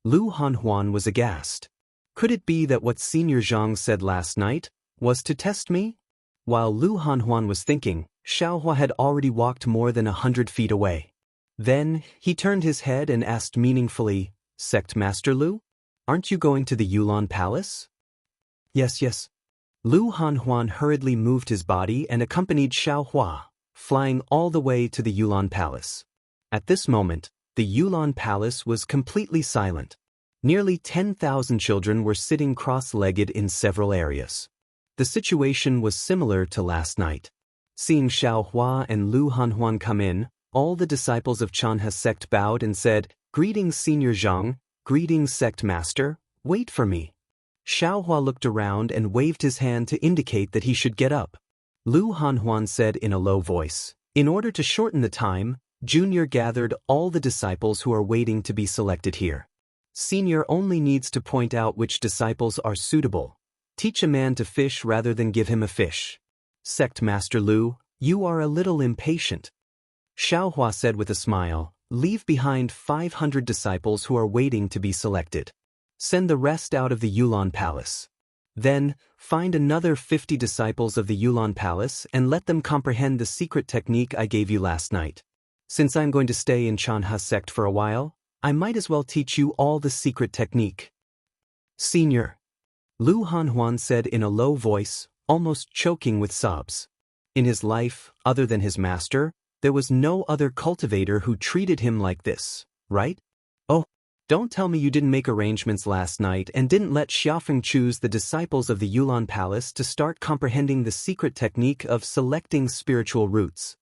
Lu Hanhuan was aghast. Could it be that what Senior Zhang said last night was to test me? While Lu Hanhuan was thinking, Xiao Hua had already walked more than 100 feet away. Then, he turned his head and asked meaningfully, Sect Master Lu? Aren't you going to the Yulan Palace? Yes. Lu Hanhuan hurriedly moved his body and accompanied Xiao Hua, flying all the way to the Yulan Palace. At this moment, the Yulan Palace was completely silent. Nearly 10,000 children were sitting cross-legged in several areas. The situation was similar to last night. Seeing Xiao Hua and Lu Hanhuan come in, all the disciples of Chanha's sect bowed and said, Greetings Senior Zhang, greetings Sect Master, wait for me. Xiao Hua looked around and waved his hand to indicate that he should get up. Lu Hanhuan said in a low voice, In order to shorten the time, Junior gathered all the disciples who are waiting to be selected here. Senior only needs to point out which disciples are suitable. Teach a man to fish rather than give him a fish. Sect Master Lu, you are a little impatient. Xiao Hua said with a smile, Leave behind 500 disciples who are waiting to be selected. Send the rest out of the Yulan Palace. Then, find another 50 disciples of the Yulan Palace and let them comprehend the secret technique I gave you last night. Since I'm going to stay in Chanha's sect for a while, I might as well teach you all the secret technique. Senior, Lu Hanhuan said in a low voice, almost choking with sobs. In his life, other than his master, there was no other cultivator who treated him like this, right? Oh, don't tell me you didn't make arrangements last night and didn't let Xiaofeng choose the disciples of the Yulan Palace to start comprehending the secret technique of selecting spiritual roots.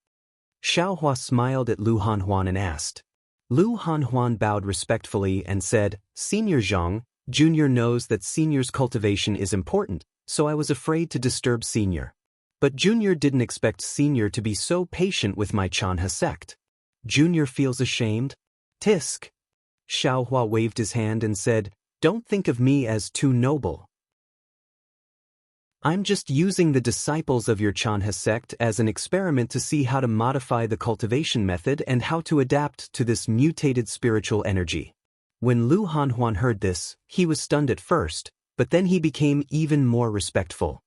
Xiao Hua smiled at Lu Hanhuan and asked. Lu Hanhuan bowed respectfully and said, Senior Zhang, Junior knows that Senior's cultivation is important, so I was afraid to disturb Senior. But Junior didn't expect Senior to be so patient with my Chanha sect. Junior feels ashamed? Tisk. Xiao Hua waved his hand and said, Don't think of me as too noble. I'm just using the disciples of your Chanha sect as an experiment to see how to modify the cultivation method and how to adapt to this mutated spiritual energy. When Lu Hanhuan heard this, he was stunned at first, but then he became even more respectful.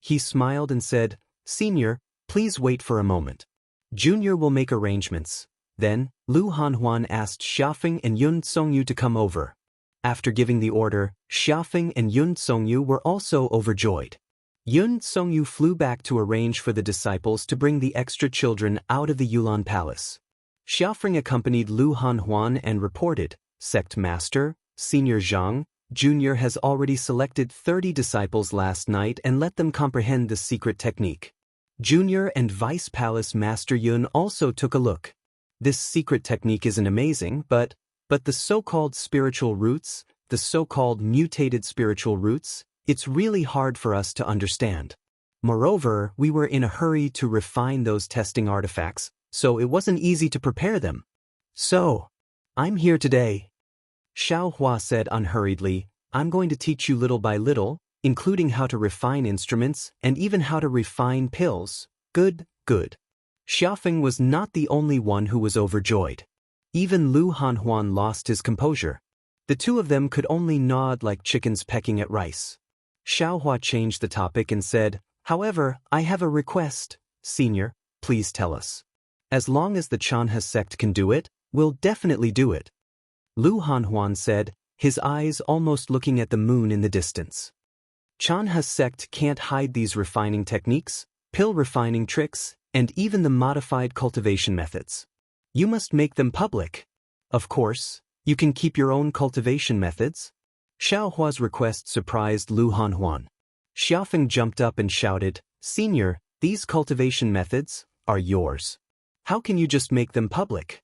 He smiled and said, Senior, please wait for a moment. Junior will make arrangements. Then, Lu Hanhuan asked Xiaofeng and Yun Songyu to come over. After giving the order, Xiaofeng and Yun Songyu were also overjoyed. Yun Songyu flew back to arrange for the disciples to bring the extra children out of the Yulan Palace. Xiaofeng accompanied Lu Hanhuan and reported, Sect Master, Senior Zhang, Junior has already selected 30 disciples last night and let them comprehend the secret technique. Junior and Vice Palace Master Yun also took a look. This secret technique isn't amazing, but the so-called spiritual roots, the so-called mutated spiritual roots, it's really hard for us to understand. Moreover, we were in a hurry to refine those testing artifacts, so it wasn't easy to prepare them. So, I'm here today. Xiao Hua said unhurriedly, I'm going to teach you little by little, including how to refine instruments and even how to refine pills. Good. Xiaofeng was not the only one who was overjoyed. Even Lu Hanhuan lost his composure. The two of them could only nod like chickens pecking at rice. Xiao Hua changed the topic and said, However, I have a request. Senior, please tell us. As long as the Chanha sect can do it, we'll definitely do it. Lu Hanhuan said, his eyes almost looking at the moon in the distance. Chanha's sect can't hide these refining techniques, pill refining tricks, and even the modified cultivation methods. You must make them public. Of course, you can keep your own cultivation methods. Xiao Hua's request surprised Lu Hanhuan. Xiaofeng jumped up and shouted, Senior, these cultivation methods are yours. How can you just make them public?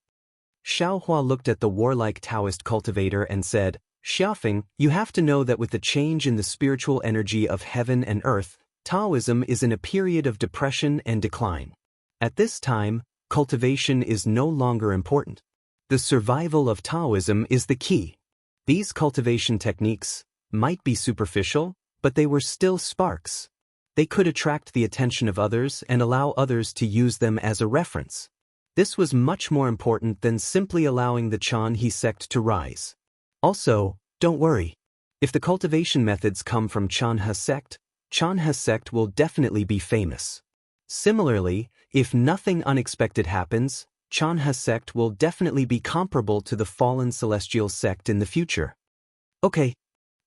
Xiao Hua looked at the warlike Taoist cultivator and said, Xiaofeng, you have to know that with the change in the spiritual energy of heaven and earth, Taoism is in a period of depression and decline. At this time, cultivation is no longer important. The survival of Taoism is the key. These cultivation techniques might be superficial, but they were still sparks. They could attract the attention of others and allow others to use them as a reference. This was much more important than simply allowing the Chanhe sect to rise. Also, don't worry. If the cultivation methods come from Chanhe sect will definitely be famous. Similarly, if nothing unexpected happens, Chanhe sect will definitely be comparable to the fallen celestial sect in the future. Okay.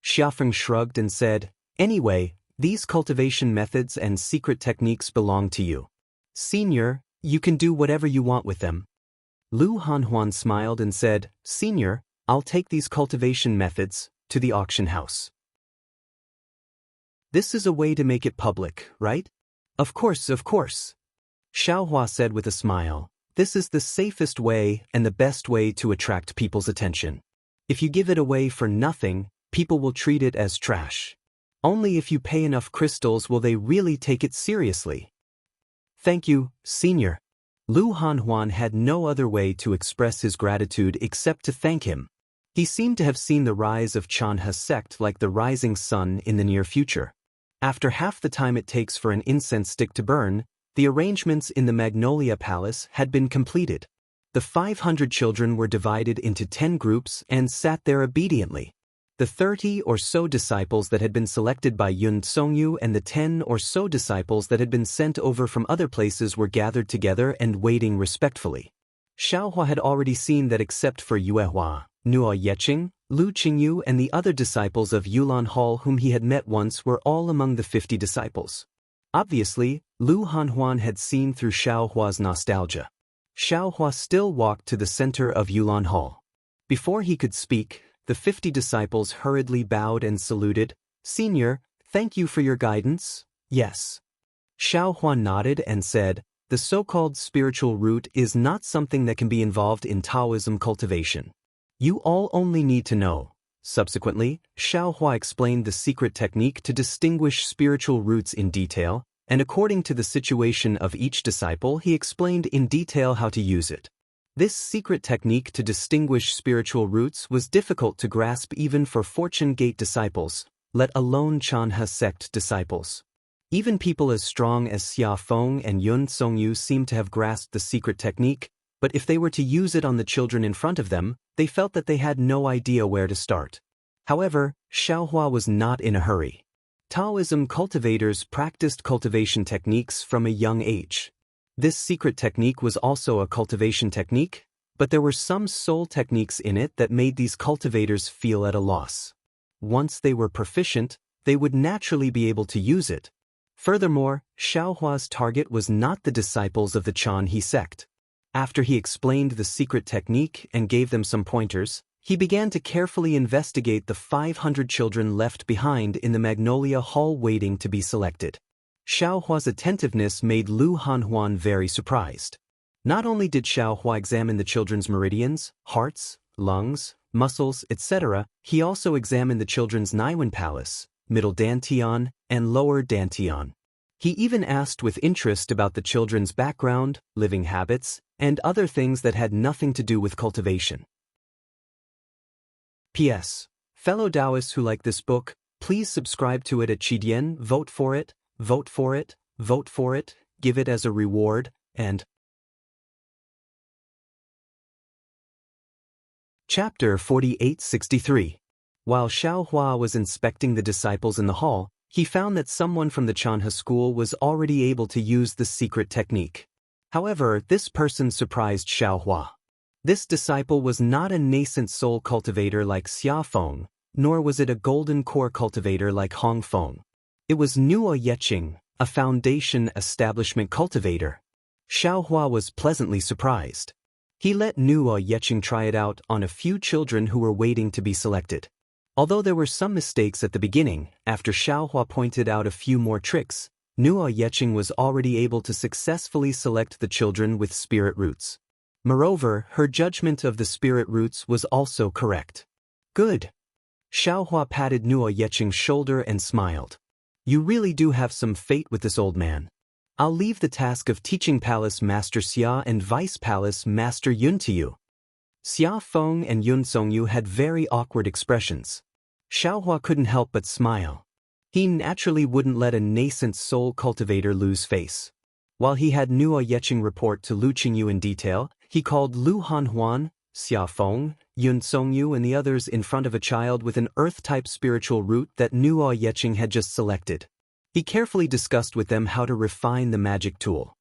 Xiafeng shrugged and said, anyway, these cultivation methods and secret techniques belong to you. Senior, you can do whatever you want with them. Lu Hanhuan smiled and said, Senior, I'll take these cultivation methods to the auction house. This is a way to make it public, right? Of course, of course. Xiaohua said with a smile, this is the safest way and the best way to attract people's attention. If you give it away for nothing, people will treat it as trash. Only if you pay enough crystals will they really take it seriously. Thank you, Senior. Lu Hanhuan had no other way to express his gratitude except to thank him. He seemed to have seen the rise of Chanhe sect like the rising sun in the near future. After half the time it takes for an incense stick to burn, the arrangements in the Magnolia Palace had been completed. The 500 children were divided into 10 groups and sat there obediently. The 30 or so disciples that had been selected by Yun Songyu and the 10 or so disciples that had been sent over from other places were gathered together and waiting respectfully. Xiaohua had already seen that except for Yuehua, Nuo Yeqing, Lu Qingyu and the other disciples of Yulan Hall whom he had met once were all among the 50 disciples. Obviously, Lu Hanhuan had seen through Xiaohua's nostalgia. Xiaohua still walked to the center of Yulan Hall. Before he could speak, the 50 disciples hurriedly bowed and saluted. Senior, thank you for your guidance. Yes. Xiaohua nodded and said, the so-called spiritual root is not something that can be involved in Taoism cultivation. You all only need to know. Subsequently, Xiaohua explained the secret technique to distinguish spiritual roots in detail, and according to the situation of each disciple he explained in detail how to use it. This secret technique to distinguish spiritual roots was difficult to grasp even for Fortune Gate disciples, let alone Chanhe sect disciples. Even people as strong as Xia Feng and Yun Songyu seemed to have grasped the secret technique, but if they were to use it on the children in front of them, they felt that they had no idea where to start. However, Xiaohua was not in a hurry. Taoism cultivators practiced cultivation techniques from a young age. This secret technique was also a cultivation technique, but there were some soul techniques in it that made these cultivators feel at a loss. Once they were proficient, they would naturally be able to use it. Furthermore, Xiaohua's target was not the disciples of the Chanhe sect. After he explained the secret technique and gave them some pointers, he began to carefully investigate the 500 children left behind in the Magnolia Hall waiting to be selected. Xiaohua's attentiveness made Lu Hanhuan very surprised. Not only did Xiaohua examine the children's meridians, hearts, lungs, muscles, etc., he also examined the children's Naiwen Palace, Middle Dantian, and Lower Dantian. He even asked with interest about the children's background, living habits, and other things that had nothing to do with cultivation. P.S. Fellow Taoists who like this book, please subscribe to it at Qidian, vote for it, vote for it, vote for it, give it as a reward, and... Chapter 4863. While Xiaohua was inspecting the disciples in the hall, he found that someone from the Chanhe school was already able to use the secret technique. However, this person surprised Xiaohua. This disciple was not a nascent soul cultivator like Xia Feng, nor was it a golden core cultivator like Hong Feng. It was Nuo Yeqing, a foundation establishment cultivator. Xiaohua was pleasantly surprised. He let Nuo Yeqing try it out on a few children who were waiting to be selected. Although there were some mistakes at the beginning, after Xiaohua pointed out a few more tricks, Nuo Yeqing was already able to successfully select the children with spirit roots. Moreover, her judgment of the spirit roots was also correct. Good. Xiaohua patted Nuo Yeqing's shoulder and smiled. You really do have some fate with this old man. I'll leave the task of teaching Palace Master Xia and Vice Palace Master Yun to you. Xia Feng and Yun Songyu had very awkward expressions. Xiaohua couldn't help but smile. He naturally wouldn't let a nascent soul cultivator lose face. While he had Nuo Yeqing report to Lu Qingyu in detail, he called Lu Hanhuan, Xia Feng, Yun Songyu and the others in front of a child with an Earth-type spiritual root that Nuo Yeqing had just selected. He carefully discussed with them how to refine the magic tool.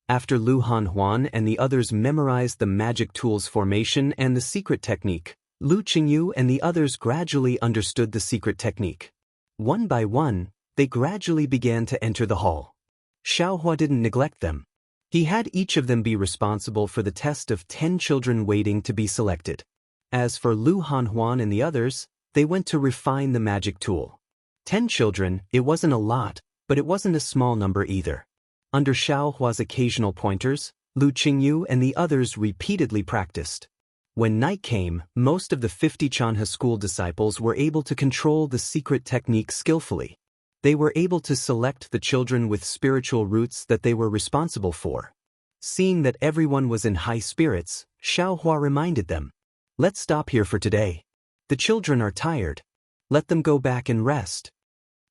After Lu Hanhuan and the others memorized the magic tool's formation and the secret technique, Lu Qingyu and the others gradually understood the secret technique. One by one, they gradually began to enter the hall. Xiaohua didn't neglect them. He had each of them be responsible for the test of 10 children waiting to be selected. As for Lu Hanhuan and the others, they went to refine the magic tool. 10 children, it wasn't a lot, but it wasn't a small number either. Under Xiaohua's occasional pointers, Lu Qingyu and the others repeatedly practiced. When night came, most of the 50 Chanhe school disciples were able to control the secret technique skillfully. They were able to select the children with spiritual roots that they were responsible for. Seeing that everyone was in high spirits, Xiaohua reminded them, "Let's stop here for today. The children are tired. Let them go back and rest."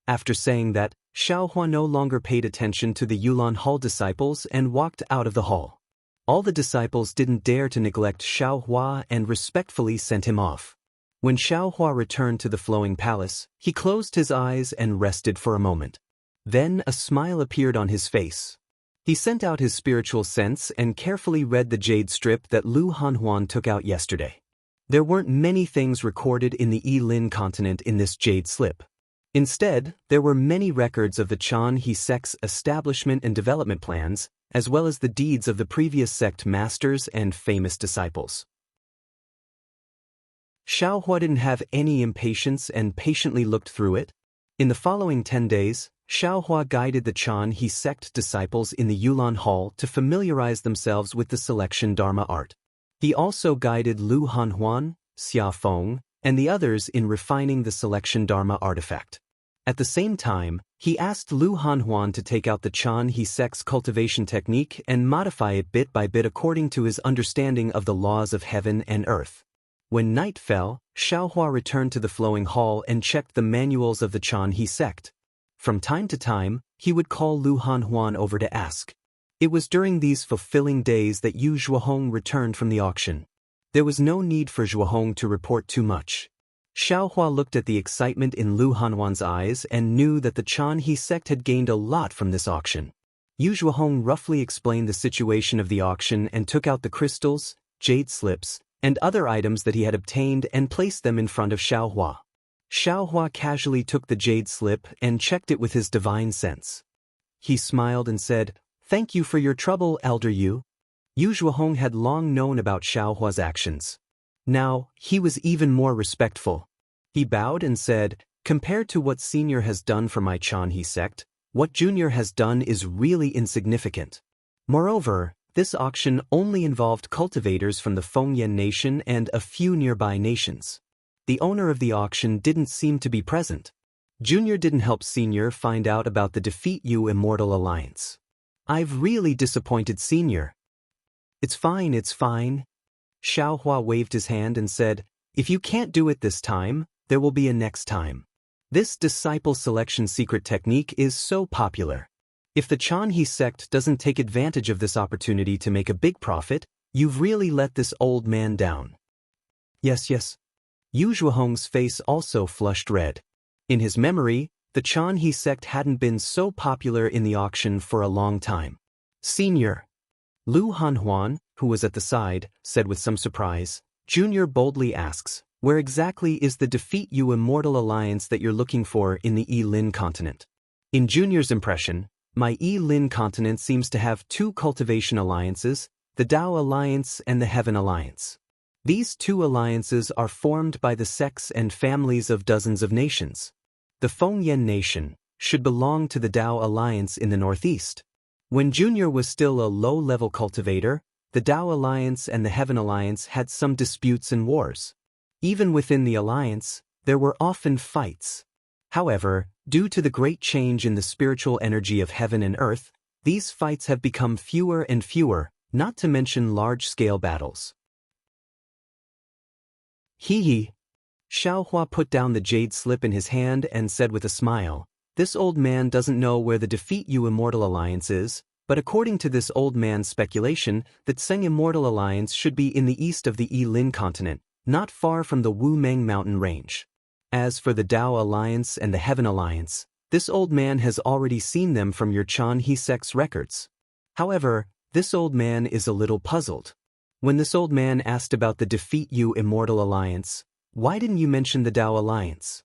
After saying that, Xiaohua no longer paid attention to the Yulan Hall disciples and walked out of the hall. All the disciples didn't dare to neglect Xiaohua and respectfully sent him off. When Xiaohua returned to the flowing palace, he closed his eyes and rested for a moment. Then a smile appeared on his face. He sent out his spiritual sense and carefully read the jade strip that Lu Hanhuan took out yesterday. There weren't many things recorded in the Yilin continent in this jade slip. Instead, there were many records of the Chanhe sect's establishment and development plans, as well as the deeds of the previous sect masters and famous disciples. Xiaohua didn't have any impatience and patiently looked through it. In the following 10 days, Xiaohua guided the Chanhe sect disciples in the Yulan Hall to familiarize themselves with the selection Dharma art. He also guided Lu Hanhuan, Xia Feng, and the others in refining the selection Dharma artifact. At the same time, he asked Lu Hanhuan to take out the Chanhe sect's cultivation technique and modify it bit by bit according to his understanding of the laws of heaven and earth. When night fell, Xiaohua returned to the flowing hall and checked the manuals of the Chanhe sect. From time to time, he would call Lu Hanhuan over to ask. It was during these fulfilling days that Yu Zhuohong returned from the auction. There was no need for Zhuohong to report too much. Xiaohua looked at the excitement in Lu Hanhuan's eyes and knew that the Chanhe sect had gained a lot from this auction. Yu Zhuohong roughly explained the situation of the auction and took out the crystals, jade slips, and other items that he had obtained and placed them in front of Xiaohua. Xiaohua casually took the jade slip and checked it with his divine sense. He smiled and said, "Thank you for your trouble, Elder Yu." Yu Zhuohong had long known about Xiaohua's actions. Now, he was even more respectful. He bowed and said, "Compared to what Senior has done for my Chanhe sect, what Junior has done is really insignificant. Moreover, this auction only involved cultivators from the Fengyan nation and a few nearby nations. The owner of the auction didn't seem to be present. Junior didn't help Senior find out about the Defeat You Immortal Alliance. I've really disappointed Senior." It's fine. Xiaohua waved his hand and said, "If you can't do it this time, there will be a next time. This disciple selection secret technique is so popular. If the Chanhe sect doesn't take advantage of this opportunity to make a big profit, you've really let this old man down." Yes. Yu Zhuohong's face also flushed red. In his memory, the Chanhe sect hadn't been so popular in the auction for a long time. "Senior." Lu Hanhuan, who was at the side, said with some surprise. Junior boldly asks, "Where exactly is the Defeat You Immortal Alliance that you're looking for in the Yilin continent?" In Junior's impression, my Yilin continent seems to have 2 cultivation alliances, the Tao Alliance and the Heaven Alliance. These 2 alliances are formed by the sects and families of dozens of nations. The Fengyan nation should belong to the Tao Alliance in the northeast. When Junior was still a low-level cultivator, the Tao Alliance and the Heaven Alliance had some disputes and wars. Even within the alliance, there were often fights. However, due to the great change in the spiritual energy of heaven and earth, these fights have become fewer and fewer, not to mention large-scale battles. Hee hee. Xiaohua put down the jade slip in his hand and said with a smile, "This old man doesn't know where the Defeat You Immortal Alliance is, but according to this old man's speculation, the Tseng Immortal Alliance should be in the east of the Yilin continent, not far from the Wu Meng mountain range. As for the Dao Alliance and the Heaven Alliance, this old man has already seen them from your Chan He Sect's records. However, this old man is a little puzzled. When this old man asked about the Defeat You Immortal Alliance, why didn't you mention the Dao Alliance?"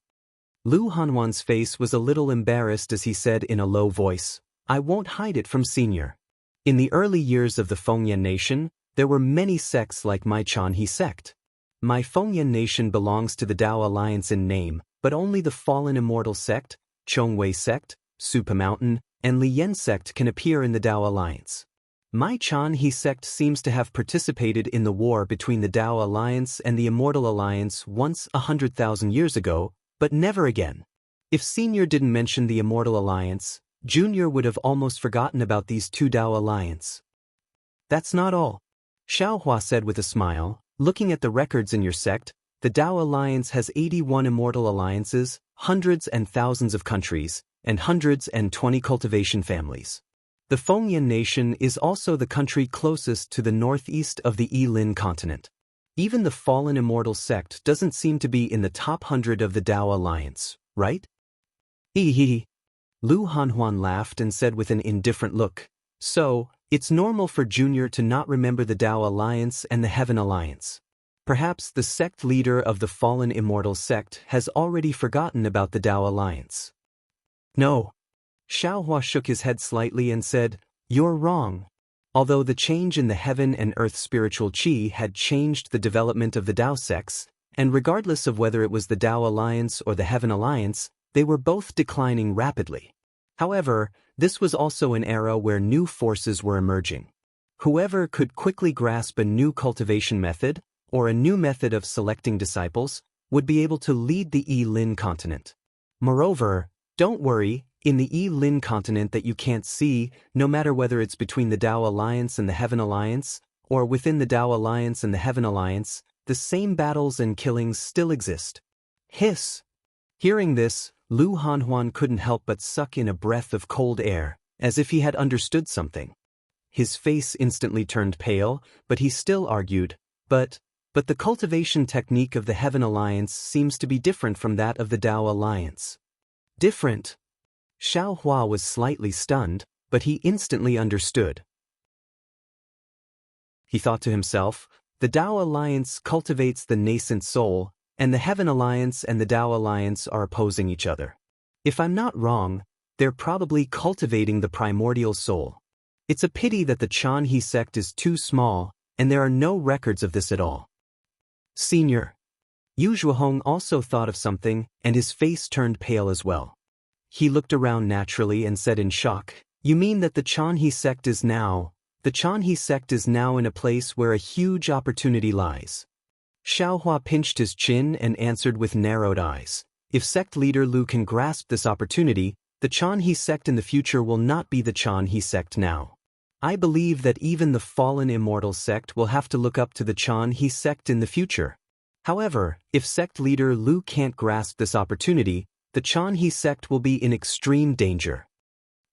Lu Hanhuan's face was a little embarrassed as he said in a low voice, "I won't hide it from Senior. In the early years of the Fengyan nation, there were many sects like my Chan He sect. My Fengyan nation belongs to the Dao Alliance in name, but only the Fallen Immortal sect, Chongwei sect, Supa Mountain, and Liyan sect can appear in the Dao Alliance. My Chan He sect seems to have participated in the war between the Dao Alliance and the Immortal Alliance once 100,000 years ago, but never again. If Senior didn't mention the Immortal Alliance, Junior would have almost forgotten about these two Dao Alliance." "That's not all," Xiaohua said with a smile. "Looking at the records in your sect, the Dao Alliance has 81 Immortal Alliances, hundreds and thousands of countries, and 120 cultivation families. The Fengyan nation is also the country closest to the northeast of the Yilin continent. Even the Fallen Immortal sect doesn't seem to be in the top 100 of the Dao Alliance, right?" "Hee." Lu Hanhuan laughed and said with an indifferent look, "So, it's normal for Junior to not remember the Dao Alliance and the Heaven Alliance. Perhaps the sect leader of the Fallen Immortal sect has already forgotten about the Dao Alliance." "No." Xiaohua shook his head slightly and said, "You're wrong. Although the change in the heaven and earth spiritual qi had changed the development of the Dao sects, and regardless of whether it was the Dao Alliance or the Heaven Alliance, they were both declining rapidly. However, this was also an era where new forces were emerging. Whoever could quickly grasp a new cultivation method, or a new method of selecting disciples, would be able to lead the Yilin continent. Moreover, don't worry, in the Yilin continent that you can't see, no matter whether it's between the Dao Alliance and the Heaven Alliance, or within the Dao Alliance and the Heaven Alliance, the same battles and killings still exist." Hiss! Hearing this, Lu Hanhuan couldn't help but suck in a breath of cold air, as if he had understood something. His face instantly turned pale, but he still argued, But the cultivation technique of the Heaven Alliance seems to be different from that of the Dao Alliance." "Different?" Xiaohua was slightly stunned, but he instantly understood. He thought to himself, the Dao Alliance cultivates the nascent soul, and the Heaven Alliance and the Dao Alliance are opposing each other. If I'm not wrong, they're probably cultivating the primordial soul. It's a pity that the Chan He sect is too small, and there are no records of this at all. "Senior." Yu Zhuohong also thought of something, and his face turned pale as well. He looked around naturally and said in shock, "You mean that the Chan He sect is now in a place where a huge opportunity lies?" Xiaohua pinched his chin and answered with narrowed eyes, "If sect leader Lu can grasp this opportunity, the Chan He sect in the future will not be the Chan He sect now. I believe that even the Fallen Immortal sect will have to look up to the Chan He sect in the future. However, if sect leader Lu can't grasp this opportunity, the Chan He sect will be in extreme danger."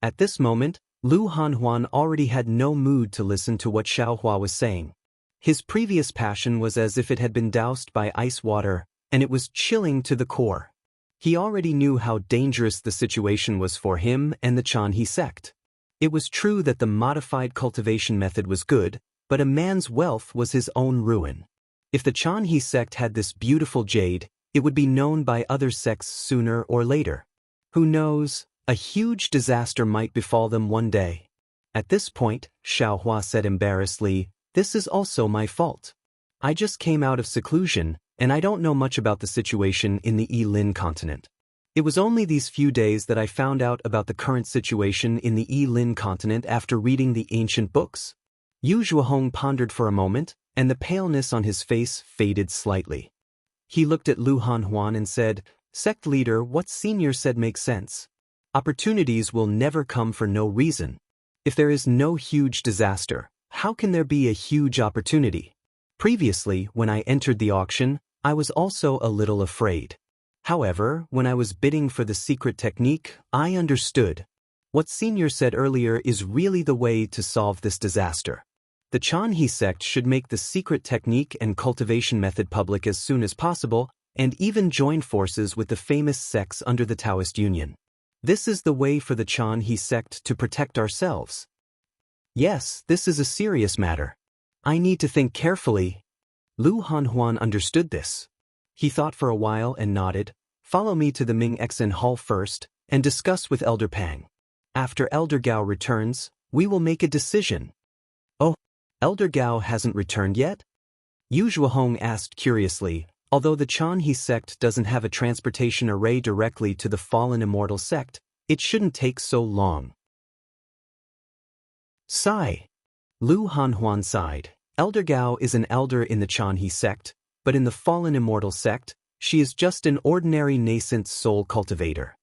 At this moment, Lu Hanhuan already had no mood to listen to what Xiaohua was saying. His previous passion was as if it had been doused by ice water, and it was chilling to the core. He already knew how dangerous the situation was for him and the Chan He sect. It was true that the modified cultivation method was good, but a man's wealth was his own ruin. If the Chan He sect had this beautiful jade, it would be known by other sects sooner or later. Who knows, a huge disaster might befall them one day. At this point, Xiaohua said embarrassedly, "This is also my fault. I just came out of seclusion, and I don't know much about the situation in the Yilin continent. It was only these few days that I found out about the current situation in the Yilin continent after reading the ancient books." Yu Zhuohong pondered for a moment, and the paleness on his face faded slightly. He looked at Lu Hanhuan and said, "Sect leader, what Senior said makes sense. Opportunities will never come for no reason. If there is no huge disaster, how can there be a huge opportunity? Previously, when I entered the auction, I was also a little afraid. However, when I was bidding for the secret technique, I understood. What Senior said earlier is really the way to solve this disaster. The Chanhe sect should make the secret technique and cultivation method public as soon as possible, and even join forces with the famous sects under the Taoist Union. This is the way for the Chanhe sect to protect ourselves. Yes, this is a serious matter. I need to think carefully. Lu Hanhuan understood this. He thought for a while and nodded. Follow me to the Ming Xen Hall first, and discuss with Elder Pang. After Elder Gao returns, we will make a decision. Oh, Elder Gao hasn't returned yet? Yu Zhuohong asked curiously. Although the Chanhe sect doesn't have a transportation array directly to the fallen immortal sect, it shouldn't take so long. Sigh. Lu Hanhuan sighed. Elder Gao is an elder in the Chanhe sect, but in the fallen immortal sect, she is just an ordinary nascent soul cultivator.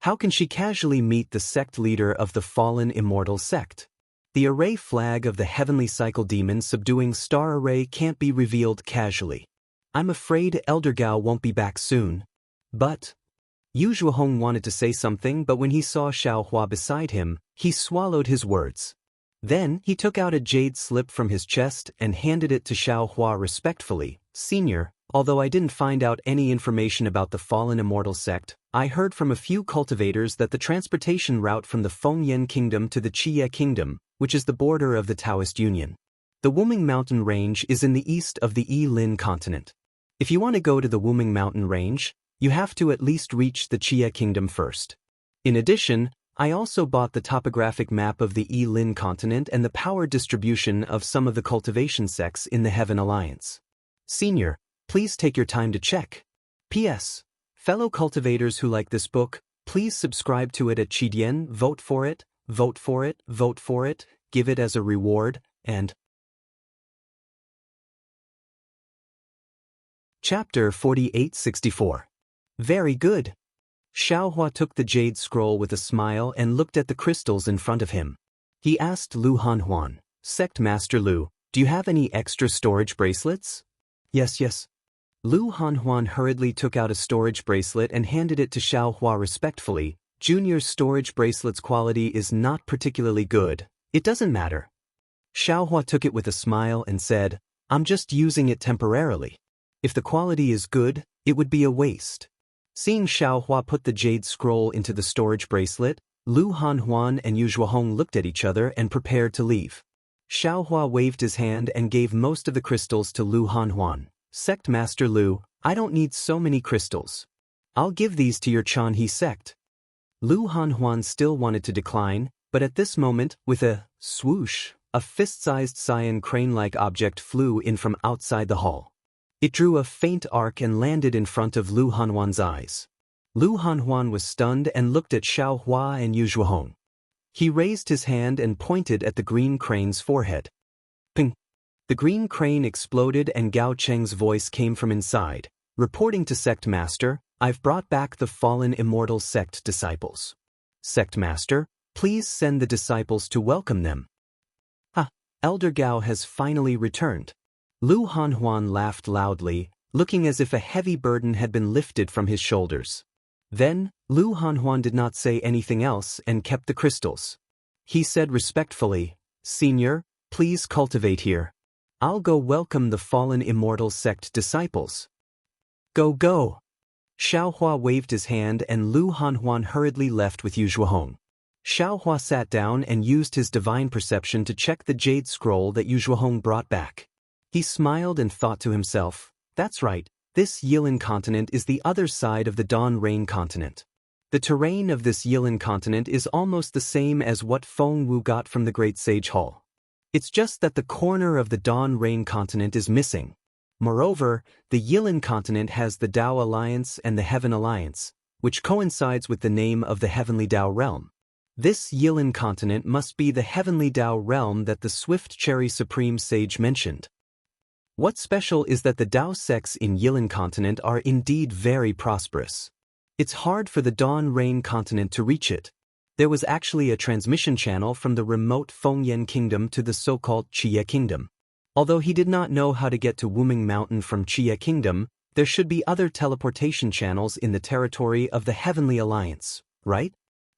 How can she casually meet the sect leader of the fallen immortal sect? The array flag of the heavenly cycle demon subduing star array can't be revealed casually. I'm afraid Elder Gao won't be back soon. But Yu Zhuohong wanted to say something, but when he saw Xiao Hua beside him, he swallowed his words. Then he took out a jade slip from his chest and handed it to Xiao Hua respectfully. Senior, although I didn't find out any information about the fallen immortal sect, I heard from a few cultivators that the transportation route from the Fengyan Kingdom to the Qie Kingdom, which is the border of the Taoist Union. The Wuming Mountain Range is in the east of the Yilin continent. If you want to go to the Wuming Mountain Range, you have to at least reach the Qie Kingdom first. In addition, I also bought the topographic map of the Yilin continent and the power distribution of some of the cultivation sects in the Heaven Alliance. Senior, please take your time to check. P.S. Fellow cultivators who like this book, please subscribe to it at Qidian, vote for it, vote for it, vote for it, give it as a reward, and Chapter 4864. Very good. Xiao Hua took the jade scroll with a smile and looked at the crystals in front of him. He asked Lu Hanhuan, Sect Master Lu, do you have any extra storage bracelets? Yes. Lu Hanhuan hurriedly took out a storage bracelet and handed it to Xiao Hua respectfully. Junior's storage bracelet's quality is not particularly good. It doesn't matter. Xiao Hua took it with a smile and said, I'm just using it temporarily. If the quality is good, it would be a waste. Seeing Xiao Hua put the jade scroll into the storage bracelet, Lu Hanhuan and Yu Zhuohong looked at each other and prepared to leave. Xiao Hua waved his hand and gave most of the crystals to Lu Hanhuan. Sect Master Lu, I don't need so many crystals. I'll give these to your Chanhe sect. Lu Hanhuan still wanted to decline, but at this moment, with a swoosh, a fist-sized cyan crane-like object flew in from outside the hall. It drew a faint arc and landed in front of Lu Hanhuan's eyes. Lu Hanhuan was stunned and looked at Xiao Hua and Yu Zhuohong. He raised his hand and pointed at the green crane's forehead. Ping! The green crane exploded and Gao Cheng's voice came from inside, reporting to Sect Master, I've brought back the fallen immortal sect disciples. Sect Master, please send the disciples to welcome them. Elder Gao has finally returned. Lu Hanhuan laughed loudly, looking as if a heavy burden had been lifted from his shoulders. Then, Lu Hanhuan did not say anything else and kept the crystals. He said respectfully, Senior, please cultivate here. I'll go welcome the fallen immortal sect disciples. Go. Xiao Hua waved his hand and Lu Hanhuan hurriedly left with Yu Zhuohong. Xiao Hua sat down and used his divine perception to check the jade scroll that Yu Zhuohong brought back. He smiled and thought to himself, that's right, this Yilin continent is the other side of the Dawn Rain continent. The terrain of this Yilin continent is almost the same as what Feng Wu got from the Great Sage Hall. It's just that the corner of the Dawn Rain continent is missing. Moreover, the Yilin continent has the Dao Alliance and the Heaven Alliance, which coincides with the name of the Heavenly Dao Realm. This Yilin continent must be the Heavenly Dao Realm that the Swift Cherry Supreme Sage mentioned. What's special is that the Dao sects in Yilin continent are indeed very prosperous. It's hard for the Dawn Rain continent to reach it. There was actually a transmission channel from the remote Fengyan Kingdom to the so-called Qie Kingdom. Although he did not know how to get to Wuming Mountain from Qie Kingdom, There should be other teleportation channels in the territory of the Heavenly Alliance, right?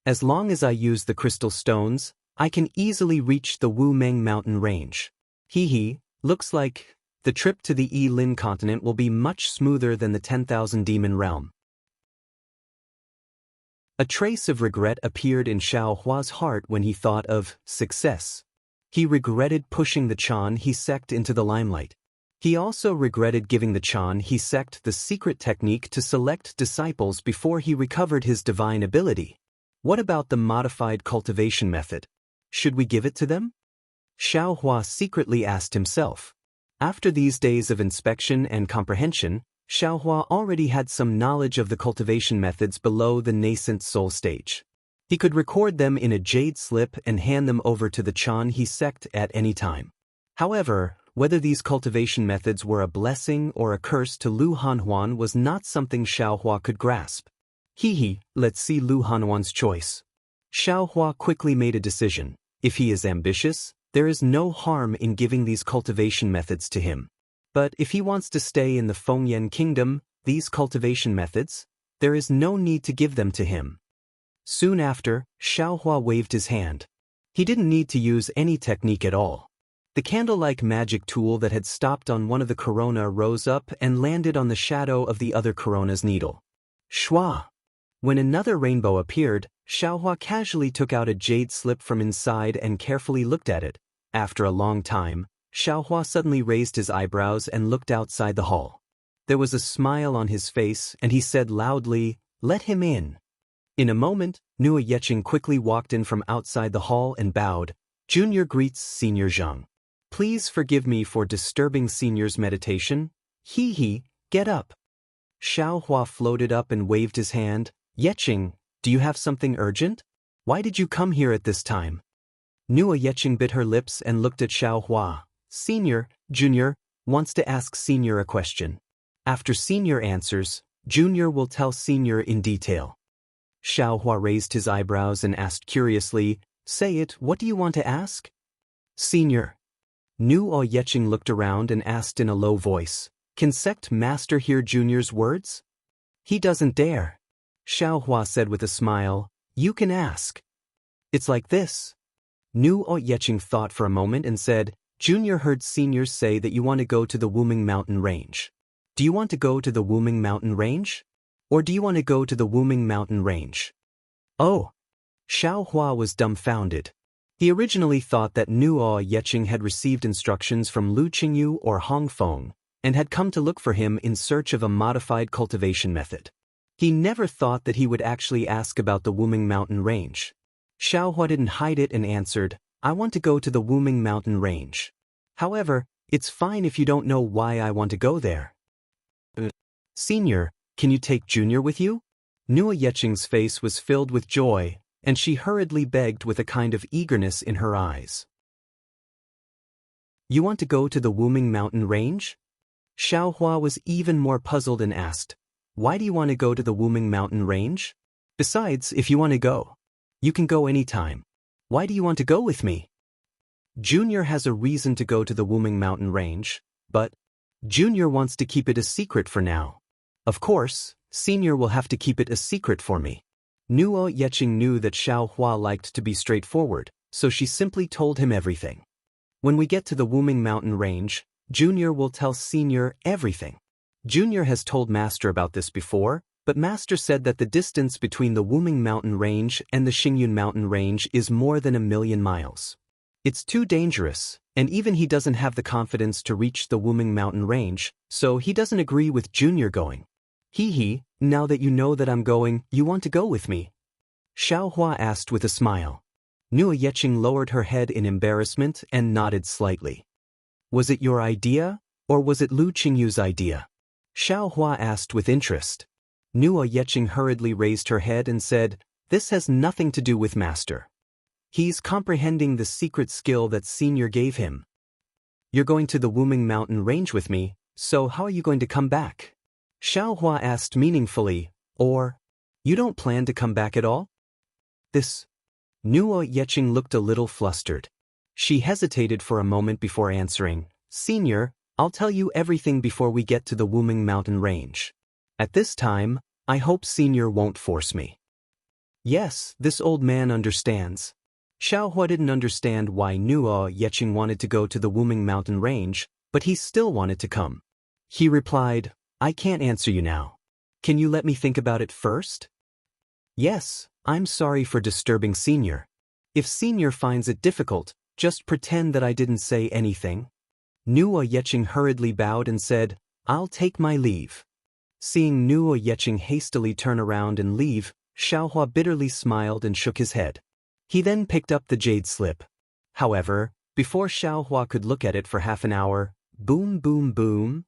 As long as I use the crystal stones, I can easily reach the Wu Meng mountain range. Looks like the trip to the Yi-Lin continent will be much smoother than the 10,000 demon realm. A trace of regret appeared in Xiao Hua's heart when he thought of success. He regretted pushing the Chan He sect into the limelight. He also regretted giving the Chan He sect the secret technique to select disciples before he recovered his divine ability. What about the modified cultivation method? Should we give it to them? Xiao Hua secretly asked himself. After these days of inspection and comprehension, Xiao Hua already had some knowledge of the cultivation methods below the nascent soul stage. He could record them in a jade slip and hand them over to the Chan He sect at any time. However, whether these cultivation methods were a blessing or a curse to Lu Hanhuan was not something Xiao Hua could grasp. Let's see Lu Hanhuan's choice. Xiao Hua quickly made a decision. If he is ambitious, there is no harm in giving these cultivation methods to him. But if he wants to stay in the Fengyan kingdom, these cultivation methods, there is no need to give them to him. Soon after, Xiao Hua waved his hand. He didn't need to use any technique at all. The candle-like magic tool that had stopped on one of the corona rose up and landed on the shadow of the other corona's needle. Shwa! When another rainbow appeared, Xiao Hua casually took out a jade slip from inside and carefully looked at it. After a long time, Xiao Hua suddenly raised his eyebrows and looked outside the hall. There was a smile on his face and he said loudly, "Let him in." In a moment, Nua Yeqing quickly walked in from outside the hall and bowed. "Junior greets Senior Zhang. Please forgive me for disturbing Senior's meditation. Get up." Xiao Hua floated up and waved his hand. "Yeqing, do you have something urgent? Why did you come here at this time?" Nua Yeqing bit her lips and looked at Xiao Hua. Junior wants to ask Senior a question. After Senior answers, Junior will tell Senior in detail. Xiao Hua raised his eyebrows and asked curiously, "Say it, what do you want to ask?" "Senior." Nua Yeqing looked around and asked in a low voice, "Can Sect Master hear Junior's words?" "He doesn't dare." Xiao Hua said with a smile, "You can ask." "It's like this." Nua Yeqing thought for a moment and said, "Junior heard Senior say that you want to go to the Wuming Mountain Range. Do you want to go to the Wuming Mountain Range? Or do you want to go to the Wuming Mountain Range?" "Oh." Xiao Hua was dumbfounded. He originally thought that Nua Yeqing had received instructions from Lu Qingyu or Hong Feng, and had come to look for him in search of a modified cultivation method. He never thought that he would actually ask about the Wuming Mountain Range. Xiao Hua didn't hide it and answered, "I want to go to the Wuming Mountain Range. However, it's fine if you don't know why I want to go there." "Senior, can you take Junior with you?" Nua Yeqing's face was filled with joy, and she hurriedly begged with a kind of eagerness in her eyes. "You want to go to the Wuming Mountain Range?" Xiao Hua was even more puzzled and asked, "Why do you want to go to the Wuming Mountain Range? Besides, if you want to go, you can go anytime. Why do you want to go with me?" Junior has a reason to go to the Wuming Mountain Range, but Junior wants to keep it a secret for now. Of course, Senior will have to keep it a secret for me. Nua Yeqing knew that Xiao Hua liked to be straightforward, so she simply told him everything. "When we get to the Wuming Mountain Range, Junior will tell Senior everything. Junior has told Master about this before, but Master said that the distance between the Wuming Mountain Range and the Xingyun Mountain Range is more than 1,000,000 miles. It's too dangerous, and even he doesn't have the confidence to reach the Wuming Mountain Range, so he doesn't agree with Junior going." Now that you know that I'm going, you want to go with me?" Xiao Hua asked with a smile. Nua Yeqing lowered her head in embarrassment and nodded slightly. "Was it your idea, or was it Lu Qingyu's idea?" Xiao Hua asked with interest. Nua Yeqing hurriedly raised her head and said, "This has nothing to do with Master. He's comprehending the secret skill that Senior gave him. You're going to the Wuming Mountain Range with me, so how are you going to come back?" Xiao Hua asked meaningfully, "Or, you don't plan to come back at all?" Nua Yeqing looked a little flustered. She hesitated for a moment before answering, "Senior, I'll tell you everything before we get to the Wuming mountain range. At this time, I hope Senior won't force me. Yes, this old man understands. Xiaohua didn't understand why Nuo Yeching wanted to go to the Wuming mountain range, but he still wanted to come. He replied, I can't answer you now. Can you let me think about it first? Yes, I'm sorry for disturbing Senior. If Senior finds it difficult, just pretend that I didn't say anything. Nuo Yeching hurriedly bowed and said, I'll take my leave. Seeing Nuo Yeching hastily turn around and leave, Xiaohua bitterly smiled and shook his head. He then picked up the jade slip. However, before Xiaohua could look at it for half an hour, boom boom boom.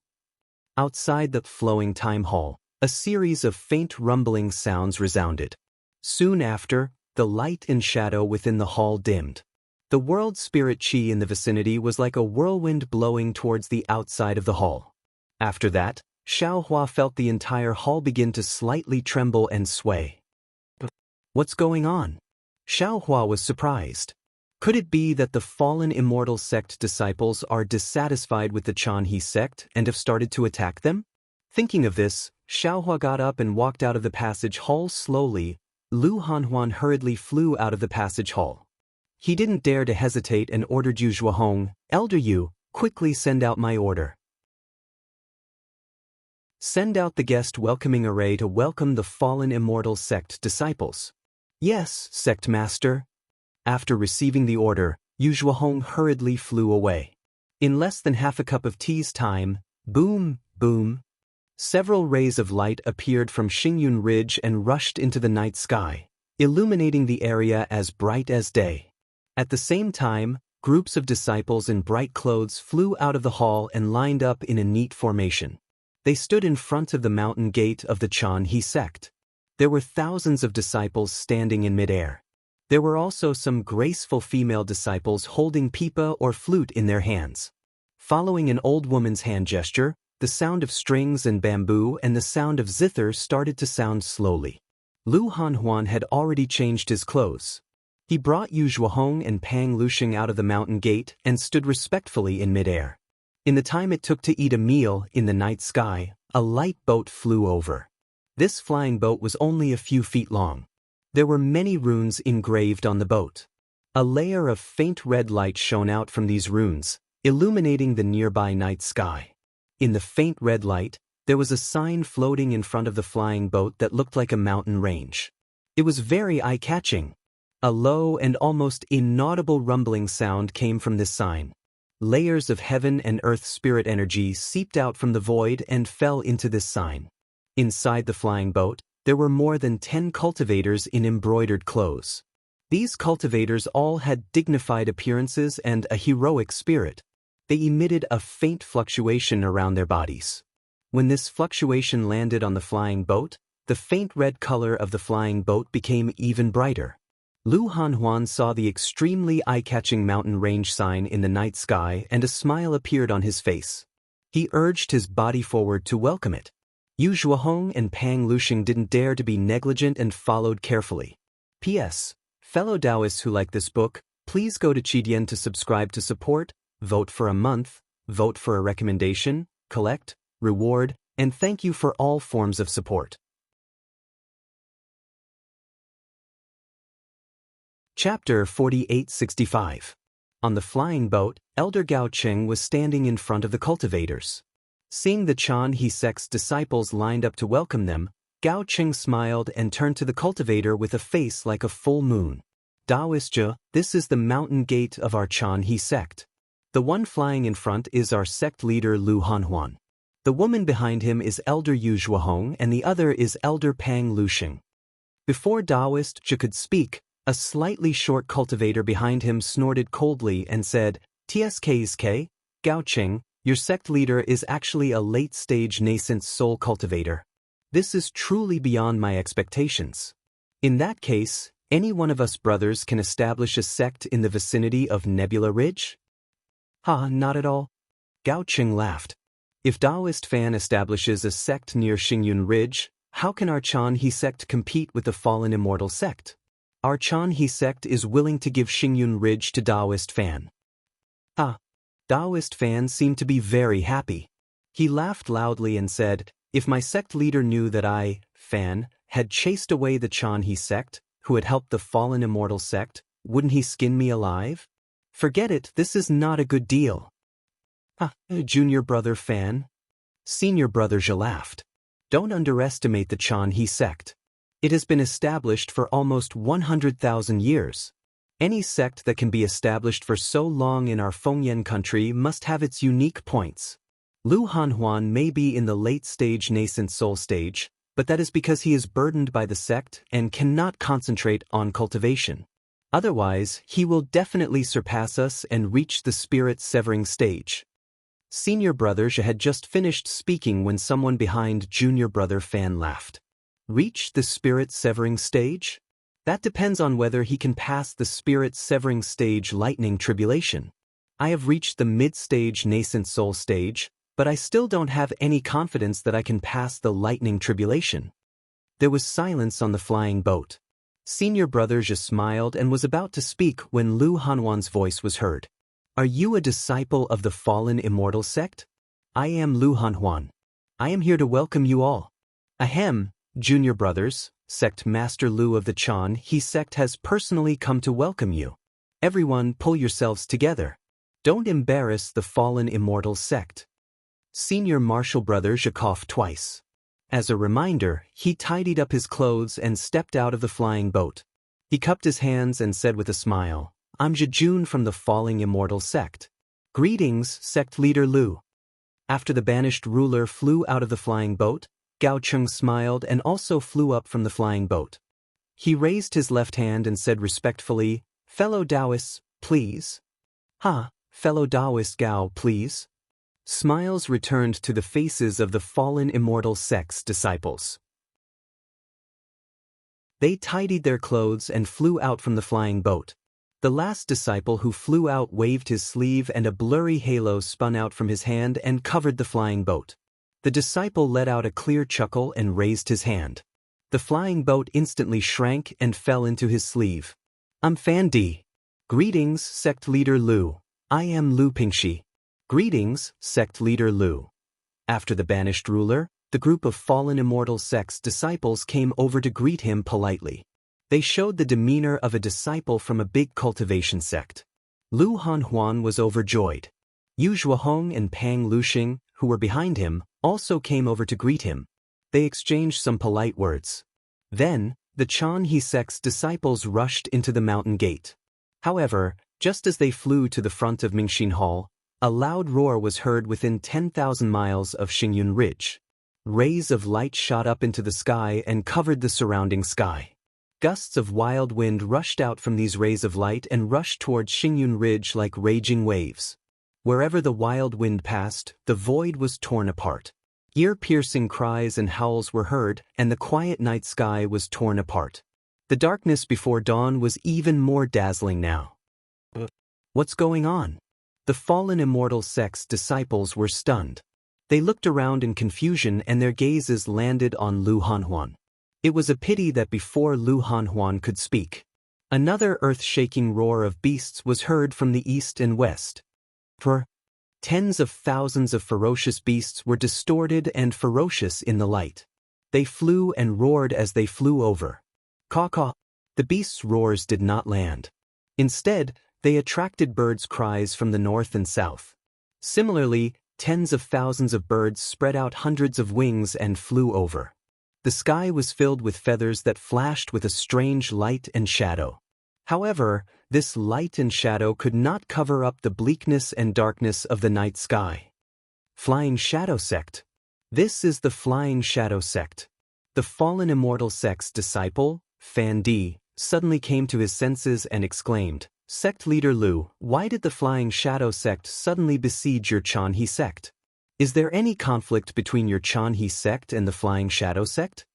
Outside the flowing time hall, a series of faint rumbling sounds resounded. Soon after, the light and shadow within the hall dimmed. The world spirit chi in the vicinity was like a whirlwind blowing towards the outside of the hall. After that, Xiaohua felt the entire hall begin to slightly tremble and sway. What's going on? Xiaohua was surprised. Could it be that the fallen immortal sect disciples are dissatisfied with the Chanhe sect and have started to attack them? Thinking of this, Xiaohua got up and walked out of the passage hall slowly. Lu Hanhuan hurriedly flew out of the passage hall. He didn't dare to hesitate and ordered Yu Zhuohong, Elder Yu, quickly send out my order. Send out the guest welcoming array to welcome the fallen immortal sect disciples. Yes, sect master. After receiving the order, Yu Zhuohong hurriedly flew away. In less than half a cup of tea's time, boom, boom. Several rays of light appeared from Xingyun Ridge and rushed into the night sky, illuminating the area as bright as day. At the same time, groups of disciples in bright clothes flew out of the hall and lined up in a neat formation. They stood in front of the mountain gate of the Chanhe sect. There were thousands of disciples standing in midair. There were also some graceful female disciples holding pipa or flute in their hands. Following an old woman's hand gesture, the sound of strings and bamboo and the sound of zither started to sound slowly. Lu Hanhuan had already changed his clothes. He brought Yu Zhuohong and Pang Lushing out of the mountain gate and stood respectfully in midair. In the time it took to eat a meal in the night sky, a light boat flew over. This flying boat was only a few feet long. There were many runes engraved on the boat. A layer of faint red light shone out from these runes, illuminating the nearby night sky. In the faint red light, there was a sign floating in front of the flying boat that looked like a mountain range. It was very eye-catching. A low and almost inaudible rumbling sound came from this sign. Layers of heaven and earth spirit energy seeped out from the void and fell into this sign. Inside the flying boat, there were more than 10 cultivators in embroidered clothes. These cultivators all had dignified appearances and a heroic spirit. They emitted a faint fluctuation around their bodies. When this fluctuation landed on the flying boat, the faint red color of the flying boat became even brighter. Lu Hanhuan saw the extremely eye-catching mountain range sign in the night sky and a smile appeared on his face. He urged his body forward to welcome it. Yu Zhuohong and Pang Lushing didn't dare to be negligent and followed carefully. P.S. Fellow Taoists who like this book, please go to Qidian to subscribe to support, vote for a month, vote for a recommendation, collect, reward, and thank you for all forms of support. Chapter 4865. On the flying boat, Elder Gao Cheng was standing in front of the cultivators. Seeing the Chanhe sect's disciples lined up to welcome them, Gao Cheng smiled and turned to the cultivator with a face like a full moon. Daoistja, this is the mountain gate of our Chanhe sect. The one flying in front is our sect leader Lu Hanhuan. The woman behind him is Elder Yu Zhuohong and the other is Elder Pang Lushing. Before Daoistja could speak, a slightly short cultivator behind him snorted coldly and said, "Tsk, Gao Cheng, your sect leader is actually a late-stage nascent soul cultivator. This is truly beyond my expectations. In that case, any one of us brothers can establish a sect in the vicinity of Nebula Ridge?" Not at all. Gao Cheng laughed. If Taoist Fan establishes a sect near Xingyun Ridge, how can our Chanhe sect compete with the fallen immortal sect? Our Chanhe sect is willing to give Xingyun Ridge to Taoist Fan. Taoist Fan seemed to be very happy. He laughed loudly and said, "If my sect leader knew that I, Fan, had chased away the Chanhe sect, who had helped the fallen immortal sect, wouldn't he skin me alive? Forget it, this is not a good deal." Junior brother Fan. Senior brother Je laughed. "Don't underestimate the Chanhe sect. It has been established for almost 100,000 years. Any sect that can be established for so long in our Fengyan country must have its unique points. Lu Hanhuan may be in the late-stage nascent soul stage, but that is because he is burdened by the sect and cannot concentrate on cultivation. Otherwise, he will definitely surpass us and reach the spirit-severing stage." Senior brother Je had just finished speaking when someone behind junior brother Fan laughed. "Reach the spirit-severing stage? That depends on whether he can pass the spirit-severing stage lightning tribulation. I have reached the mid-stage nascent soul stage, but I still don't have any confidence that I can pass the lightning tribulation." There was silence on the flying boat. Senior brother Je smiled and was about to speak when Lu Hanhuan's voice was heard. "Are you a disciple of the fallen immortal sect? I am Lu Hanhuan. I am here to welcome you all." "Ahem, junior brothers, Sect Master Lu of the Chanhe sect has personally come to welcome you. Everyone pull yourselves together. Don't embarrass the fallen immortal sect." Senior martial brother Je coughed twice. As a reminder, he tidied up his clothes and stepped out of the flying boat. He cupped his hands and said with a smile, "I'm Jejun from the falling immortal sect. Greetings, sect leader Lu." After the banished ruler flew out of the flying boat, Gao Cheng smiled and also flew up from the flying boat. He raised his left hand and said respectfully, "Fellow Taoists, please." Fellow Taoist Gao, please." Smiles returned to the faces of the fallen immortal sect's disciples. They tidied their clothes and flew out from the flying boat. The last disciple who flew out waved his sleeve and a blurry halo spun out from his hand and covered the flying boat. The disciple let out a clear chuckle and raised his hand. The flying boat instantly shrank and fell into his sleeve. "I'm Fan Di. Greetings, sect leader Lu. I am Lu Pingxi." "Greetings, sect leader Lu." After the banished ruler, the group of fallen immortal sect's disciples came over to greet him politely. They showed the demeanor of a disciple from a big cultivation sect. Lu Hanhuan was overjoyed. Yu Zhuohong and Pang Luxing, who were behind him, also came over to greet him. They exchanged some polite words. Then, the Chanhe sect's disciples rushed into the mountain gate. However, just as they flew to the front of Mingxin Hall, a loud roar was heard within 10,000 miles of Xingyun Ridge. Rays of light shot up into the sky and covered the surrounding sky. Gusts of wild wind rushed out from these rays of light and rushed towards Xingyun Ridge like raging waves. Wherever the wild wind passed, the void was torn apart. Ear-piercing cries and howls were heard, and the quiet night sky was torn apart. The darkness before dawn was even more dazzling now. What's going on? The fallen immortal sect's disciples were stunned. They looked around in confusion and their gazes landed on Lu Hanhuan. It was a pity that before Lu Hanhuan could speak, another earth-shaking roar of beasts was heard from the east and west. Tens of thousands of ferocious beasts were distorted and ferocious in the light. They flew and roared as they flew over. Caw-caw. The beasts' roars did not land. Instead, they attracted birds' cries from the north and south. Similarly, tens of thousands of birds spread out hundreds of wings and flew over. The sky was filled with feathers that flashed with a strange light and shadow. However, this light and shadow could not cover up the bleakness and darkness of the night sky. Flying Shadow Sect. This is the Flying Shadow Sect. The fallen immortal sect's disciple, Fan Di, suddenly came to his senses and exclaimed, "Sect leader Lu, why did the Flying Shadow Sect suddenly besiege your Chanhe sect? Is there any conflict between your Chanhe sect and the Flying Shadow Sect?"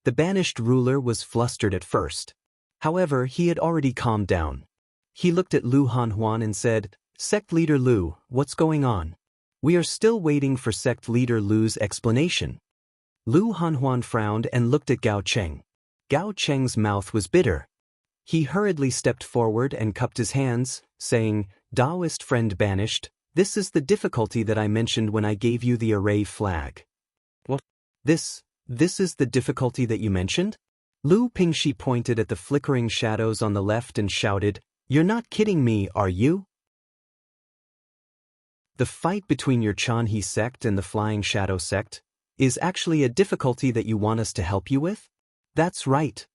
The banished ruler was flustered at first. However, he had already calmed down. He looked at Lu Hanhuan and said, "Sect leader Lu, what's going on? We are still waiting for sect leader Lu's explanation." Lu Hanhuan frowned and looked at Gao Cheng. Gao Cheng's mouth was bitter. He hurriedly stepped forward and cupped his hands, saying, "Taoist friend banished, This is the difficulty that I mentioned when I gave you the array flag. What? This is the difficulty that you mentioned? Lu Pingxi pointed at the flickering shadows on the left and shouted, "You're not kidding me, are you? The fight between your Chanhe sect and the Flying Shadow sect is actually a difficulty that you want us to help you with?" "That's right,"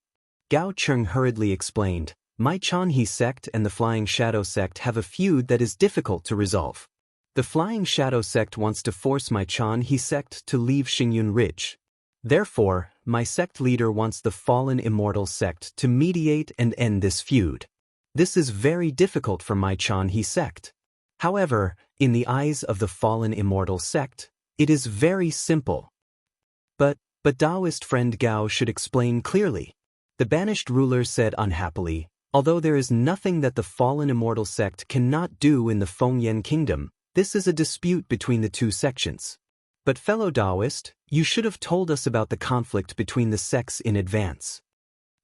Gao Cheng hurriedly explained. "My Chanhe sect and the Flying Shadow sect have a feud that is difficult to resolve. The Flying Shadow sect wants to force my Chanhe sect to leave Xingyun Ridge. Therefore, my sect leader wants the Fallen Immortal sect to mediate and end this feud. This is very difficult for my Chanhe sect. However, in the eyes of the Fallen Immortal sect, it is very simple." But Taoist friend Gao should explain clearly," the banished ruler said unhappily. "Although there is nothing that the Fallen Immortal sect cannot do in the Fengyan kingdom, this is a dispute between the two sections. But fellow Taoist, you should have told us about the conflict between the sects in advance."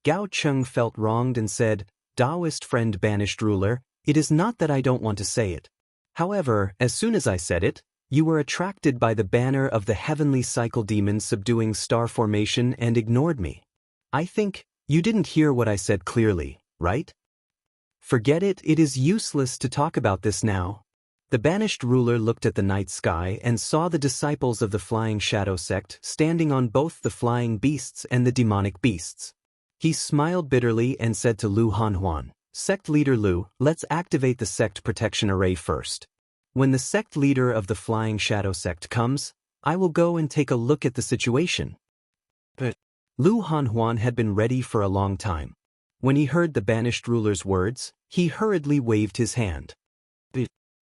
Gao Cheng felt wronged and said, "Taoist friend banished ruler, it is not that I don't want to say it. However, as soon as I said it, you were attracted by the banner of the heavenly cycle demon subduing star formation and ignored me. I think you didn't hear what I said clearly, right? Forget it, it is useless to talk about this now." The banished ruler looked at the night sky and saw the disciples of the Flying Shadow sect standing on both the flying beasts and the demonic beasts. He smiled bitterly and said to Lu Hanhuan, "Sect leader Lu, let's activate the sect protection array first. When the sect leader of the Flying Shadow sect comes, I will go and take a look at the situation." But Lu Hanhuan had been ready for a long time. When he heard the banished ruler's words, he hurriedly waved his hand.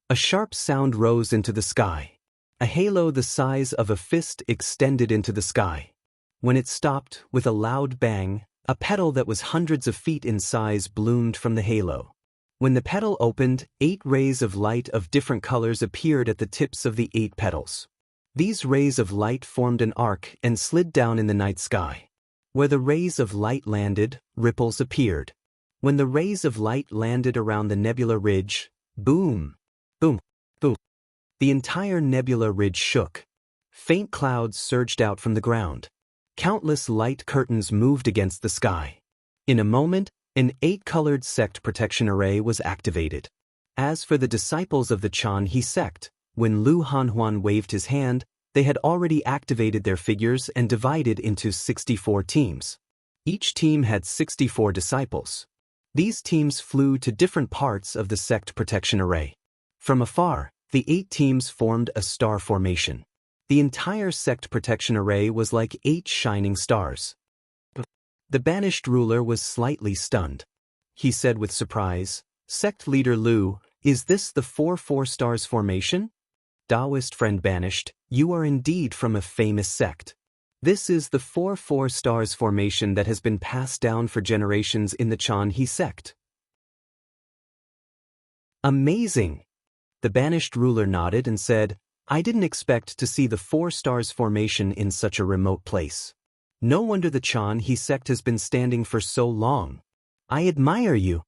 A sharp sound rose into the sky. A halo the size of a fist extended into the sky. When it stopped, with a loud bang, a petal that was hundreds of feet in size bloomed from the halo. When the petal opened, 8 rays of light of different colors appeared at the tips of the 8 petals. These rays of light formed an arc and slid down in the night sky. Where the rays of light landed, ripples appeared. When the rays of light landed around the nebula ridge, boom, boom, boom, the entire nebula ridge shook. Faint clouds surged out from the ground. Countless light curtains moved against the sky. In a moment, an 8-colored sect protection array was activated. As for the disciples of the Chanhe sect, when Lu Hanhuan waved his hand, they had already activated their figures and divided into 64 teams. Each team had 64 disciples. These teams flew to different parts of the sect protection array. From afar, the 8 teams formed a star formation. The entire sect protection array was like 8 shining stars. The banished ruler was slightly stunned. He said with surprise, "Sect leader Lu, is this the 4 stars formation? Taoist friend banished, you are indeed from a famous sect. This is the 4 stars formation that has been passed down for generations in the Chanhe sect." "Amazing!" The banished ruler nodded and said, "I didn't expect to see the 4 stars formation in such a remote place. No wonder the Chanhe sect has been standing for so long. I admire you."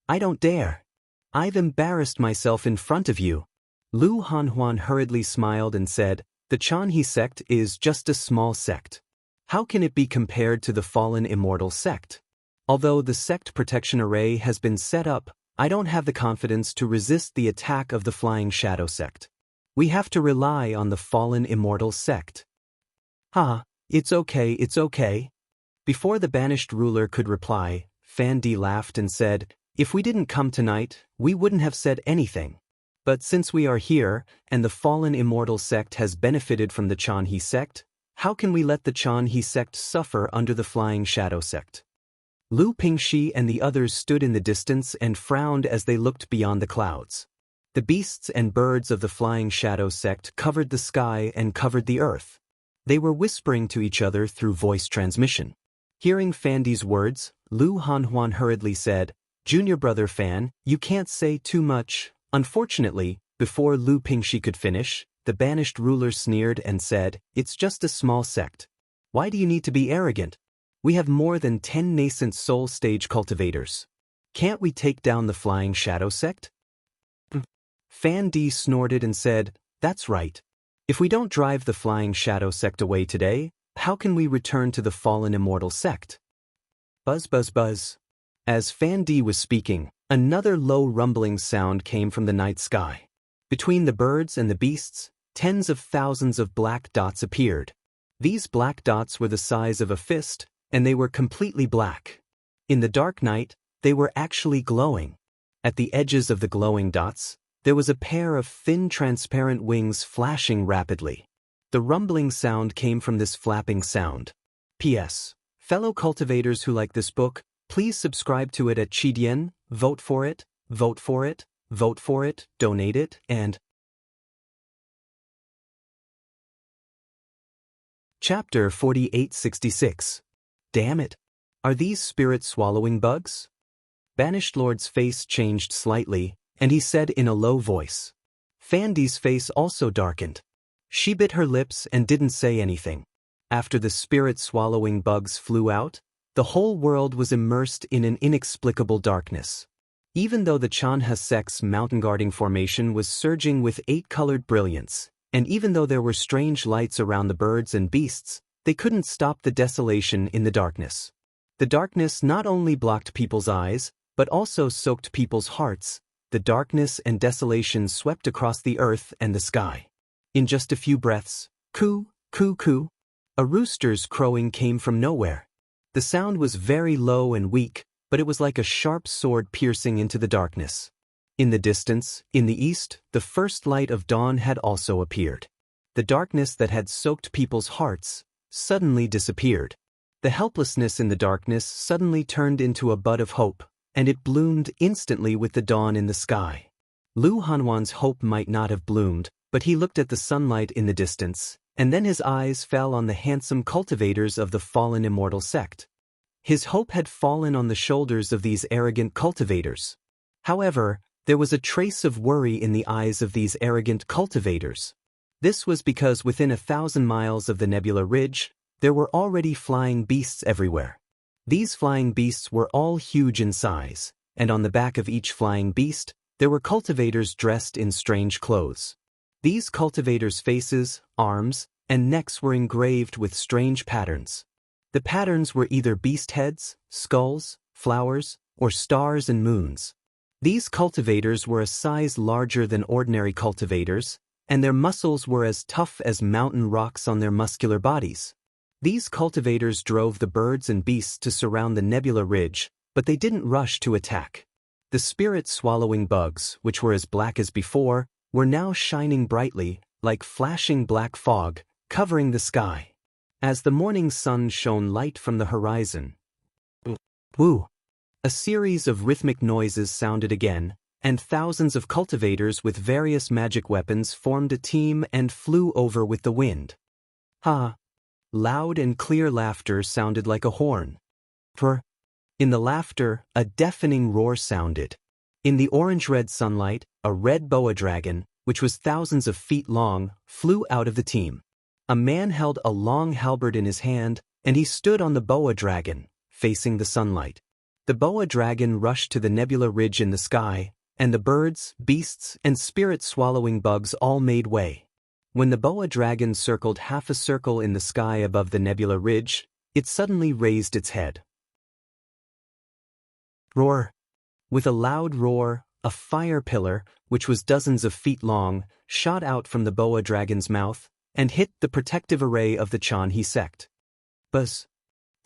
"I don't dare. I've embarrassed myself in front of you." Lu Hanhuan hurriedly smiled and said, "The Chanhe sect is just a small sect. How can it be compared to the Fallen Immortal sect? Although the sect protection array has been set up, I don't have the confidence to resist the attack of the Flying Shadow sect. We have to rely on the Fallen Immortal sect." "Ha, it's okay, it's okay." Before the banished ruler could reply, Fan Di laughed and said, "If we didn't come tonight, we wouldn't have said anything. But since we are here, and the Fallen Immortal sect has benefited from the Chanhe sect, how can we let the Chanhe sect suffer under the Flying Shadow sect?" Lu Pingxi and the others stood in the distance and frowned as they looked beyond the clouds. The beasts and birds of the Flying Shadow sect covered the sky and covered the earth. They were whispering to each other through voice transmission. Hearing Fandi's words, Lu Hanhuan hurriedly said, "Junior brother Fan, you can't say too much." Unfortunately, before Lu Pingxi could finish, the banished ruler sneered and said, "It's just a small sect. Why do you need to be arrogant? We have more than 10 nascent soul stage cultivators. Can't we take down the Flying Shadow sect?" Fan Di snorted and said, "That's right. If we don't drive the flying shadow sect away today, how can we return to the fallen immortal sect?" Buzz buzz buzz. As Fan Di was speaking, another low rumbling sound came from the night sky. Between the birds and the beasts, tens of thousands of black dots appeared. These black dots were the size of a fist, and they were completely black. In the dark night, they were actually glowing. At the edges of the glowing dots, there was a pair of thin transparent wings flashing rapidly. The rumbling sound came from this flapping sound. P.S. Fellow cultivators who like this book, please subscribe to it at Chidien, vote for it, vote for it, vote for it, donate it, and... Chapter 4866. Damn it! Are these spirit-swallowing bugs? Banished Lord's face changed slightly, and he said in a low voice. Fan Di's face also darkened. She bit her lips and didn't say anything. After the spirit-swallowing bugs flew out, the whole world was immersed in an inexplicable darkness. Even though the Chanha sect's mountain-guarding formation was surging with 8-colored brilliance, and even though there were strange lights around the birds and beasts, they couldn't stop the desolation in the darkness. The darkness not only blocked people's eyes, but also soaked people's hearts. The darkness and desolation swept across the earth and the sky. In just a few breaths, coo, coo, coo, a rooster's crowing came from nowhere. The sound was very low and weak, but it was like a sharp sword piercing into the darkness. In the distance, in the east, the first light of dawn had also appeared. The darkness that had soaked people's hearts suddenly disappeared. The helplessness in the darkness suddenly turned into a bud of hope, and it bloomed instantly with the dawn in the sky. Lu Hanwan's hope might not have bloomed, but he looked at the sunlight in the distance, and then his eyes fell on the handsome cultivators of the fallen immortal sect. His hope had fallen on the shoulders of these arrogant cultivators. However, there was a trace of worry in the eyes of these arrogant cultivators. This was because within 1,000 miles of the Nebula Ridge, there were already flying beasts everywhere. These flying beasts were all huge in size, and on the back of each flying beast, there were cultivators dressed in strange clothes. These cultivators' faces, arms, and necks were engraved with strange patterns. The patterns were either beast heads, skulls, flowers, or stars and moons. These cultivators were a size larger than ordinary cultivators, and their muscles were as tough as mountain rocks on their muscular bodies. These cultivators drove the birds and beasts to surround the Nebula Ridge, but they didn't rush to attack. The spirit-swallowing bugs, which were as black as before, were now shining brightly, like flashing black fog, covering the sky. As the morning sun shone light from the horizon, woo! A series of rhythmic noises sounded again, and thousands of cultivators with various magic weapons formed a team and flew over with the wind. Ha! Loud and clear laughter sounded like a horn. In the laughter, a deafening roar sounded. In the orange-red sunlight, a red boa dragon, which was thousands of feet long, flew out of the team. A man held a long halberd in his hand, and he stood on the boa dragon, facing the sunlight. The boa dragon rushed to the Nebula Ridge in the sky, and the birds, beasts, and spirit-swallowing bugs all made way. When the boa dragon circled half a circle in the sky above the Nebula Ridge, it suddenly raised its head. Roar! With a loud roar, a fire pillar, which was dozens of feet long, shot out from the boa dragon's mouth and hit the protective array of the Chanhe sect. Buzz!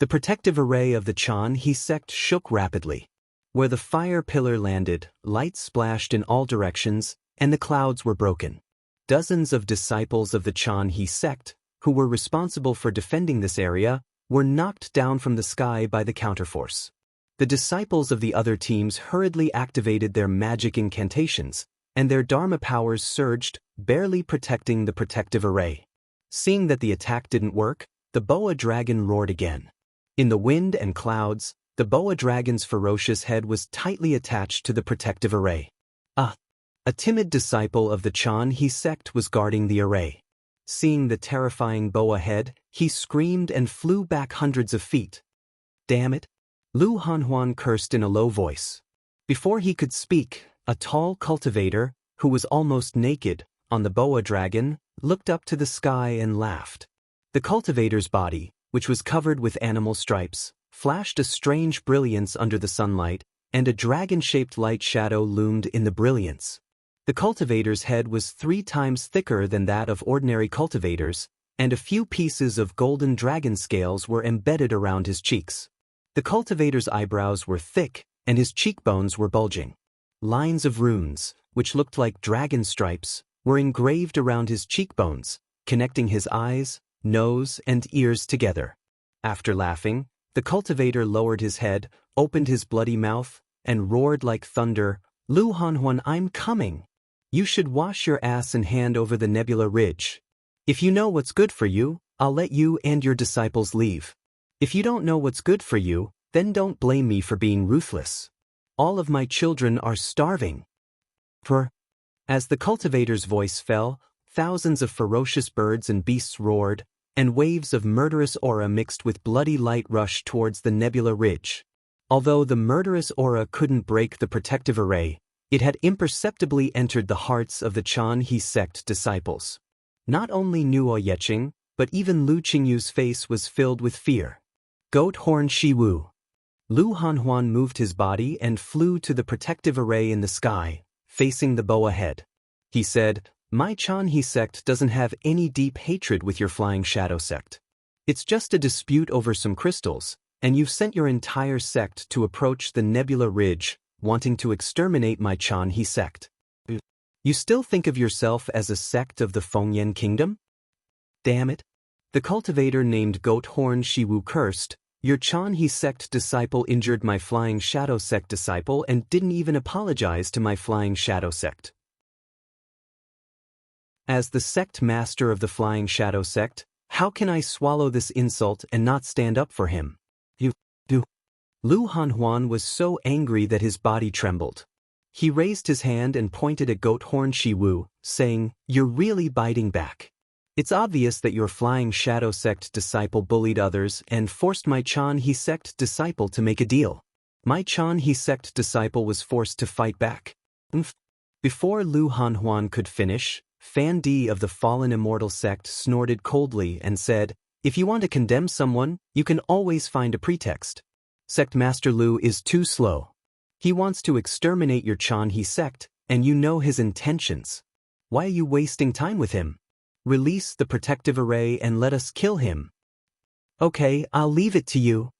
The protective array of the Chanhe sect shook rapidly. Where the fire pillar landed, light splashed in all directions, and the clouds were broken. Dozens of disciples of the Chanhe sect, who were responsible for defending this area, were knocked down from the sky by the counterforce. The disciples of the other teams hurriedly activated their magic incantations, and their Dharma powers surged, barely protecting the protective array. Seeing that the attack didn't work, the boa dragon roared again. In the wind and clouds, the boa dragon's ferocious head was tightly attached to the protective array. A timid disciple of the Chanhe sect was guarding the array. Seeing the terrifying boa head, he screamed and flew back hundreds of feet. Damn it! Lu Hanhuan cursed in a low voice. Before he could speak, a tall cultivator, who was almost naked, on the boa dragon, looked up to the sky and laughed. The cultivator's body, which was covered with animal stripes, flashed a strange brilliance under the sunlight, and a dragon-shaped light shadow loomed in the brilliance. The cultivator's head was 3 times thicker than that of ordinary cultivators, and a few pieces of golden dragon scales were embedded around his cheeks. The cultivator's eyebrows were thick, and his cheekbones were bulging. Lines of runes, which looked like dragon stripes, were engraved around his cheekbones, connecting his eyes, nose, and ears together. After laughing, the cultivator lowered his head, opened his bloody mouth, and roared like thunder, "Lu Hanhuan, I'm coming! You should wash your ass and hand over the Nebula Ridge. If you know what's good for you, I'll let you and your disciples leave. If you don't know what's good for you, then don't blame me for being ruthless. All of my children are starving." As the cultivator's voice fell, thousands of ferocious birds and beasts roared, and waves of murderous aura mixed with bloody light rushed towards the Nebula Ridge. Although the murderous aura couldn't break the protective array, it had imperceptibly entered the hearts of the Chan He sect disciples. Not only Nuo Yeching, but even Lu Qingyu's face was filled with fear. Goat Horn Shiwu. Lu Hanhuan moved his body and flew to the protective array in the sky, facing the boa head. He said, "My Chan He sect doesn't have any deep hatred with your Flying Shadow sect. It's just a dispute over some crystals, and you've sent your entire sect to approach the Nebula Ridge, wanting to exterminate my Chan He sect. You still think of yourself as a sect of the Fengyan Kingdom? Damn it." The cultivator named Goat Horn Shiwu cursed, "Your Chan He sect disciple injured my Flying Shadow sect disciple and didn't even apologize to my Flying Shadow sect. As the sect master of the Flying Shadow sect, how can I swallow this insult and not stand up for him? You do." Lu Hanhuan was so angry that his body trembled. He raised his hand and pointed at Goat Horn Shiwu, saying, "You're really biting back. It's obvious that your Flying Shadow sect disciple bullied others and forced my Chan He sect disciple to make a deal. My Chan He sect disciple was forced to fight back." Before Lu Hanhuan could finish, Fan Di of the Fallen Immortal sect snorted coldly and said, "If you want to condemn someone, you can always find a pretext. Sect Master Lu is too slow. He wants to exterminate your Chan He sect, and you know his intentions. Why are you wasting time with him? Release the protective array and let us kill him." "Okay, I'll leave it to you."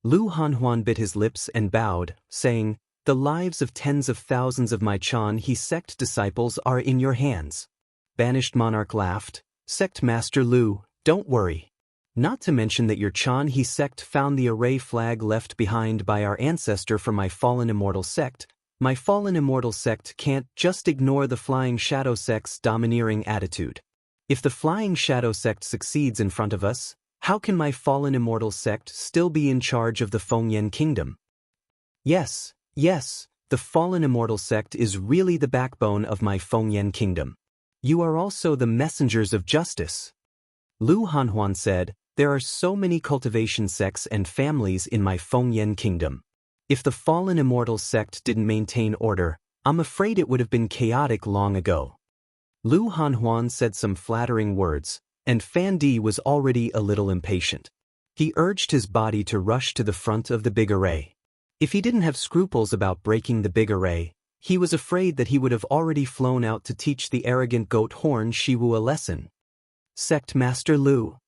Lu Hanhuan bit his lips and bowed, saying, "The lives of tens of thousands of my Chan He sect disciples are in your hands." Banished Monarch laughed, "Sect Master Lu, don't worry. Not to mention that your Chan He sect found the array flag left behind by our ancestor from my Fallen Immortal sect. My Fallen Immortal sect can't just ignore the Flying Shadow sect's domineering attitude. If the Flying Shadow sect succeeds in front of us, how can my Fallen Immortal sect still be in charge of the Fengyan Kingdom? Yes, the Fallen Immortal sect is really the backbone of my Fengyan Kingdom. You are also the messengers of justice." Lu Hanhuan said, "There are so many cultivation sects and families in my Fengyan Kingdom. If the Fallen Immortal sect didn't maintain order, I'm afraid it would have been chaotic long ago." Lu Hanhuan said some flattering words, and Fan Di was already a little impatient. He urged his body to rush to the front of the big array. If he didn't have scruples about breaking the big array, he was afraid that he would have already flown out to teach the arrogant Goat Horn Shiwu a lesson. "Sect Master Lu,"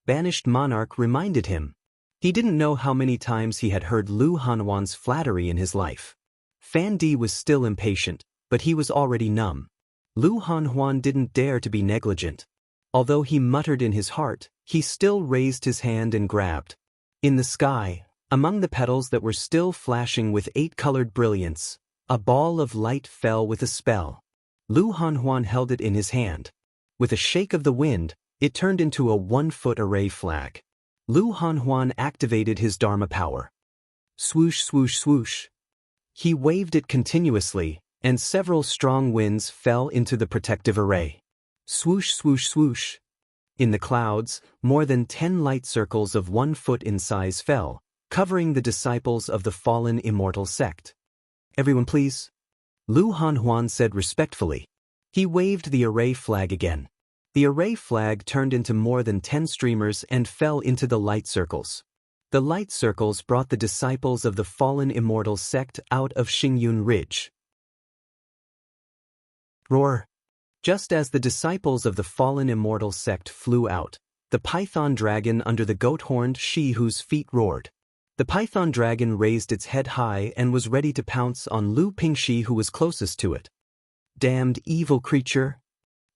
Banished Monarch reminded him. He didn't know how many times he had heard Lu Hanhuan's flattery in his life. Fan Di was still impatient, but he was already numb. Lu Hanhuan didn't dare to be negligent. Although he muttered in his heart, he still raised his hand and grabbed. In the sky, among the petals that were still flashing with 8-colored brilliance, a ball of light fell with a spell. Lu Hanhuan held it in his hand. With a shake of the wind, it turned into a 1-foot array flag. Lu Hanhuan activated his Dharma power. Swoosh, swoosh, swoosh. He waved it continuously, and several strong winds fell into the protective array. Swoosh, swoosh, swoosh. In the clouds, more than 10 light circles of 1 foot in size fell, covering the disciples of the Fallen Immortal sect. "Everyone please," Lu Hanhuan said respectfully. He waved the array flag again. The array flag turned into more than 10 streamers and fell into the light circles. The light circles brought the disciples of the fallen immortal sect out of Xingyun Ridge. Roar! Just as the disciples of the fallen immortal sect flew out, the python dragon under the goat-horned she-whose feet roared. The python dragon raised its head high and was ready to pounce on Lu Pingxi, who was closest to it. Damned evil creature!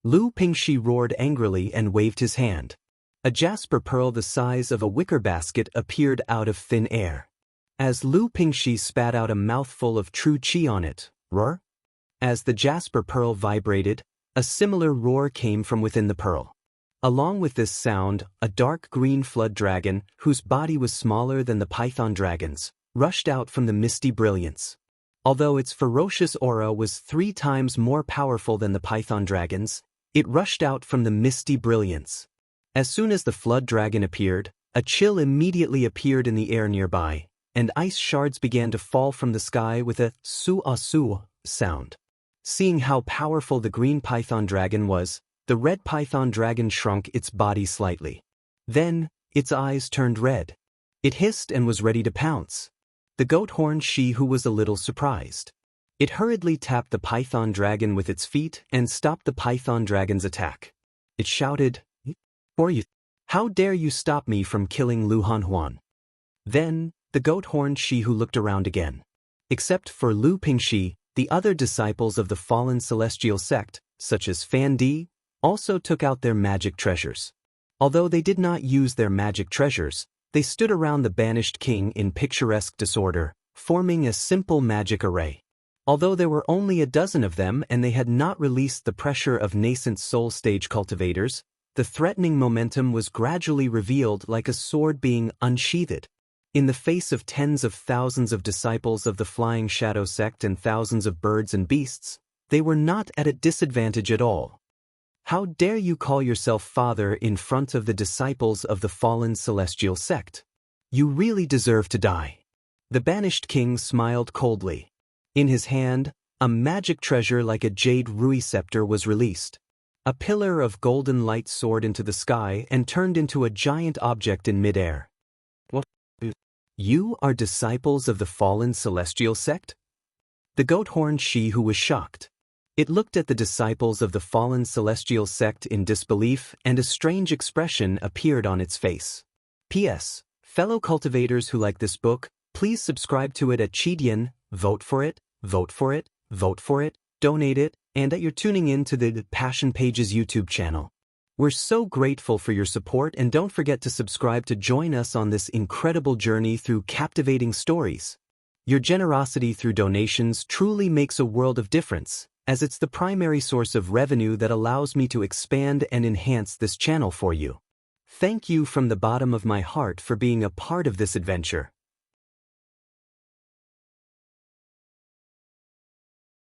Lu Pingxi roared angrily and waved his hand. A jasper pearl the size of a wicker basket appeared out of thin air. As Lu Pingxi spat out a mouthful of true qi on it, roar! As the jasper pearl vibrated, a similar roar came from within the pearl. Along with this sound, a dark green flood dragon, whose body was smaller than the python dragon's, rushed out from the misty brilliance. Although its ferocious aura was 3 times more powerful than the python dragon's, it rushed out from the misty brilliance. As soon as the flood dragon appeared, a chill immediately appeared in the air nearby, and ice shards began to fall from the sky with a su-ah-su sound. Seeing how powerful the green python dragon was, the red python dragon shrunk its body slightly. Then, its eyes turned red. It hissed and was ready to pounce. The goat-horned she-who was a little surprised. It hurriedly tapped the python dragon with its feet and stopped the python dragon's attack. It shouted, "For you! How dare you stop me from killing Lu Hanhuan?" Then, the goat-horned she-who looked around again. Except for Lu Pingxi, the other disciples of the fallen celestial sect, such as Fan Di, also took out their magic treasures. Although they did not use their magic treasures, they stood around the banished king in picturesque disorder, forming a simple magic array. Although there were only a dozen of them and they had not released the pressure of nascent soul stage cultivators, the threatening momentum was gradually revealed like a sword being unsheathed. In the face of tens of thousands of disciples of the Flying Shadow sect and thousands of birds and beasts, they were not at a disadvantage at all. How dare you call yourself father in front of the disciples of the fallen celestial sect? You really deserve to die. The banished king smiled coldly. In his hand, a magic treasure like a jade rui scepter was released. A pillar of golden light soared into the sky and turned into a giant object in midair. What? You are disciples of the fallen celestial sect? The goat-horned she-who was shocked. It looked at the disciples of the fallen celestial sect in disbelief, and a strange expression appeared on its face. P.S. Fellow cultivators who like this book, please subscribe to it at Chidian, vote for it, vote for it, vote for it, donate it, and that you're tuning in to the Passion Pages YouTube channel. We're so grateful for your support, and don't forget to subscribe to join us on this incredible journey through captivating stories. Your generosity through donations truly makes a world of difference, as it's the primary source of revenue that allows me to expand and enhance this channel for you. Thank you from the bottom of my heart for being a part of this adventure.